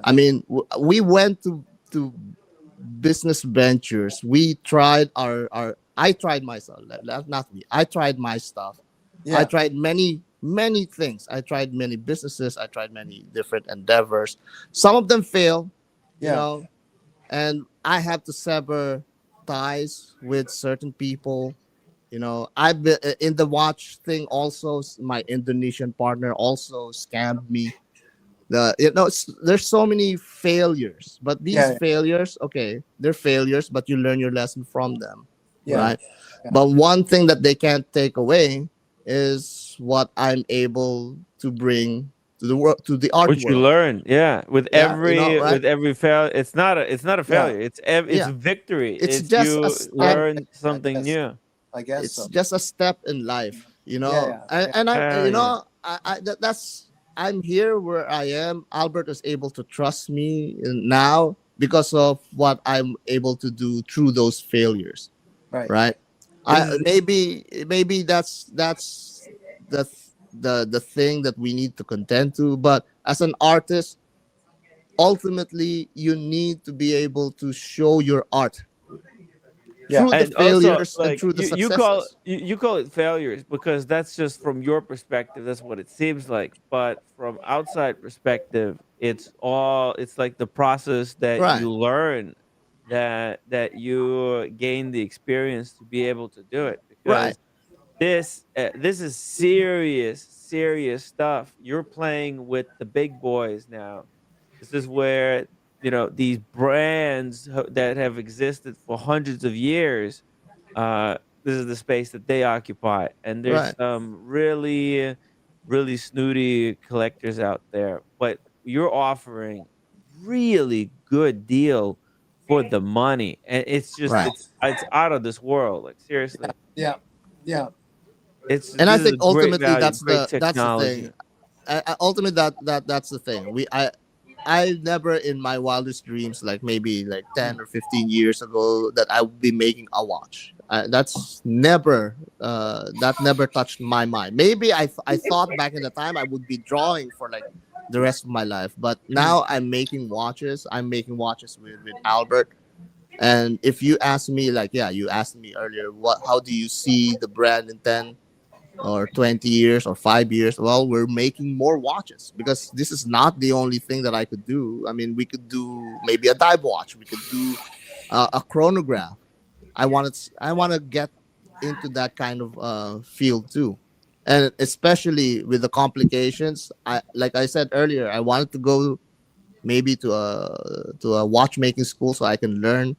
I mean, we went to business ventures. We tried I tried myself. Not me. I tried my stuff. I tried many things. I tried many businesses. I tried many different endeavors. Some of them failed, you know, and I have to sever ties with certain people. You know, I've been in the watch thing also. My Indonesian partner also scammed me. There's so many failures, but these failures, okay, they're failures, but you learn your lesson from them, right? But one thing that they can't take away is what I'm able to bring to the world, to the art What you world. learn, with right? every fail, it's not a failure. It's victory. It's It's just a you step. learn something new. I guess It's so. just a step in life, you know. And I, Hell you yeah. know, that's I'm here where I am. Albert is able to trust me now because of what I'm able to do through those failures. Right. Maybe that's the thing that we need to contend to. But as an artist, ultimately you need to be able to show your art Yeah. through the And also, failures and like through the you call successes. you call it failures because that's just from your perspective. That's what it seems like. But from outside perspective, it's like the process that Right, you learn, that you gain the experience to be able to do it. right, Because this is serious stuff. You're playing with the big boys now. This is where these brands that have existed for hundreds of years. This is the space that they occupy, and there's right, some really snooty collectors out there. But you're offering really good deal for the money, and it's just right. it's out of this world. Like seriously, Yeah. Yeah. And I this is think a great ultimately value, that's great the thing. technology. Ultimately that's the thing. I never in my wildest dreams, like maybe like 10 or 15 years ago, that I would be making a watch. That never touched my mind. Maybe I thought back in the time I would be drawing for like the rest of my life, but now I'm making watches. I'm making watches with Albert. And if you ask me, like, yeah, you asked me earlier, how do you see the brand in 10 or 20 years or 5 years? Well, we're making more watches because this is not the only thing that I could do. I mean, we could do maybe a dive watch. We could do a chronograph. I want to get into that kind of field too, and especially with the complications. Like I said earlier, I wanted to go maybe to a watchmaking school so I can learn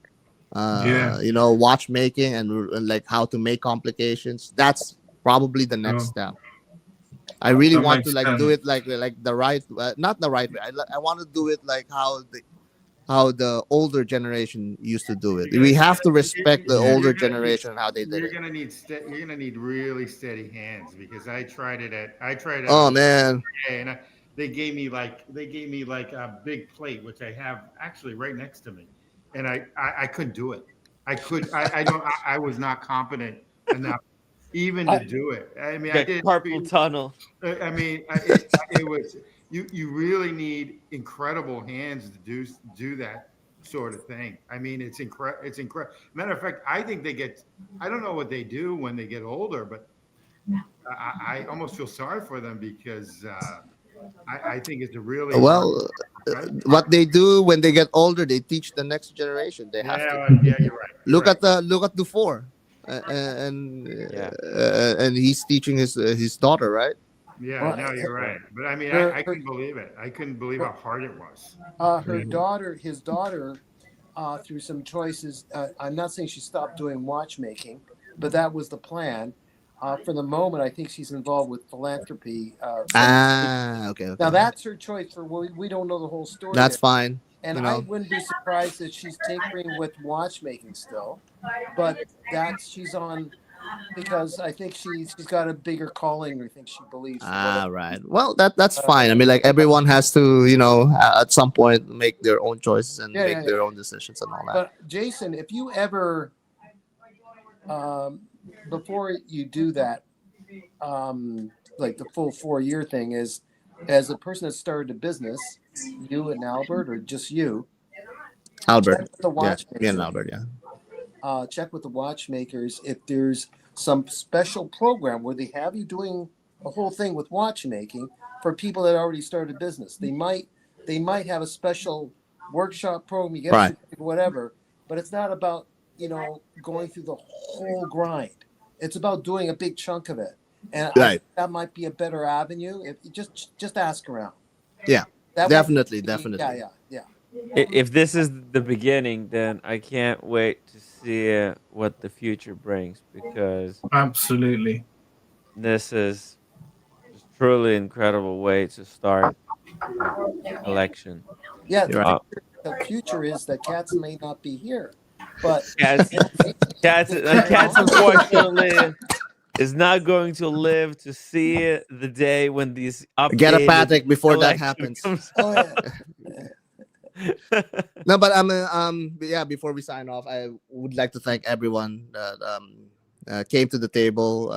Yeah. watchmaking and like how to make complications. That's probably the next Oh, step. I really that want to makes like do sense. it like the right, not the right way. I want to do it like how the older generation used to do it. You're gonna, We have to respect the Yeah. older you're gonna need generation and how they did it. you're gonna need really steady hands because I tried it Oh out man. today and they gave me like a big plate which I have actually right next to me, and I couldn't do it. I don't I was not confident enough even to I, do it. I mean, I Got did. carpal tunnel. I mean, it was you really need incredible hands to do that sort of thing. I mean, it's incredible. Matter of fact, I think they get. I don't know what they do when they get older, but I almost feel sorry for them because I think it's a really hard Well, profession. what they do when they get older, they teach the next generation. They have to. Yeah, yeah, you're right. You're right. Look at Dufour, and Yeah. and he's teaching his daughter, right? Yeah, well, no, you're right. Right. But I mean, her, I her, couldn't believe it. I couldn't believe how her, hard it was. her Mhm. daughter, his daughter, through some choices. I'm not saying she stopped doing watchmaking, but that was the plan. For the moment, I think she's involved with philanthropy. Okay, Now okay. that's her choice. For we don't know the whole story That's there, fine. and You I know. wouldn't be surprised if she's tinkering with watchmaking still. But that's she's on because I think she's got a bigger calling. I think she believes for whatever. Right. Well, that's Uh, fine. I mean, like but everyone has to, at some point make their own choices and yeah, yeah, make yeah. their own decisions and all that. But Jason, if you ever um, before you do that, like the full 4 year thing is, as a person that started a business, you and Albert, or just you, check Albert. with the Yeah, me and watchmaker. Albert. Yeah. Check with the watchmakers if there's some special program where they have you doing a whole thing with watchmaking for people that already started a business. They might have a special workshop program. You get a Right. certificate, whatever, but it's not about going through the whole grind. It's about doing a big chunk of it, and I Right. think that might be a better avenue. If you just ask around, Yeah. that won't Definitely. be. Yeah, Definitely. yeah, yeah. If this is the beginning, then I can't wait to see what the future brings because Absolutely. this is just truly incredible way to start a collection. Yeah, You're right. the future is that cats may not be here, but Cats, cats, unfortunately, is not going to live to see the day when these Get a updated Patek before that collection happens. comes oh yeah. out. No, but but yeah. Before we sign off, I would like to thank everyone that came to the table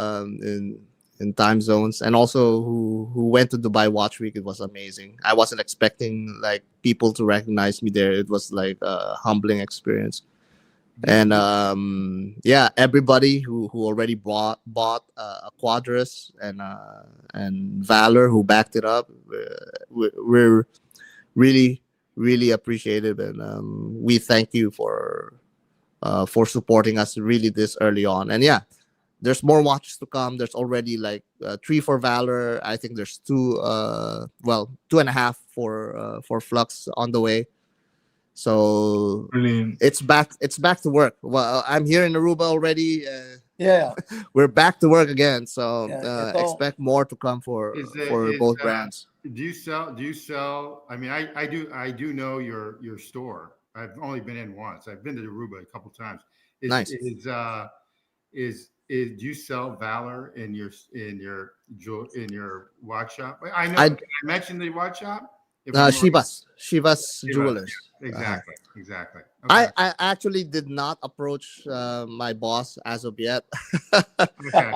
in time zones, and also who went to Dubai Watch Week. It was amazing. I wasn't expecting like people to recognize me there. It was like a humbling experience. And yeah, everybody who already bought a Quadras and Valor who backed it up, we're really really appreciative, and we thank you for supporting us really this early on. And yeah, there's more watches to come. There's already like 3 for Valor. I think there's 2, well, 2.5 for Flux on the way. So Brilliant. it's back to work. Well, I'm here in Aruba already. Yeah. We're back to work again. So Yeah, it's all- expect more to come for both brands. Do you sell? I mean, I do know your store. I've only been in once. I've been to Aruba a couple times. Nice. Do you sell Valor in your watch shop? I know. Can I mention the watch shop? Shivas Jewelers. Exactly. Okay. I actually did not approach my boss as of yet. Okay.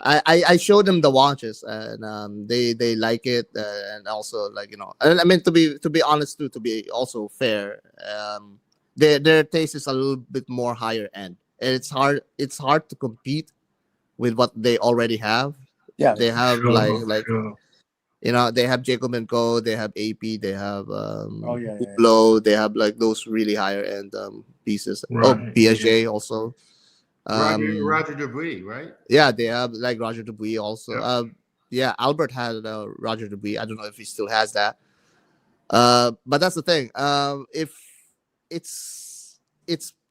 I showed them the watches, and they like it, and also like, you know, and I mean, to be honest too, to be also fair, their taste is a little bit more higher end, and it's hard to compete with what they already have. Yeah. They have like Sure. you know, they have Jacob and Co, they have AP, they have Yeah. Hublot, they have like those really higher end pieces. Right. Oh, Piaget also. Roger Dubuis, right? Yeah, they have like Roger Dubuis also. Yep. Yeah, Albert had Roger Dubuis. I don't know if he still has that. But that's the thing. If it's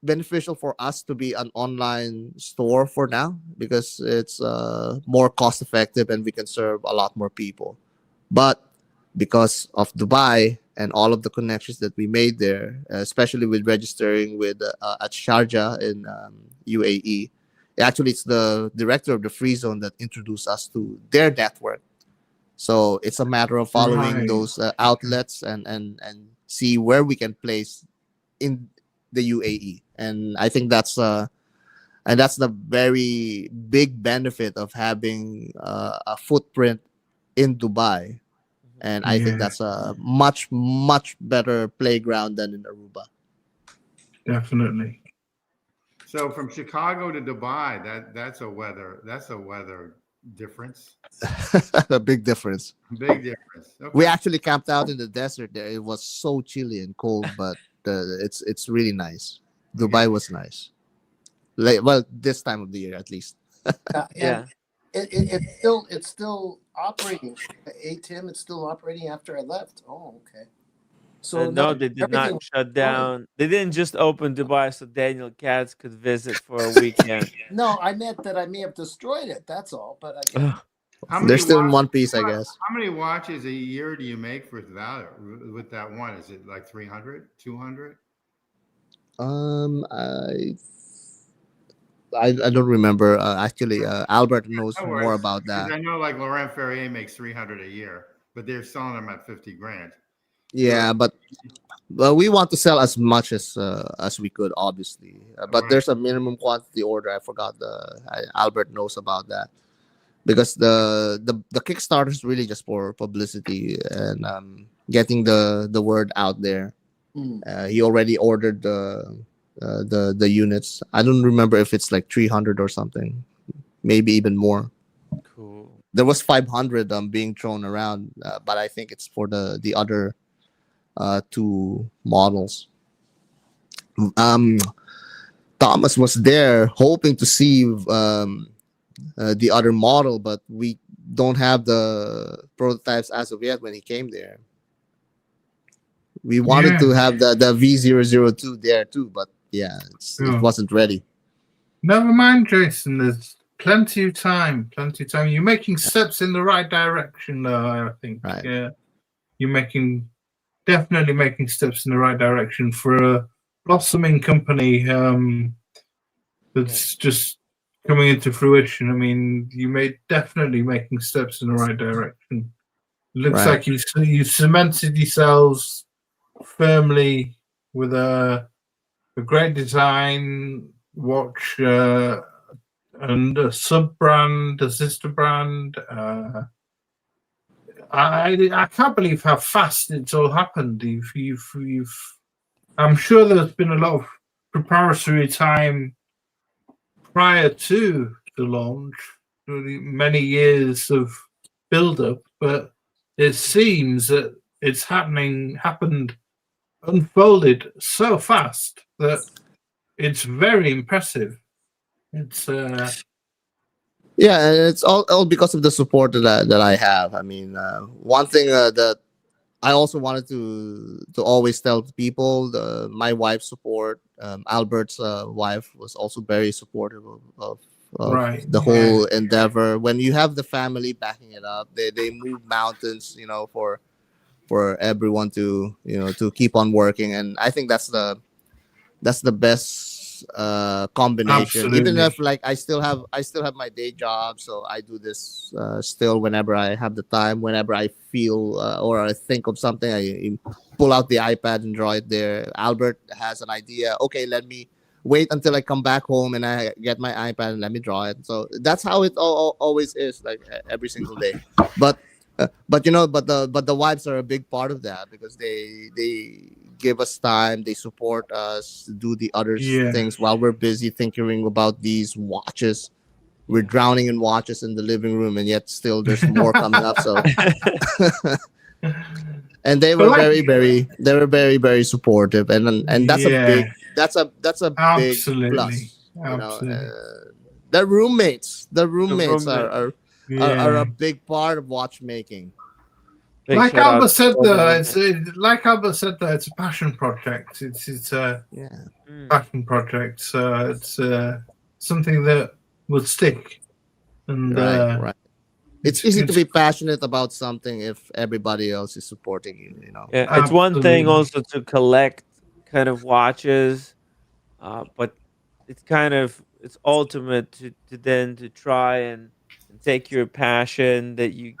beneficial for us to be an online store for now, because it's more cost effective and we can serve a lot more people. But because of Dubai and all of the connections that we made there, especially with registering with at Sharjah in UAE, actually it's the director of the Free Zone that introduced us to their network. So it's a matter of following Right. those outlets and see where we can place in the UAE. And I think that's the very big benefit of having a footprint in Dubai. And I think Yeah. that's a much better playground than in Aruba. Definitely. So from Chicago to Dubai, that's a weather difference. A big difference. Big difference. Okay. We actually camped out in the desert there. It was so chilly and cold, but it's really nice. Dubai was nice. Like, well, this time of the year at least. Yeah. It's still operating. ATM, it's still operating after I left. Oh, okay. So No, they did everything not was shut fine. down. They didn't just open Dubai so Daniel Katz could visit for a weekend. No, I meant that I may have destroyed it. That's all. But I guess How many They're still in watches- one piece, I guess. How many watches a year do you make for Valor with that one? Is it like 300, 200? I don't remember. Actually, Albert knows No more worries, about because that. I know like Laurent Ferrier makes 300 a year, but they're selling them at 50 grand. Yeah, but we want to sell as much as we could, obviously. But Right. there's a minimum quantity order. I forgot Albert knows about that, because the Kickstarter is really just for publicity and getting the word out there. He already ordered the units. I don't remember if it's like 300 or something, maybe even more. Cool. There was 500 being thrown around, but I think it's for the other 2 models. Thomas was there hoping to see the other model, but we don't have the prototypes as of yet when he came there. We wanted to have the V002 there too, but yeah, it wasn't ready. Never mind, Jason. There's plenty of time. You're making steps in the right direction, though, I think. Right. Yeah. You're definitely making steps in the right direction for a blossoming company that's just coming into fruition. I mean, definitely making steps in the right direction. Looks like you cemented yourselves firmly with a great design watch, a and a sub brand, a sister brand. I can't believe how fast it's all happened. I'm sure there's been a lot of preparatory time prior to the launch, really many years of build up, but it seems that it's happened, unfolded so fast that it's very impressive. It's Yeah, and it's all because of the support that I have. I mean, one thing that I also wanted to always tell people, my wife's support. Albert's wife was also very supportive of right. the Yeah. whole endeavor. When you have the family backing it up, they move mountains, for everyone to to keep on working. And I think that's the best combination. Even Absolutely. if, like, I still have my day job, so I do this still whenever I have the time, whenever I feel or I think of something, I pull out the iPad and draw it there. Albert has an idea, okay, let me wait until I come back home and I get my iPad and let me draw it. So that's how it always is, like every single day. But the wives are a big part of that, because they give us time, they support us, do the other Yeah. things while we're busy thinking about these watches. We're Yeah. drowning in watches in the living room, and yet still there's more coming up. So, and they But were like, very supportive, and that's a yeah, big big absolutely, plus. absolutely. The roommates roommate. are a Yeah. big part of watchmaking. Big Like shout out Albert to said, all the though, roommates. like Albert said, though, it's a passion project. It's a Yeah. Mm. passion project, so it's something that will stick. And Right. It's easy to it's be passionate about something if everybody else is supporting you. Yeah, it's one thing absolutely, also to collect kind of watches, but it's ultimate to then to try and take your passion that you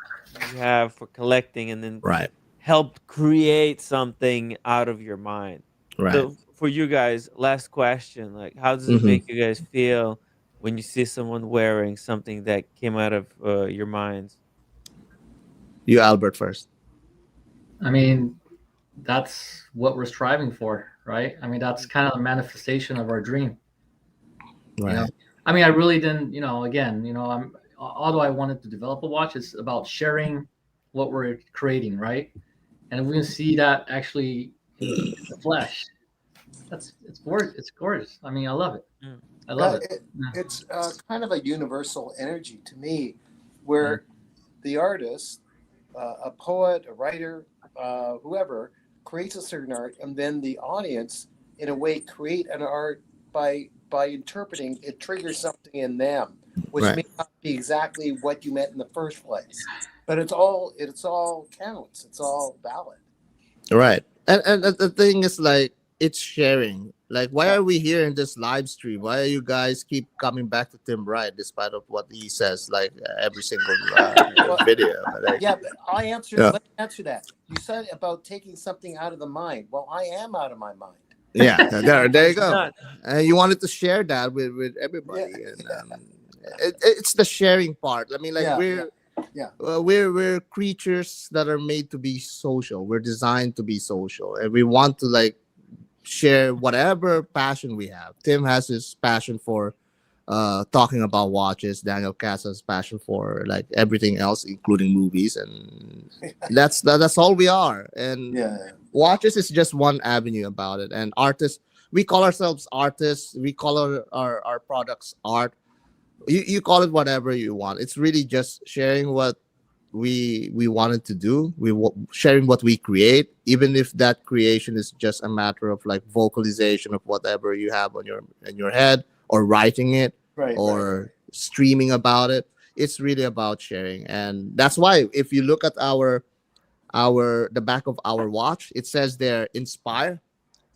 have for collecting and then Right. help create something out of your mind. Right. So for you guys, last question, like how does it hmm make you guys feel when you see someone wearing something that came out of your minds? You, Albert, first. I mean, that's what we're striving for, right? I mean, that's kind of a manifestation of our dream. You know, Right. I mean, I really didn't. Again, although I wanted to develop a watch, it's about sharing what we're creating, right? And if we can see that actually in the flesh, it's gorgeous. It's gorgeous. I mean, I love it. Mm, I love it. It, Yeah. it's kind of a universal energy to me, Mm. where the artist, a poet, a writer, whoever, creates a certain art, and then the audience, in a way, create an art by interpreting it, triggers something in them, which Right. may not be exactly what you meant in the first place, but it's all counts. It's all valid. Right. And the thing is, like, it's sharing. Like, why Yeah. are we here in this live stream? Why are you guys keep coming back to Tim Wright despite of what he says, like, every single Well, video? Like, yeah, but I answered. yeah, Let me answer that. You said about taking something out of the mind. Well, I am out of my mind. yeah. There you go. not. And you wanted to share that with Yeah, everybody, and it's the sharing part. I mean, like, yeah, yeah, we're yeah. we're creatures that are made to be social. We're designed to be social, and we want to, like, share whatever passion we have. Tim has his passion for talking about watches. Daniel Casa's passion for, like, everything else, including movies, and that's all we are. And Yeah. watches is just one avenue about it. And artists, we call ourselves artists. We call our products art. You call it whatever you want. It's really just sharing what we wanted to do. Sharing what we create, even if that creation is just a matter of, like, vocalization of whatever you have on your in your head, or writing it, Right, right. or streaming about it. It's really about sharing. And that's why, if you look at the back of our watch, it says there, inspire.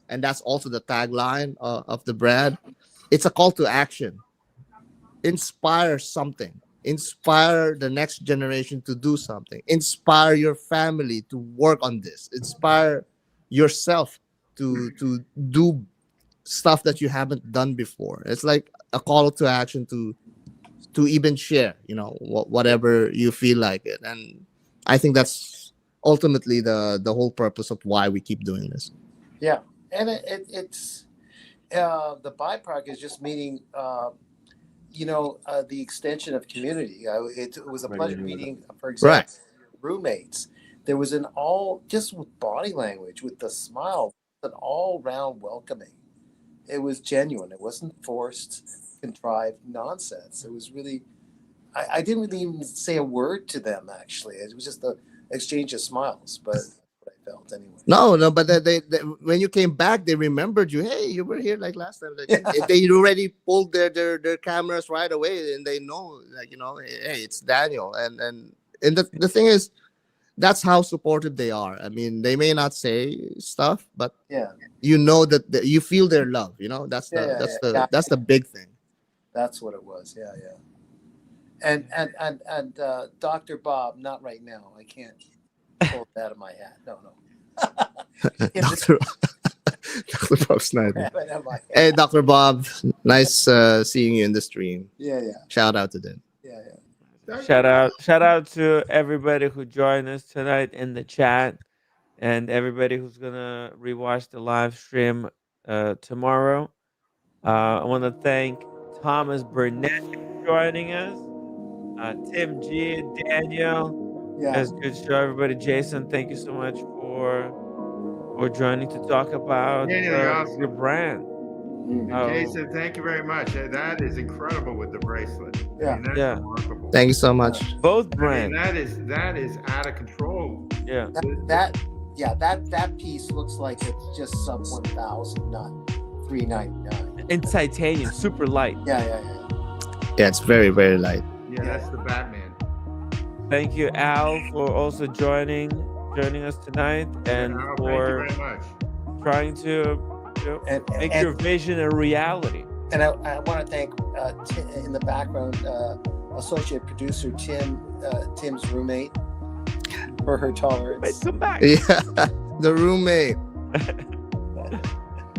And that's also the tagline of the brand. It's a call to action. Inspire something. Inspire the next generation to do something. Inspire your family to work on this. Inspire yourself to do stuff that you haven't done before. It's like a call to action to even share, whatever you feel like it. And I think that's ultimately the whole purpose of why we keep doing this. Yeah, and it's the byproduct is just meeting, the extension of community. It was a pleasure meeting, for example, Right. roommates. There was an all just with body language, with the smile, an all round welcoming. It was genuine. It wasn't forced, contrived nonsense. It was really. I didn't really even say a word to them. Actually, it was just the exchange of smiles. But that's what I felt anyway. No, but they when you came back, they remembered you. Hey, you were here like last time. They already pulled their cameras right away, and they know, hey, it's Daniel. And the thing is, that's how supportive they are. I mean, they may not say stuff, but Yeah, that you feel their love. That's the big thing. that's what it was. Yeah, yeah. And Dr. Bob, not right now. I can't pull it out of my hat. No. Dr. Dr. Bob Snyder. Grab it out of my hat. Hey, Dr. Bob, nice seeing you in the stream. Yeah. Shout out to them. Yeah. Shout out to everybody who joined us tonight in the chat, and everybody who's gonna rewatch the live stream tomorrow. I want to thank Thomas Burnett for joining us, Tim G, Daniel. Yeah. That's a good show, everybody. Jason, thank you so much for joining to talk about Yeah, you're awesome. your brand. Mm. Oh, Jason, thank you very much. That is incredible with the bracelet. Yeah. I mean, that's Yeah. remarkable. Thank you so much. both I mean, brands. that is out of control. Yeah. That piece looks like it's just sub 1,000, not 399. In titanium, super light. Yeah. Yeah, it's very, very light. Yeah, that's the Batman. Thank you, Al, for also joining us tonight, and Thank you for very much. trying to make your vision a reality. And I want to thank in the background associate producer Tim's roommate for her tolerance. Wait, come back. Yeah, the roommate.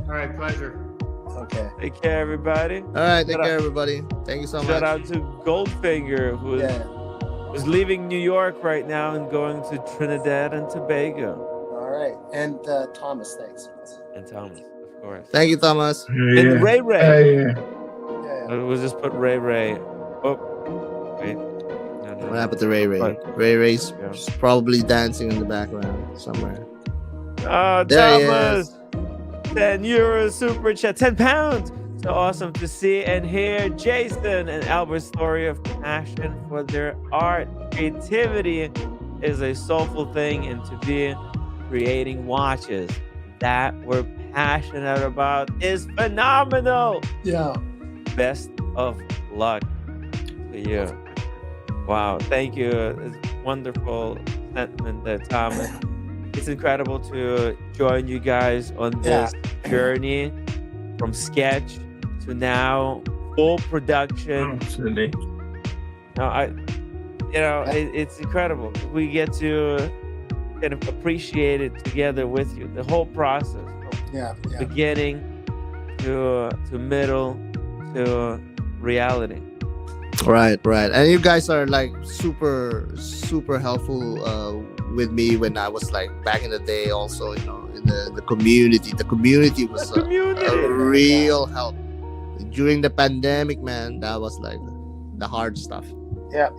All right, pleasure. Okay. Take care, everybody. All right, take care, everybody. Thank you so Shout much. out to Goldfinger, who's leaving New York right now and going to Trinidad and Tobago. All right. And Thomas, thanks. And Thomas, of course. Thank you, Thomas. And Ray Ray. Yeah. We'll just put Ray Ray. Oh, wait. No. What happened to Ray Ray? What? Ray Ray's Yeah. probably dancing in the background somewhere. Oh, There he Thomas. 10 euros super chat, 10 pounds. So awesome to see and hear Jason and Albert's story of passion for their art. Creativity is a soulful thing, and to be creating watches that we're passionate about is phenomenal. Yeah. Best of luck to you. Wow, thank you. It's wonderful sentiment there, Thomas. It's incredible to join you guys on this journey from sketch to now full production. Absolutely. No, it's incredible. We get to kind of appreciate it together with you. The whole process, from Yeah. beginning to middle to reality. Right. And you guys are like super, super helpful with me when I was like back in the day. Also, in the community. The community was a real help during the pandemic, man. That was like the hard stuff. Yeah.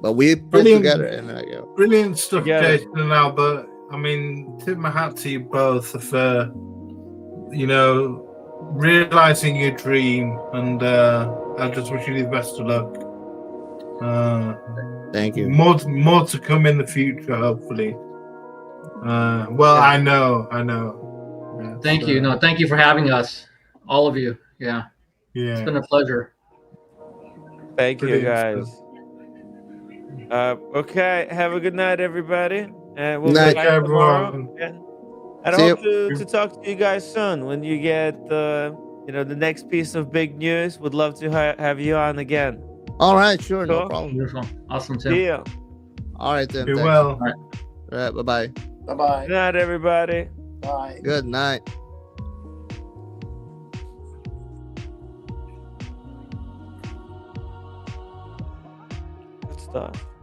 But we put Brilliant. together and Brilliant stuff, Yeah. Jason and Albert. I mean, tip my hat to you both for, realizing your dream, and I just wish you the best of luck. thank you. More to come in the future, hopefully. I know. Yeah, Thank so, you. No, thank you for having us, all of you. Yeah, it's Yeah. been a pleasure. Thank you, Brilliant guys. Okay, have a good night, everybody. And we'll Night, be back tomorrow. everyone. And I See hope to talk to you guys soon when you get the next piece of big news. Would love to have you on again. All right, sure, no Cool. problem. Beautiful. Awesome, Tim. Deal. All right, then. Be thanks. well. All right, bye-bye. Bye-bye. Good night, everybody. Bye. Good night. start.